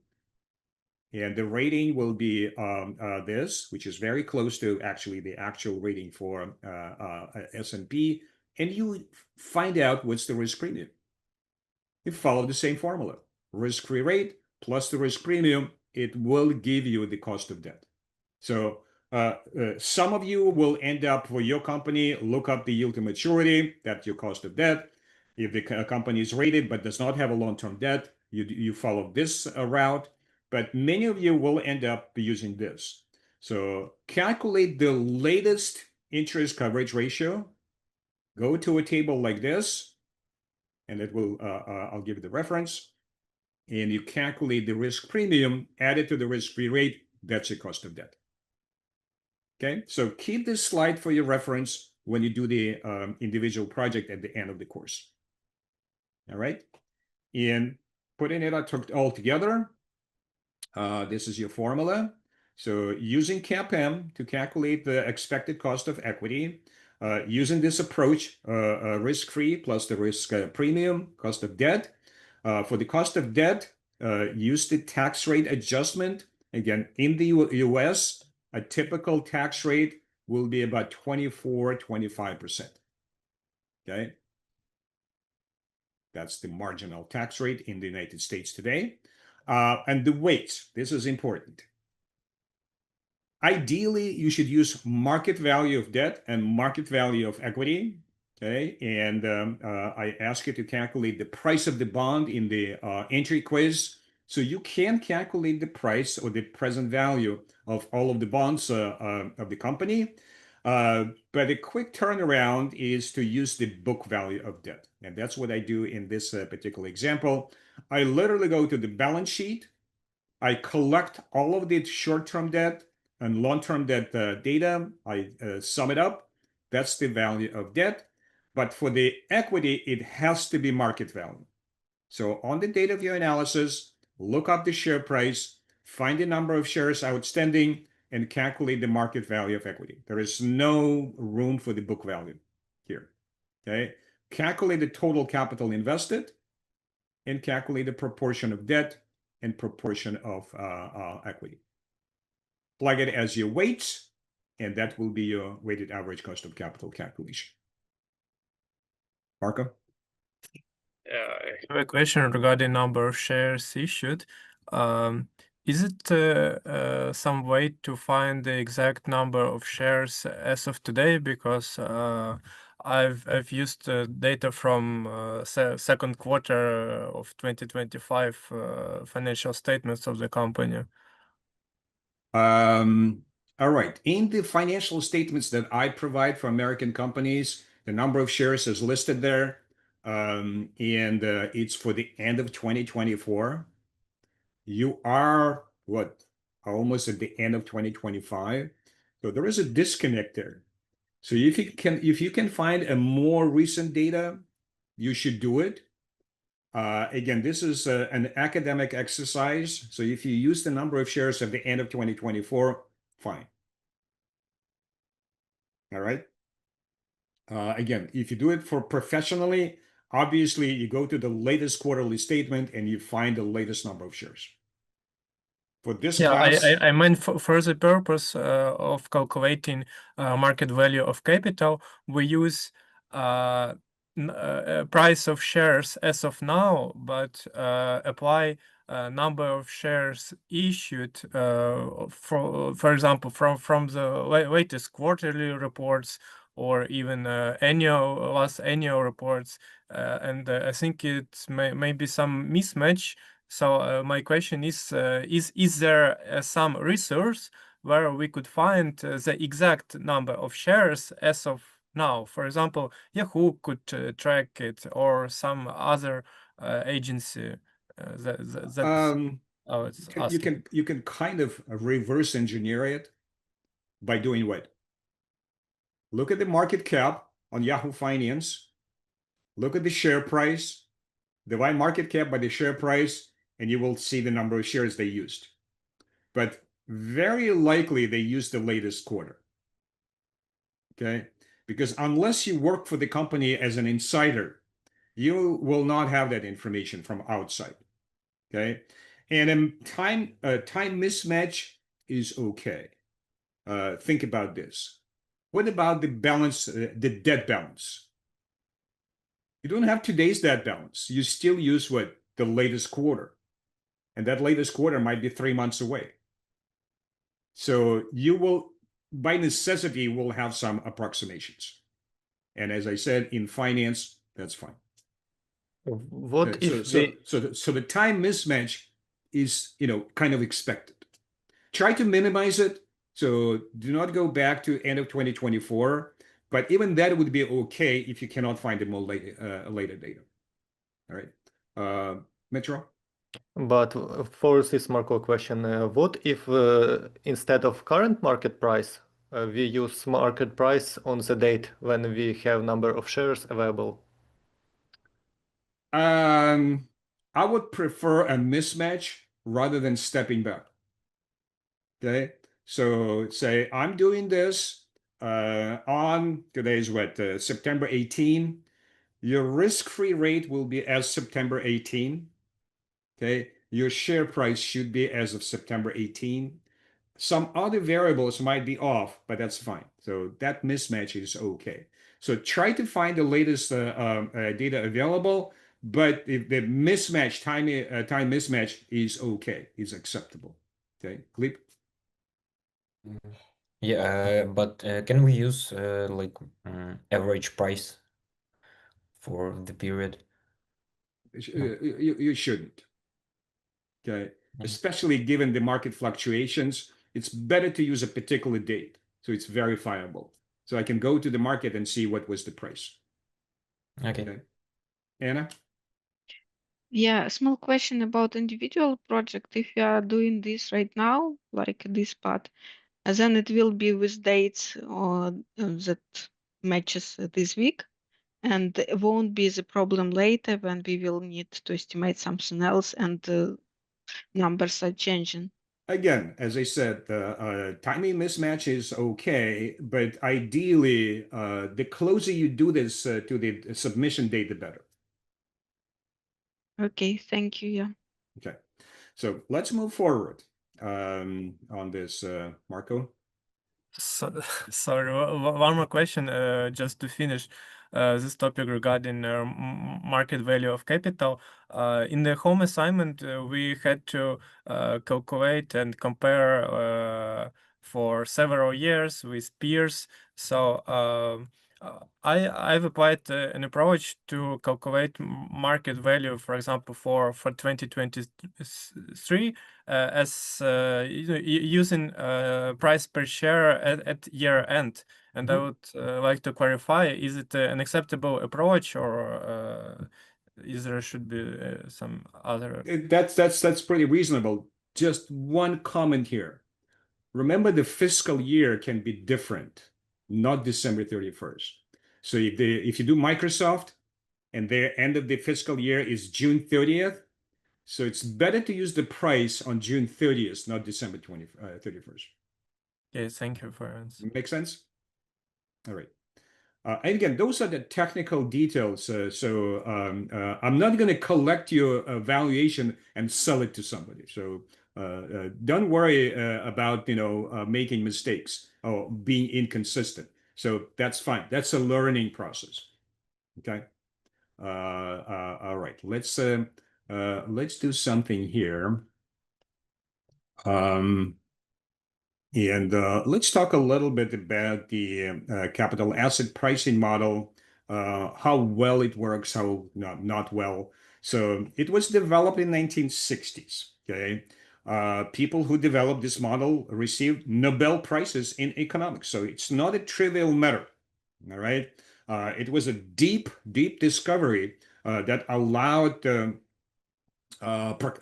And the rating will be this, which is very close to actually the actual rating for S&P. And you find out what's the risk premium. You follow the same formula. Risk-free rate plus the risk premium, it will give you the cost of debt. So some of you will end up for your company, look up the yield to maturity, that's your cost of debt. If the company is rated but does not have a long-term debt, you follow this route. But many of you will end up using this. So calculate the latest interest coverage ratio. Go to a table like this, and it will. I'll give you the reference. And you calculate the risk premium, add it to the risk-free rate. That's your cost of debt. Okay, so keep this slide for your reference when you do the individual project at the end of the course. All right, and putting it all together, this is your formula. So using CAPM to calculate the expected cost of equity, using this approach, risk-free plus the risk premium, cost of debt. For the cost of debt, use the tax rate adjustment. Again, in the US, a typical tax rate will be about 24-25%. Okay, that's the marginal tax rate in the United States today. And the weights, this is important. Ideally, you should use market value of debt and market value of equity. Okay, and I ask you to calculate the price of the bond in the entry quiz. So you can calculate the price or the present value of all of the bonds of the company. But a quick turnaround is to use the book value of debt. And that's what I do in this particular example. I literally go to the balance sheet. I collect all of the short-term debt and long-term debt data. I sum it up. That's the value of debt. But for the equity, it has to be market value. So on the date of your analysis, look up the share price, find the number of shares outstanding, and calculate the market value of equity. There is no room for the book value here. Okay, calculate the total capital invested and calculate the proportion of debt and proportion of equity. Plug it as your weights, and that will be your weighted average cost of capital calculation. Marco? I have a question regarding number of shares issued. Is it some way to find the exact number of shares as of today? Because I've used data from second quarter of 2025 financial statements of the company. All right. In the financial statements that I provide for American companies, the number of shares is listed there. And it's for the end of 2024. You are what? Almost at the end of 2025. So there is a disconnect there. So if you can find a more recent data, you should do it. Again, this is an academic exercise. So if you use the number of shares at the end of 2024, fine. All right. Again, if you do it for professionally, obviously you go to the latest quarterly statement and you find the latest number of shares. For this class, I meant for the purpose of calculating market value of capital, we use price of shares as of now, but apply number of shares issued, for example, from the latest quarterly reports or even last annual reports, and I think it may be some mismatch. So my question is there some resource where we could find the exact number of shares as of now? For example, Yahoo could track it, or some other agency that's asking. you can kind of reverse engineer it by doing what? Look at the market cap on Yahoo Finance. Look at the share price. Divide market cap by the share price, and you will see the number of shares they used. But very likely they used the latest quarter. Okay? Because unless you work for the company as an insider, you will not have that information from outside. Okay? And time mismatch is okay. Think about this. What about the balance, the debt balance? You don't have today's debt balance. You still use what? The latest quarter. And that latest quarter might be 3 months away. So you will, by necessity, will have some approximations. And as I said, in finance, that's fine. What if so the time mismatch is, kind of expected. Try to minimize it. So do not go back to end of 2024. But even that would be okay if you cannot find the more later data. All right. Metro? But for this Marco question, what if instead of current market price, we use market price on the date when we have number of shares available? I would prefer a mismatch rather than stepping back. Okay, so say I'm doing this on today's what, September 18. Your risk-free rate will be as September 18. Okay, your share price should be as of September 18. Some other variables might be off, but that's fine. So that mismatch is okay. So try to find the latest data available, but if the mismatch, time mismatch is okay, is acceptable. Okay, Gleb? Yeah, but can we use average price for the period? You shouldn't. Okay, especially given the market fluctuations, it's better to use a particular date, so it's verifiable. So I can go to the market and see what was the price. Okay. Anna? Yeah, a small question about individual project. If you are doing this right now, like this part, then it will be with dates that matches this week, and it won't be the problem later when we will need to estimate something else and numbers are changing. Again, as I said, timing mismatch is okay, but ideally, the closer you do this to the submission date, the better. Okay, thank you. Yeah. Okay, so let's move forward on this, Marco. So, sorry, one more question, just to finish this topic regarding market value of capital. In the home assignment, we had to calculate and compare for several years with peers. So I've applied an approach to calculate market value, for example, for 2023, as using price per share at year end. And I would like to clarify: is it an acceptable approach, or is there should be some other? That's pretty reasonable. Just one comment here. Remember, the fiscal year can be different, not December 31st. So if you do Microsoft and their end of the fiscal year is June 30th, so it's better to use the price on June 30th, not December 31st. Yes, thank you for your answer. Make sense? All right. And again, those are the technical details. I'm not going to collect your valuation and sell it to somebody. So don't worry about making mistakes or being inconsistent. So that's fine. That's a learning process. Okay. All right. Let's do something here. And let's talk a little bit about the capital asset pricing model, how well it works, how not well. So it was developed in 1960s. Okay, people who developed this model received Nobel Prizes in economics. So it's not a trivial matter. All right, it was a deep discovery that allowed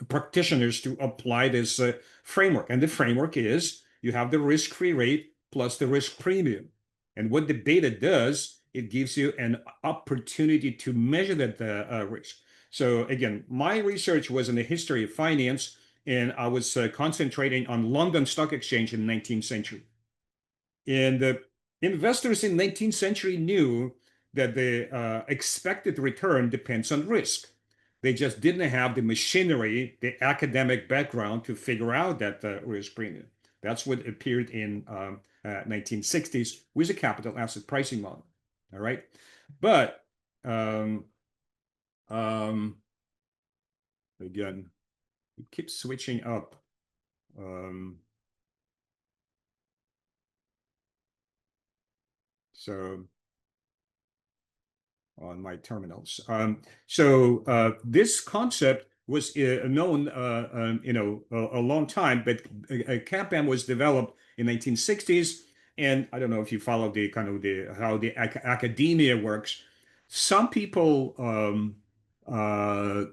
practitioners to apply this framework, and the framework is: you have the risk-free rate plus the risk premium. And what the data does, it gives you an opportunity to measure that risk. So again, my research was in the history of finance, and I was concentrating on London Stock Exchange in the 19th century. And the investors in the 19th century knew that the expected return depends on risk. They just didn't have the machinery, the academic background to figure out that risk premium. That's what appeared in 1960s with a capital asset pricing model. All right, but again, it keeps switching up. So on my terminals. This concept was known, a long time, but CAPM was developed in 1960s. And I don't know if you follow how the academia works. Some people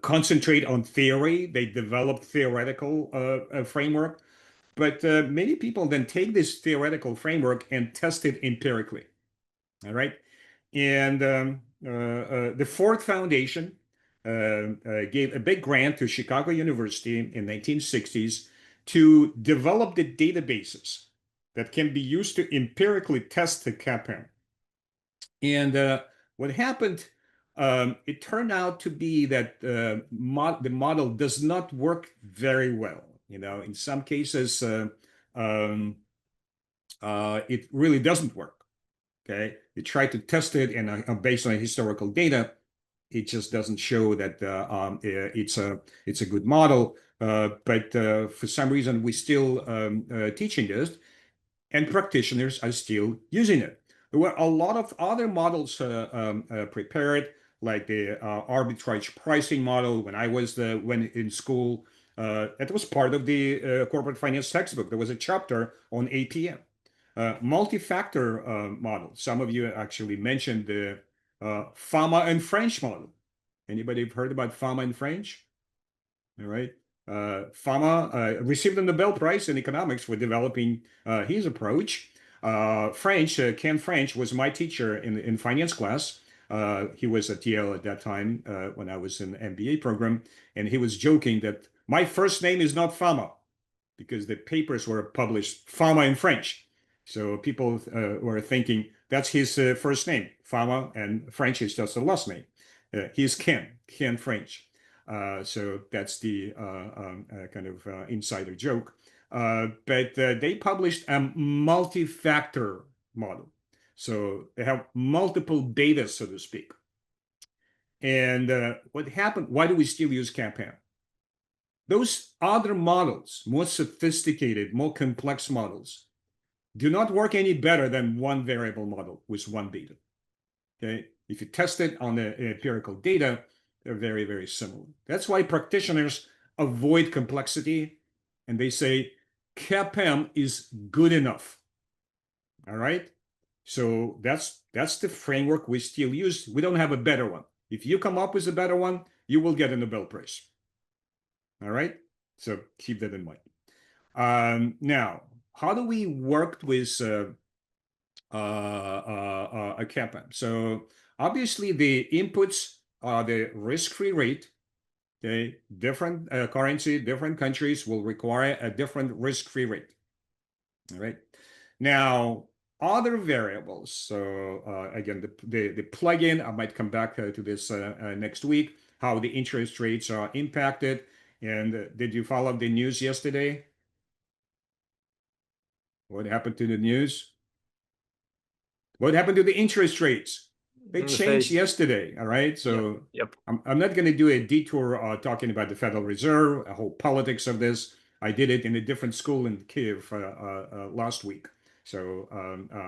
concentrate on theory. They develop theoretical framework, but many people then take this theoretical framework and test it empirically. All right, and the Ford Foundation gave a big grant to Chicago University in 1960s to develop the databases that can be used to empirically test the CAPM. And what happened, it turned out to be that the model does not work very well. In some cases, it really doesn't work. Okay, they try to test it, and based on historical data, it just doesn't show that it's a good model. But for some reason, we're still teaching this, and practitioners are still using it. There were a lot of other models prepared, like the arbitrage pricing model. When I was in school, that was part of the corporate finance textbook. There was a chapter on APM. Multi-factor model. Some of you actually mentioned the Fama and French model. Anybody have heard about Fama and French? All right. Fama received a Nobel Prize in economics for developing his approach. Ken French was my teacher in finance class. He was at Yale at that time when I was in the MBA program, and he was joking that my first name is not Fama because the papers were published Fama in French. So people were thinking that's his first name, Fama, and French is just a last name. He's Ken French. So that's the kind of insider joke. but they published a multi-factor model. So they have multiple betas, so to speak. And what happened, why do we still use CAPM? Those other models, more sophisticated, more complex models, do not work any better than one variable model with one beta. Okay, if you test it on the empirical data, they're very, very similar. That's why practitioners avoid complexity and they say CAPM is good enough. All right, so that's the framework we still use. We don't have a better one. If you come up with a better one, you will get a Nobel Prize. All right, so keep that in mind. Now, how do we work with a CAPM? So obviously the inputs are the risk-free rate. Okay, different currency, different countries will require a different risk-free rate. All right. Now, other variables. So again, the plugin, I might come back to this next week, how the interest rates are impacted. And did you follow the news yesterday? What happened to the news? What happened to the interest rates? They changed yesterday, all right? So Yep. I'm not going to do a detour talking about the Federal Reserve, a whole politics of this. I did it in a different school in Kiev last week. So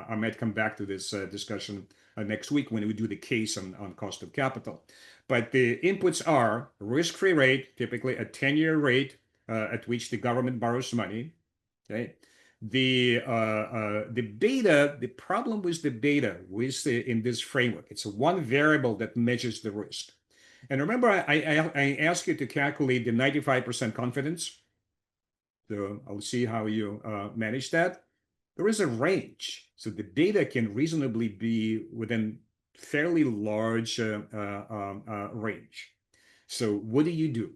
I might come back to this discussion next week when we do the case on cost of capital. But the inputs are risk-free rate, typically a 10-year rate at which the government borrows money. Okay. The beta, the problem with the beta in this framework, it's one variable that measures the risk. And remember, I asked you to calculate the 95% confidence. So I'll see how you manage that. There is a range. So the beta can reasonably be within fairly large range. So what do you do?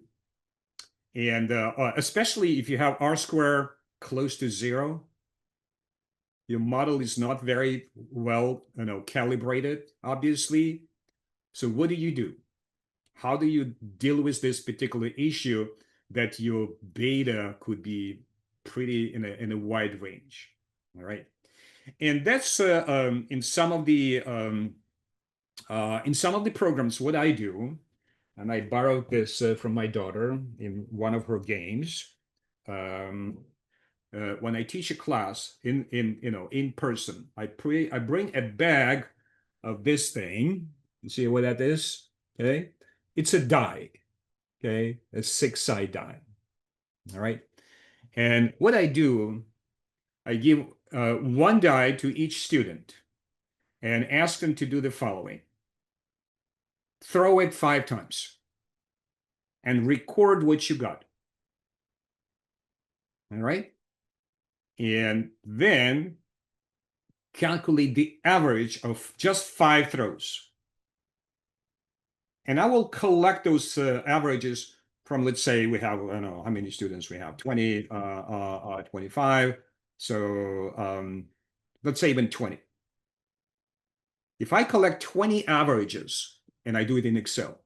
And especially if you have R square close to 0, your model is not very well, calibrated, obviously. So what do you do? How do you deal with this particular issue that your beta could be pretty in a wide range? All right, and that's in some of the programs. What I do, and I borrowed this from my daughter in one of her games. When I teach a class in person, I bring a bag of this thing. You see what that is? Okay, it's a die. Okay, a 6-side die. All right, and what I do, I give one die to each student and ask them to do the following: throw it 5 times and record what you got. All right. And then calculate the average of just 5 throws. And I will collect those averages from, let's say we have, I don't know how many students we have, 20, 25. So let's say even 20. If I collect 20 averages and I do it in Excel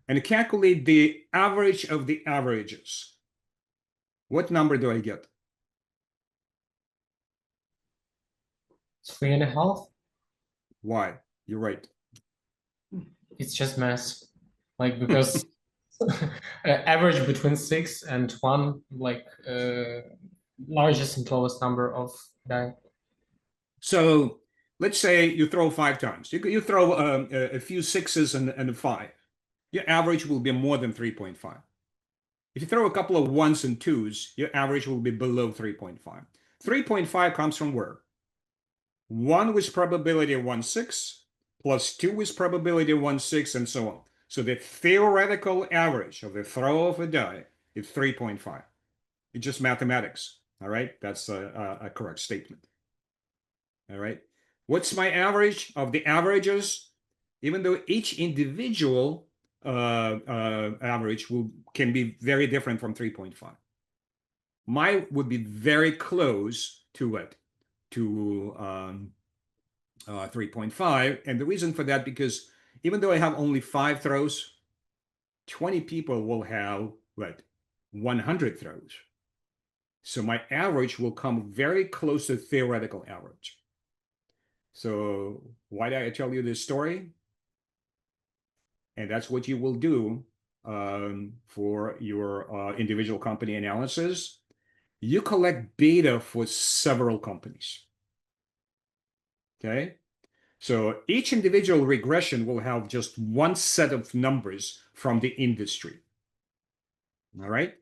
and calculate the average of the averages, what number do I get? 3.5. Why? You're right. It's just math, like, because average between 6 and 1, like largest and lowest number of die. So let's say you throw 5 times. You throw a few 6s and a 5. Your average will be more than 3.5. If you throw a couple of 1s and 2s, your average will be below 3.5. 3.5 comes from where? 1 with probability of 1/6 plus 2 with probability of 1/6 and so on. So the theoretical average of the throw of a die is 3.5. It's just mathematics. All right, that's a correct statement. All right, what's my average of the averages? Even though each individual average can be very different from 3.5. Mine would be very close to what? To 3.5. And the reason for that, because even though I have only 5 throws, 20 people will have what? 100 throws. So my average will come very close to theoretical average. So why did I tell you this story? And that's what you will do for your individual company analysis. You collect data for several companies. Okay? So each individual regression will have just one set of numbers from the industry. All right?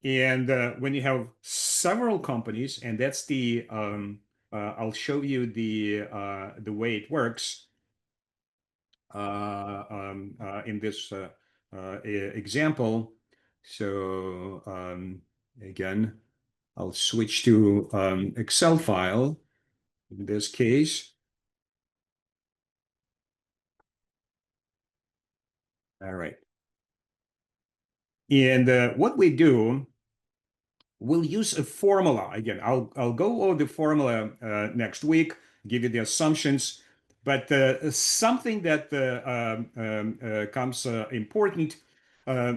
And when you have several companies, and that's the, I'll show you the way it works in this example. So again, I'll switch to Excel file in this case. All right. And what we do, we'll use a formula. Again, I'll go over the formula next week, give you the assumptions, but something that comes important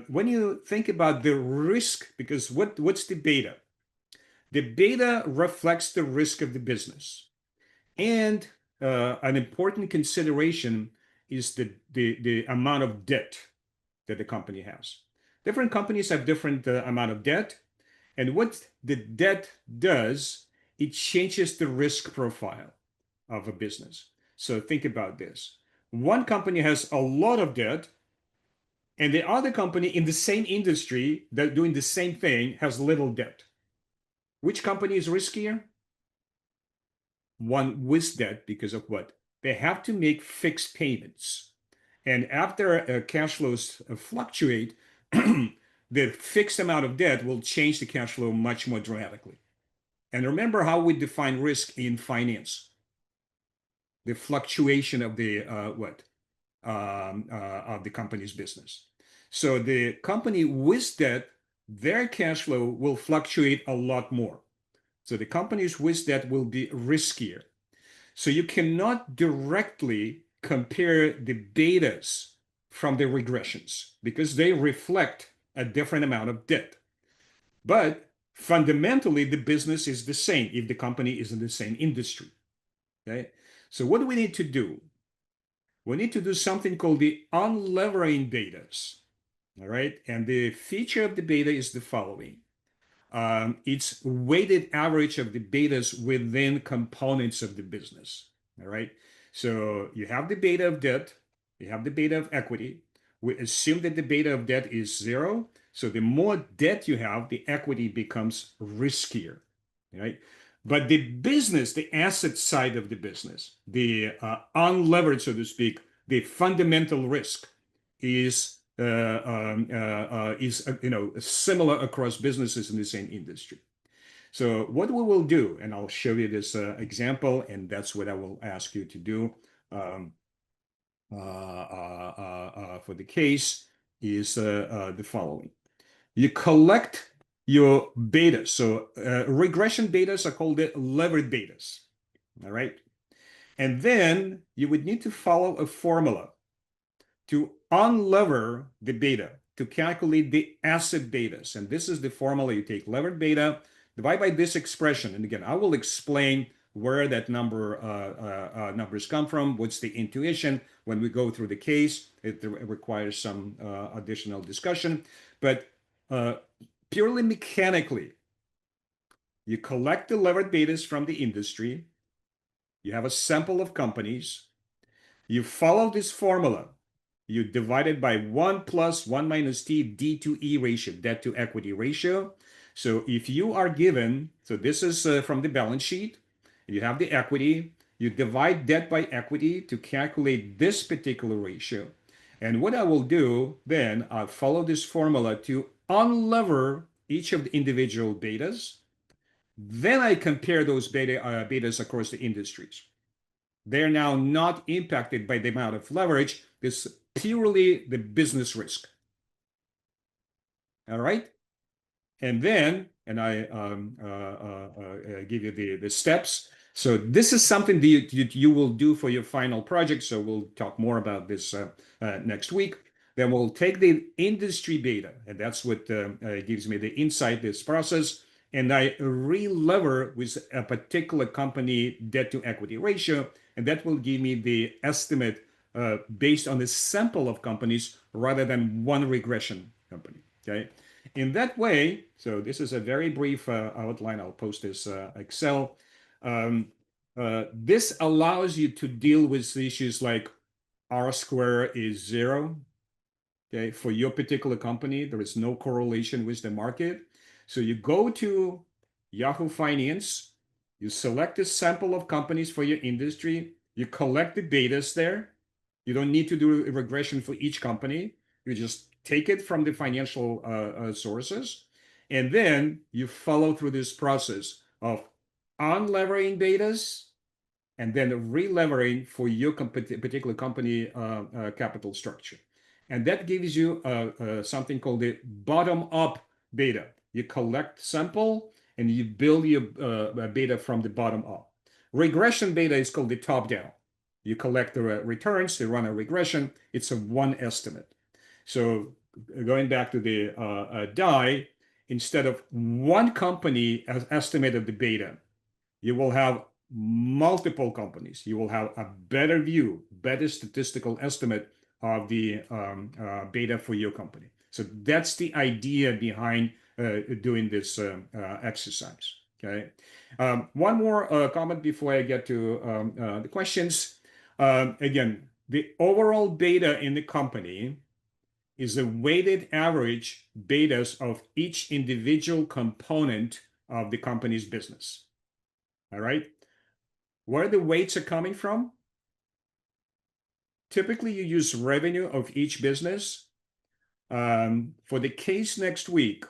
when you think about the risk, because what's the beta? The beta reflects the risk of the business. And an important consideration is the amount of debt that the company has. Different companies have different amount of debt. And what the debt does, it changes the risk profile of a business. So think about this. One company has a lot of debt, and the other company in the same industry that doing the same thing has little debt. Which company is riskier? One with debt, because of what? They have to make fixed payments. And after cash flows fluctuate, the fixed amount of debt will change the cash flow much more dramatically. And remember how we define risk in finance. The fluctuation of the of the company's business. So the company with debt, their cash flow will fluctuate a lot more. So the companies with debt will be riskier. So you cannot directly compare the betas from the regressions because they reflect a different amount of debt. But fundamentally, the business is the same if the company is in the same industry. Okay? So what do we need to do? We need to do something called the unlevering betas. All right. And the feature of the beta is the following. It's weighted average of the betas within components of the business. All right. So you have the beta of debt, you have the beta of equity. We assume that the beta of debt is 0. So the more debt you have, the equity becomes riskier. Right. But the business, the asset side of the business, the unlevered, so to speak, the fundamental risk is similar across businesses in the same industry. So what we will do, and I'll show you this example, and that's what I will ask you to do for the case, is the following. You collect your betas. So regression betas are called the levered betas. All right. And then you would need to follow a formula to unlever the beta, to calculate the asset betas. And this is the formula. You take levered beta, divide by this expression. And again, I will explain where that numbers come from, what's the intuition when we go through the case. It requires some additional discussion. But purely mechanically, you collect the levered betas from the industry. You have a sample of companies. You follow this formula. You divide it by 1 plus 1 minus t d to e ratio, debt to equity ratio. So if you are given, so this is from the balance sheet, you have the equity, you divide debt by equity to calculate this particular ratio. And what I will do then, I'll follow this formula to unlever each of the individual betas. Then I compare those betas across the industries. They're now not impacted by the amount of leverage. This is purely the business risk. All right. And then, and I give you the steps. So this is something that you will do for your final project. So we'll talk more about this next week. Then we'll take the industry beta, and that's what gives me the insight, this process. and I re-lever with a particular company debt to equity ratio, and that will give me the estimate based on a sample of companies rather than one regression company. Okay, in that way, so this is a very brief outline. I'll post this Excel. This allows you to deal with issues like R square is 0. Okay, for your particular company, there is no correlation with the market. So you go to Yahoo Finance, you select a sample of companies for your industry, you collect the data there. You don't need to do a regression for each company. You just take it from the financial sources, and then you follow through this process of unlevering betas and then re-levering for your particular company capital structure. And that gives you something called the bottom-up beta. You collect sample and you build your beta from the bottom up. Regression beta is called the top-down. You collect the returns, you run a regression, it's a one estimate. So going back to the DAI, instead of one company as estimated the beta, you will have multiple companies. You will have a better view, better statistical estimate of the beta for your company. So that's the idea behind doing this exercise. Okay. One more comment before I get to the questions. Again, the overall beta in the company is the weighted average betas of each individual component of the company's business. All right. Where the weights are coming from? Typically, you use revenue of each business. For the case next week,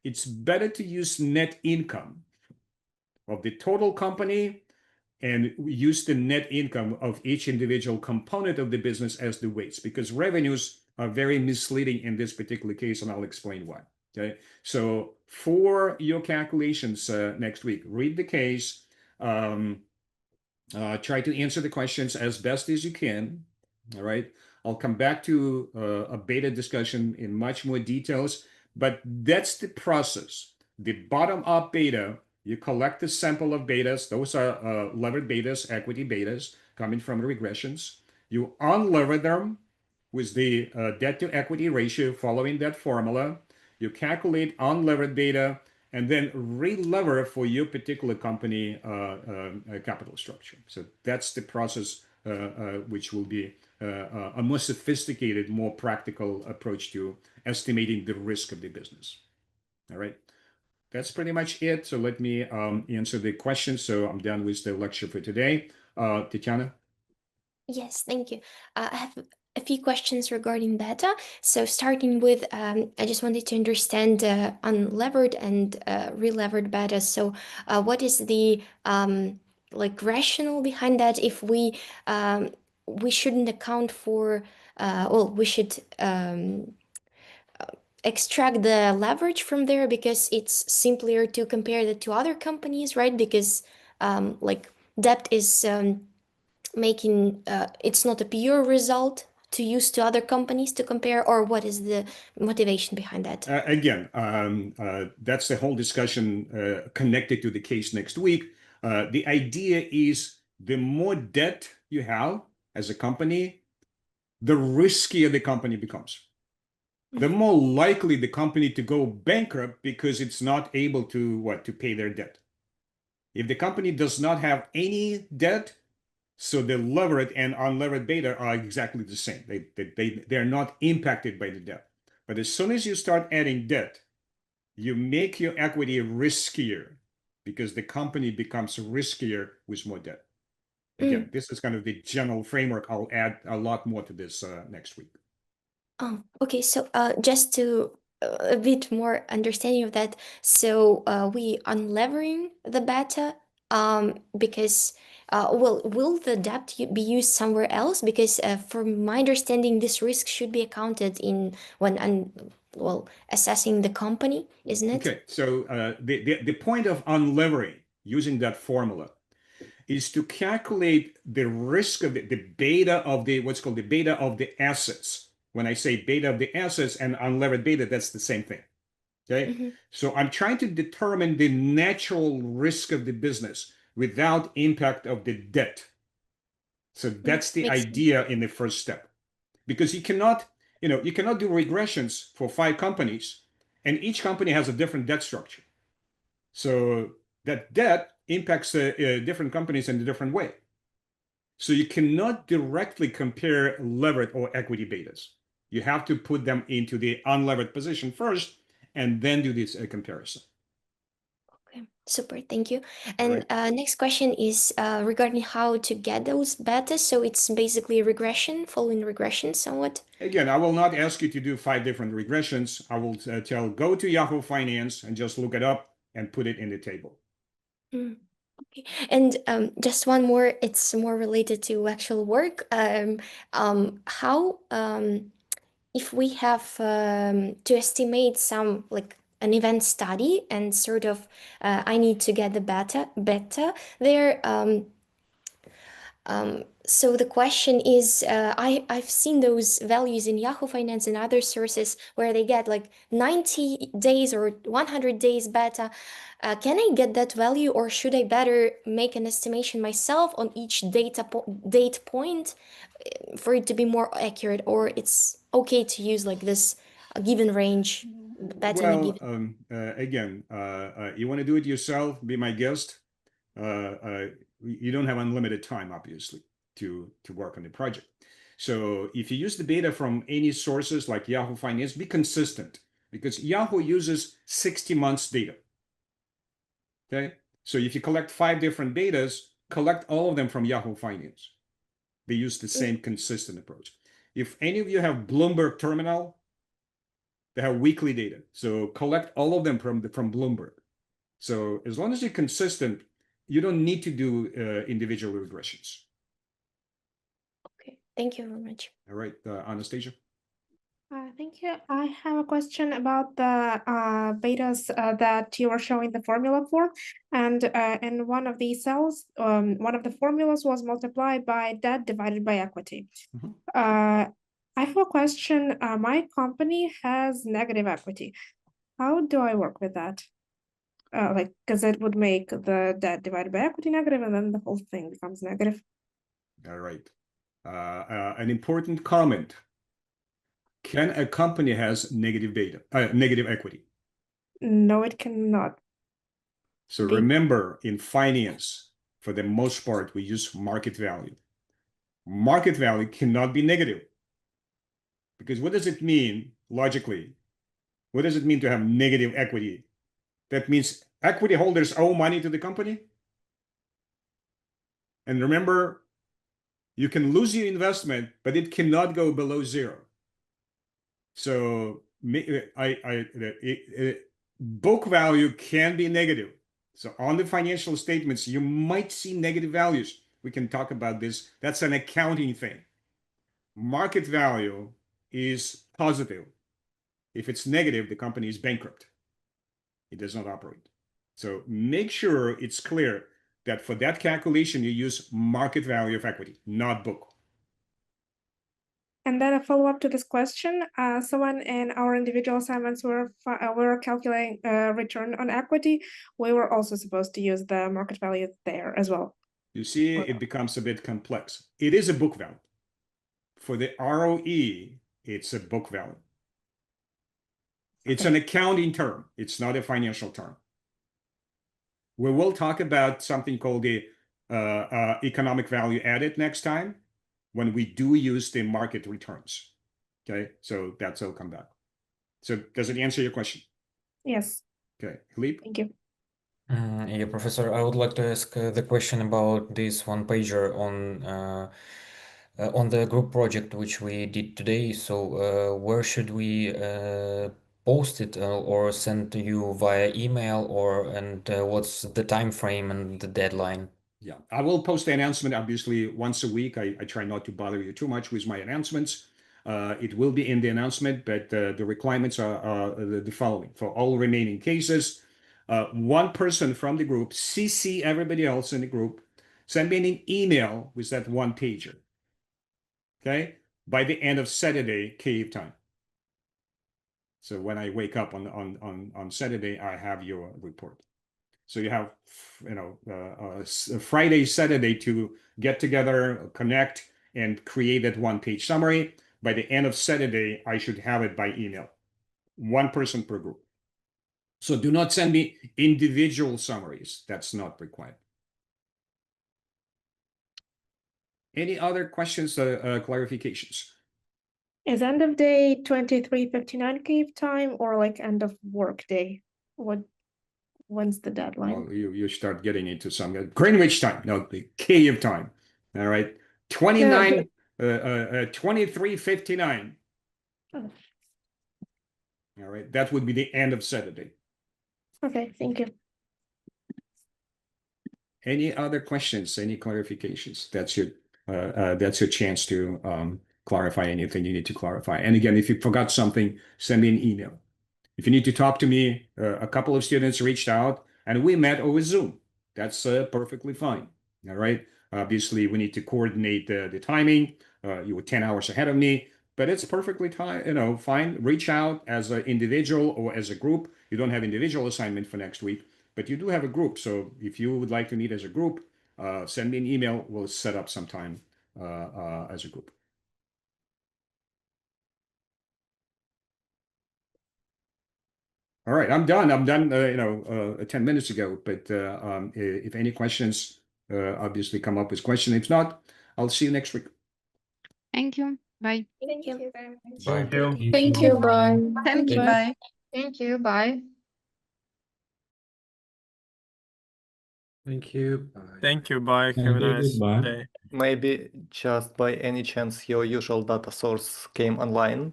it's better to use net income of the total company and use the net income of each individual component of the business as the weights, because revenues are very misleading in this particular case, and I'll explain why. Okay, so for your calculations next week, read the case, try to answer the questions as best as you can. All right, I'll come back to a beta discussion in much more details, but that's the process. The bottom-up beta, you collect a sample of betas. Those are levered betas, equity betas coming from regressions. You unlever them with the debt to equity ratio following that formula. You calculate unlevered beta and then re-lever for your particular company capital structure. So that's the process which will be a more sophisticated, more practical approach to estimating the risk of the business. All right. That's pretty much it. So let me answer the questions. So I'm done with the lecture for today. Tatiana? Yes, thank you. I have a few questions regarding beta. So starting with, I just wanted to understand unlevered and re-levered beta. So what is the like rationale behind that? If we shouldn't account for, well, we should extract the leverage from there because it's simpler to compare the two other companies, right? Because like debt is making it's not a pure result to use to other companies to compare, or what is the motivation behind that? Again, that's the whole discussion connected to the case next week. The idea is the more debt you have as a company, the riskier the company becomes. The more likely the company to go bankrupt because it's not able to pay their debt. If the company does not have any debt, so the levered and unlevered beta are exactly the same. They're not impacted by the debt. But as soon as you start adding debt, you make your equity riskier because the company becomes riskier with more debt. Again, this is kind of the general framework. I'll add a lot more to this next week. Oh, okay. So just to a bit more understanding of that. So we unlevering the beta because well, will the debt be used somewhere else? Because from my understanding, this risk should be accounted in when well assessing the company, isn't it? Okay. So the point of unlevering using that formula is to calculate the risk of the beta of the what's called the beta of the assets. When I say beta of the assets and unlevered beta, that's the same thing. Okay. Mhm. So I'm trying to determine the natural risk of the business without impact of the debt. So that's the Makes sense. idea in the first step, because you cannot do regressions for 5 companies, and each company has a different debt structure. So that debt impacts different companies in a different way. So you cannot directly compare levered or equity betas. You have to put them into the unlevered position first, and then do this comparison. Okay, super, thank you. All And next question is regarding how to get those betas. So it's basically regression, following regression somewhat. Again, I will not ask you to do 5 different regressions. I will tell, go to Yahoo Finance and just look it up and put it in the table. Mm, okay. And just one more, it's more related to actual work. How if we have to estimate some like an event study and sort of I need to get the beta there. So the question is, I've seen those values in Yahoo Finance and other sources where they get like 90 days or 100 days beta. Can I get that value, or should I better make an estimation myself on each date point for it to be more accurate, or it's okay to use like this given range beta in a Well, given? again, you want to do it yourself, be my guest. You don't have unlimited time, obviously, to work on the project. So if you use the data from any sources like Yahoo Finance, be consistent, because Yahoo uses 60 months data. Okay, so if you collect 5 different datas, collect all of them from Yahoo Finance. They use the same consistent approach. If any of you have Bloomberg Terminal, they have weekly data, so collect all of them from Bloomberg. So as long as you're consistent, you don't need to do individual regressions. Okay, thank you very much. All right, Anastasia. Thank you. I have a question about the betas that you were showing the formula for. And in one of these cells, one of the formulas was multiplied by debt divided by equity. Mhm. I have a question. My company has negative equity. How do I work with that? Like, because it would make the debt divided by equity negative, and then the whole thing becomes negative. All right. An important comment. Can a company has negative equity? No, it cannot. So remember, in finance, for the most part, we use market value. Market value cannot be negative. Because what does it mean logically? What does it mean to have negative equity? That means equity holders owe money to the company. And remember, you can lose your investment, but it cannot go below 0. So book value can be negative. So on the financial statements, you might see negative values. We can talk about this. That's an accounting thing. Market value is positive. If it's negative, the company is bankrupt. It does not operate. So make sure it's clear that for that calculation, you use market value of equity, not book. And then a follow-up to this question. So when in our individual assignments were calculating return on equity, we were also supposed to use the market value there as well. You see, it becomes a bit complex. It is a book value. For the ROE, it's a book value. It's an accounting term. It's not a financial term. We will talk about something called the economic value added next time, when we do use the market returns. Okay, so that's will come back. So does it answer your question? Yes. Okay, Philippe? Thank you. Yeah, Professor, I would like to ask the question about this one pager on the group project which we did today. So where should we post it or send to you via email, and what's the time frame and the deadline? Yeah, I will post the announcement obviously once a week. I try not to bother you too much with my announcements. It will be in the announcement, but the requirements are the following. For all remaining cases, one person from the group, CC everybody else in the group, send me an email with that one pager. Okay, by the end of Saturday, Kyiv time. So when I wake up on Saturday, I have your report. So you have, Friday, Saturday to get together, connect, and create that one-page summary. By the end of Saturday, I should have it by email. One person per group. So do not send me individual summaries. That's not required. Any other questions, clarifications? Is end of day 23:59 Kyiv time or like end of work day? When's the deadline? Well, you start getting into some Greenwich time, no, the Kyiv time. All right, 23:59. Oh. All right, that would be the end of Saturday. Okay, thank you. Any other questions? Any clarifications? That's your chance to clarify anything you need to clarify. And again, if you forgot something, send me an email. If you need to talk to me, a couple of students reached out and we met over Zoom. That's perfectly fine. All right. Obviously, we need to coordinate the timing. You were 10 hours ahead of me, but it's perfectly fine. Reach out as an individual or as a group. You don't have individual assignment for next week, but you do have a group. So if you would like to meet as a group, send me an email. We'll set up some time as a group. All right, I'm done. 10 minutes ago. But if any questions, obviously come up with questions. If not, I'll see you next week. Thank you. Bye. Thank you very much. Thank you. Thank you. Bye. Thank you. Bye. Thank you. Bye. Thank you. Thank you. Bye. Thank Have a you, nice goodbye. day. Maybe just by any chance your usual data source came online?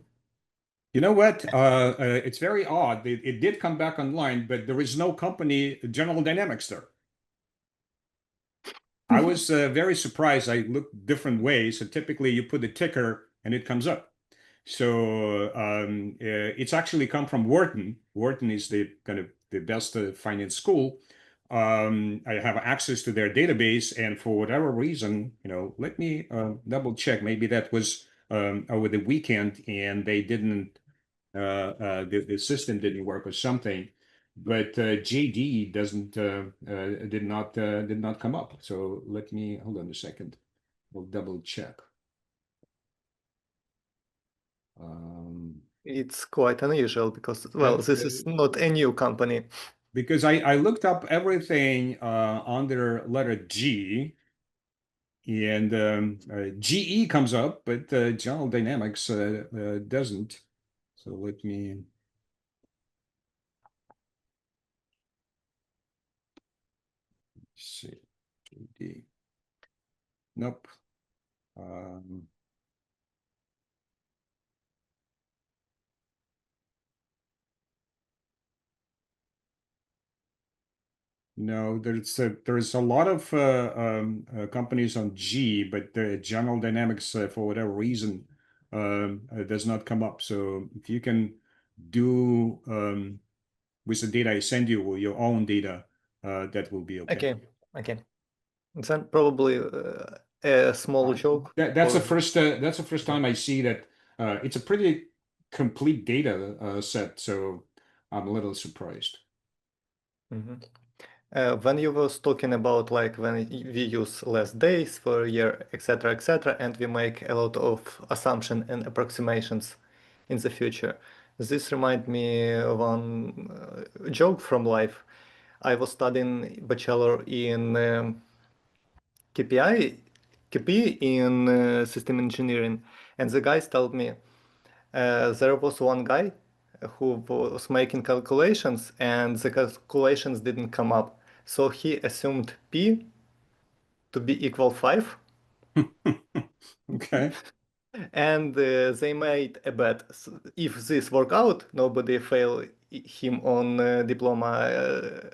You know what? It's very odd. It did come back online, but there is no company, General Dynamics there. I was very surprised. I looked different ways. So typically you put the ticker and it comes up. So it's actually come from Wharton. Wharton is the kind of the best finance school. I have access to their database, and for whatever reason, let me double check. Maybe that was over the weekend and they didn't. The system didn't work or something, but JD did not come up. So let me hold on a second. We'll double check. It's quite unusual because, well, this is not a new company. Because I looked up everything under letter G, and GE comes up, but General Dynamics doesn't. So let me see. GD. Nope. No, there's a lot of companies on G, but the General Dynamics, for whatever reason, does not come up. So if you can do with the data I send you or your own data, that will be okay. Okay. Then probably a small joke. That's the first time I see that. It's a pretty complete data set, so I'm a little surprised. Mhm. When you was talking about like when we use less days for a year, etc., and we make a lot of assumption and approximations in the future, this remind me of one joke from life. I was studying bachelor in KP in system engineering, and the guys told me there was one guy who was making calculations and the calculations didn't come up. So he assumed P to be equal 5. Okay. And they made a bet. If this work out, nobody fail him on diploma.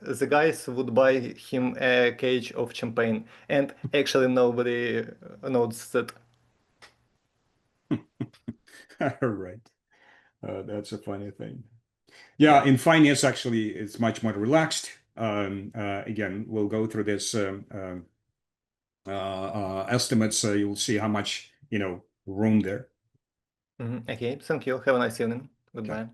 The guys would buy him a cage of champagne. And actually nobody noticed that. All right. That's a funny thing. Yeah, in finance, actually, it's much more relaxed. Again, we'll go through this estimates. You'll see how much room there. Okay, thank you. Have a nice evening. Goodbye. Okay.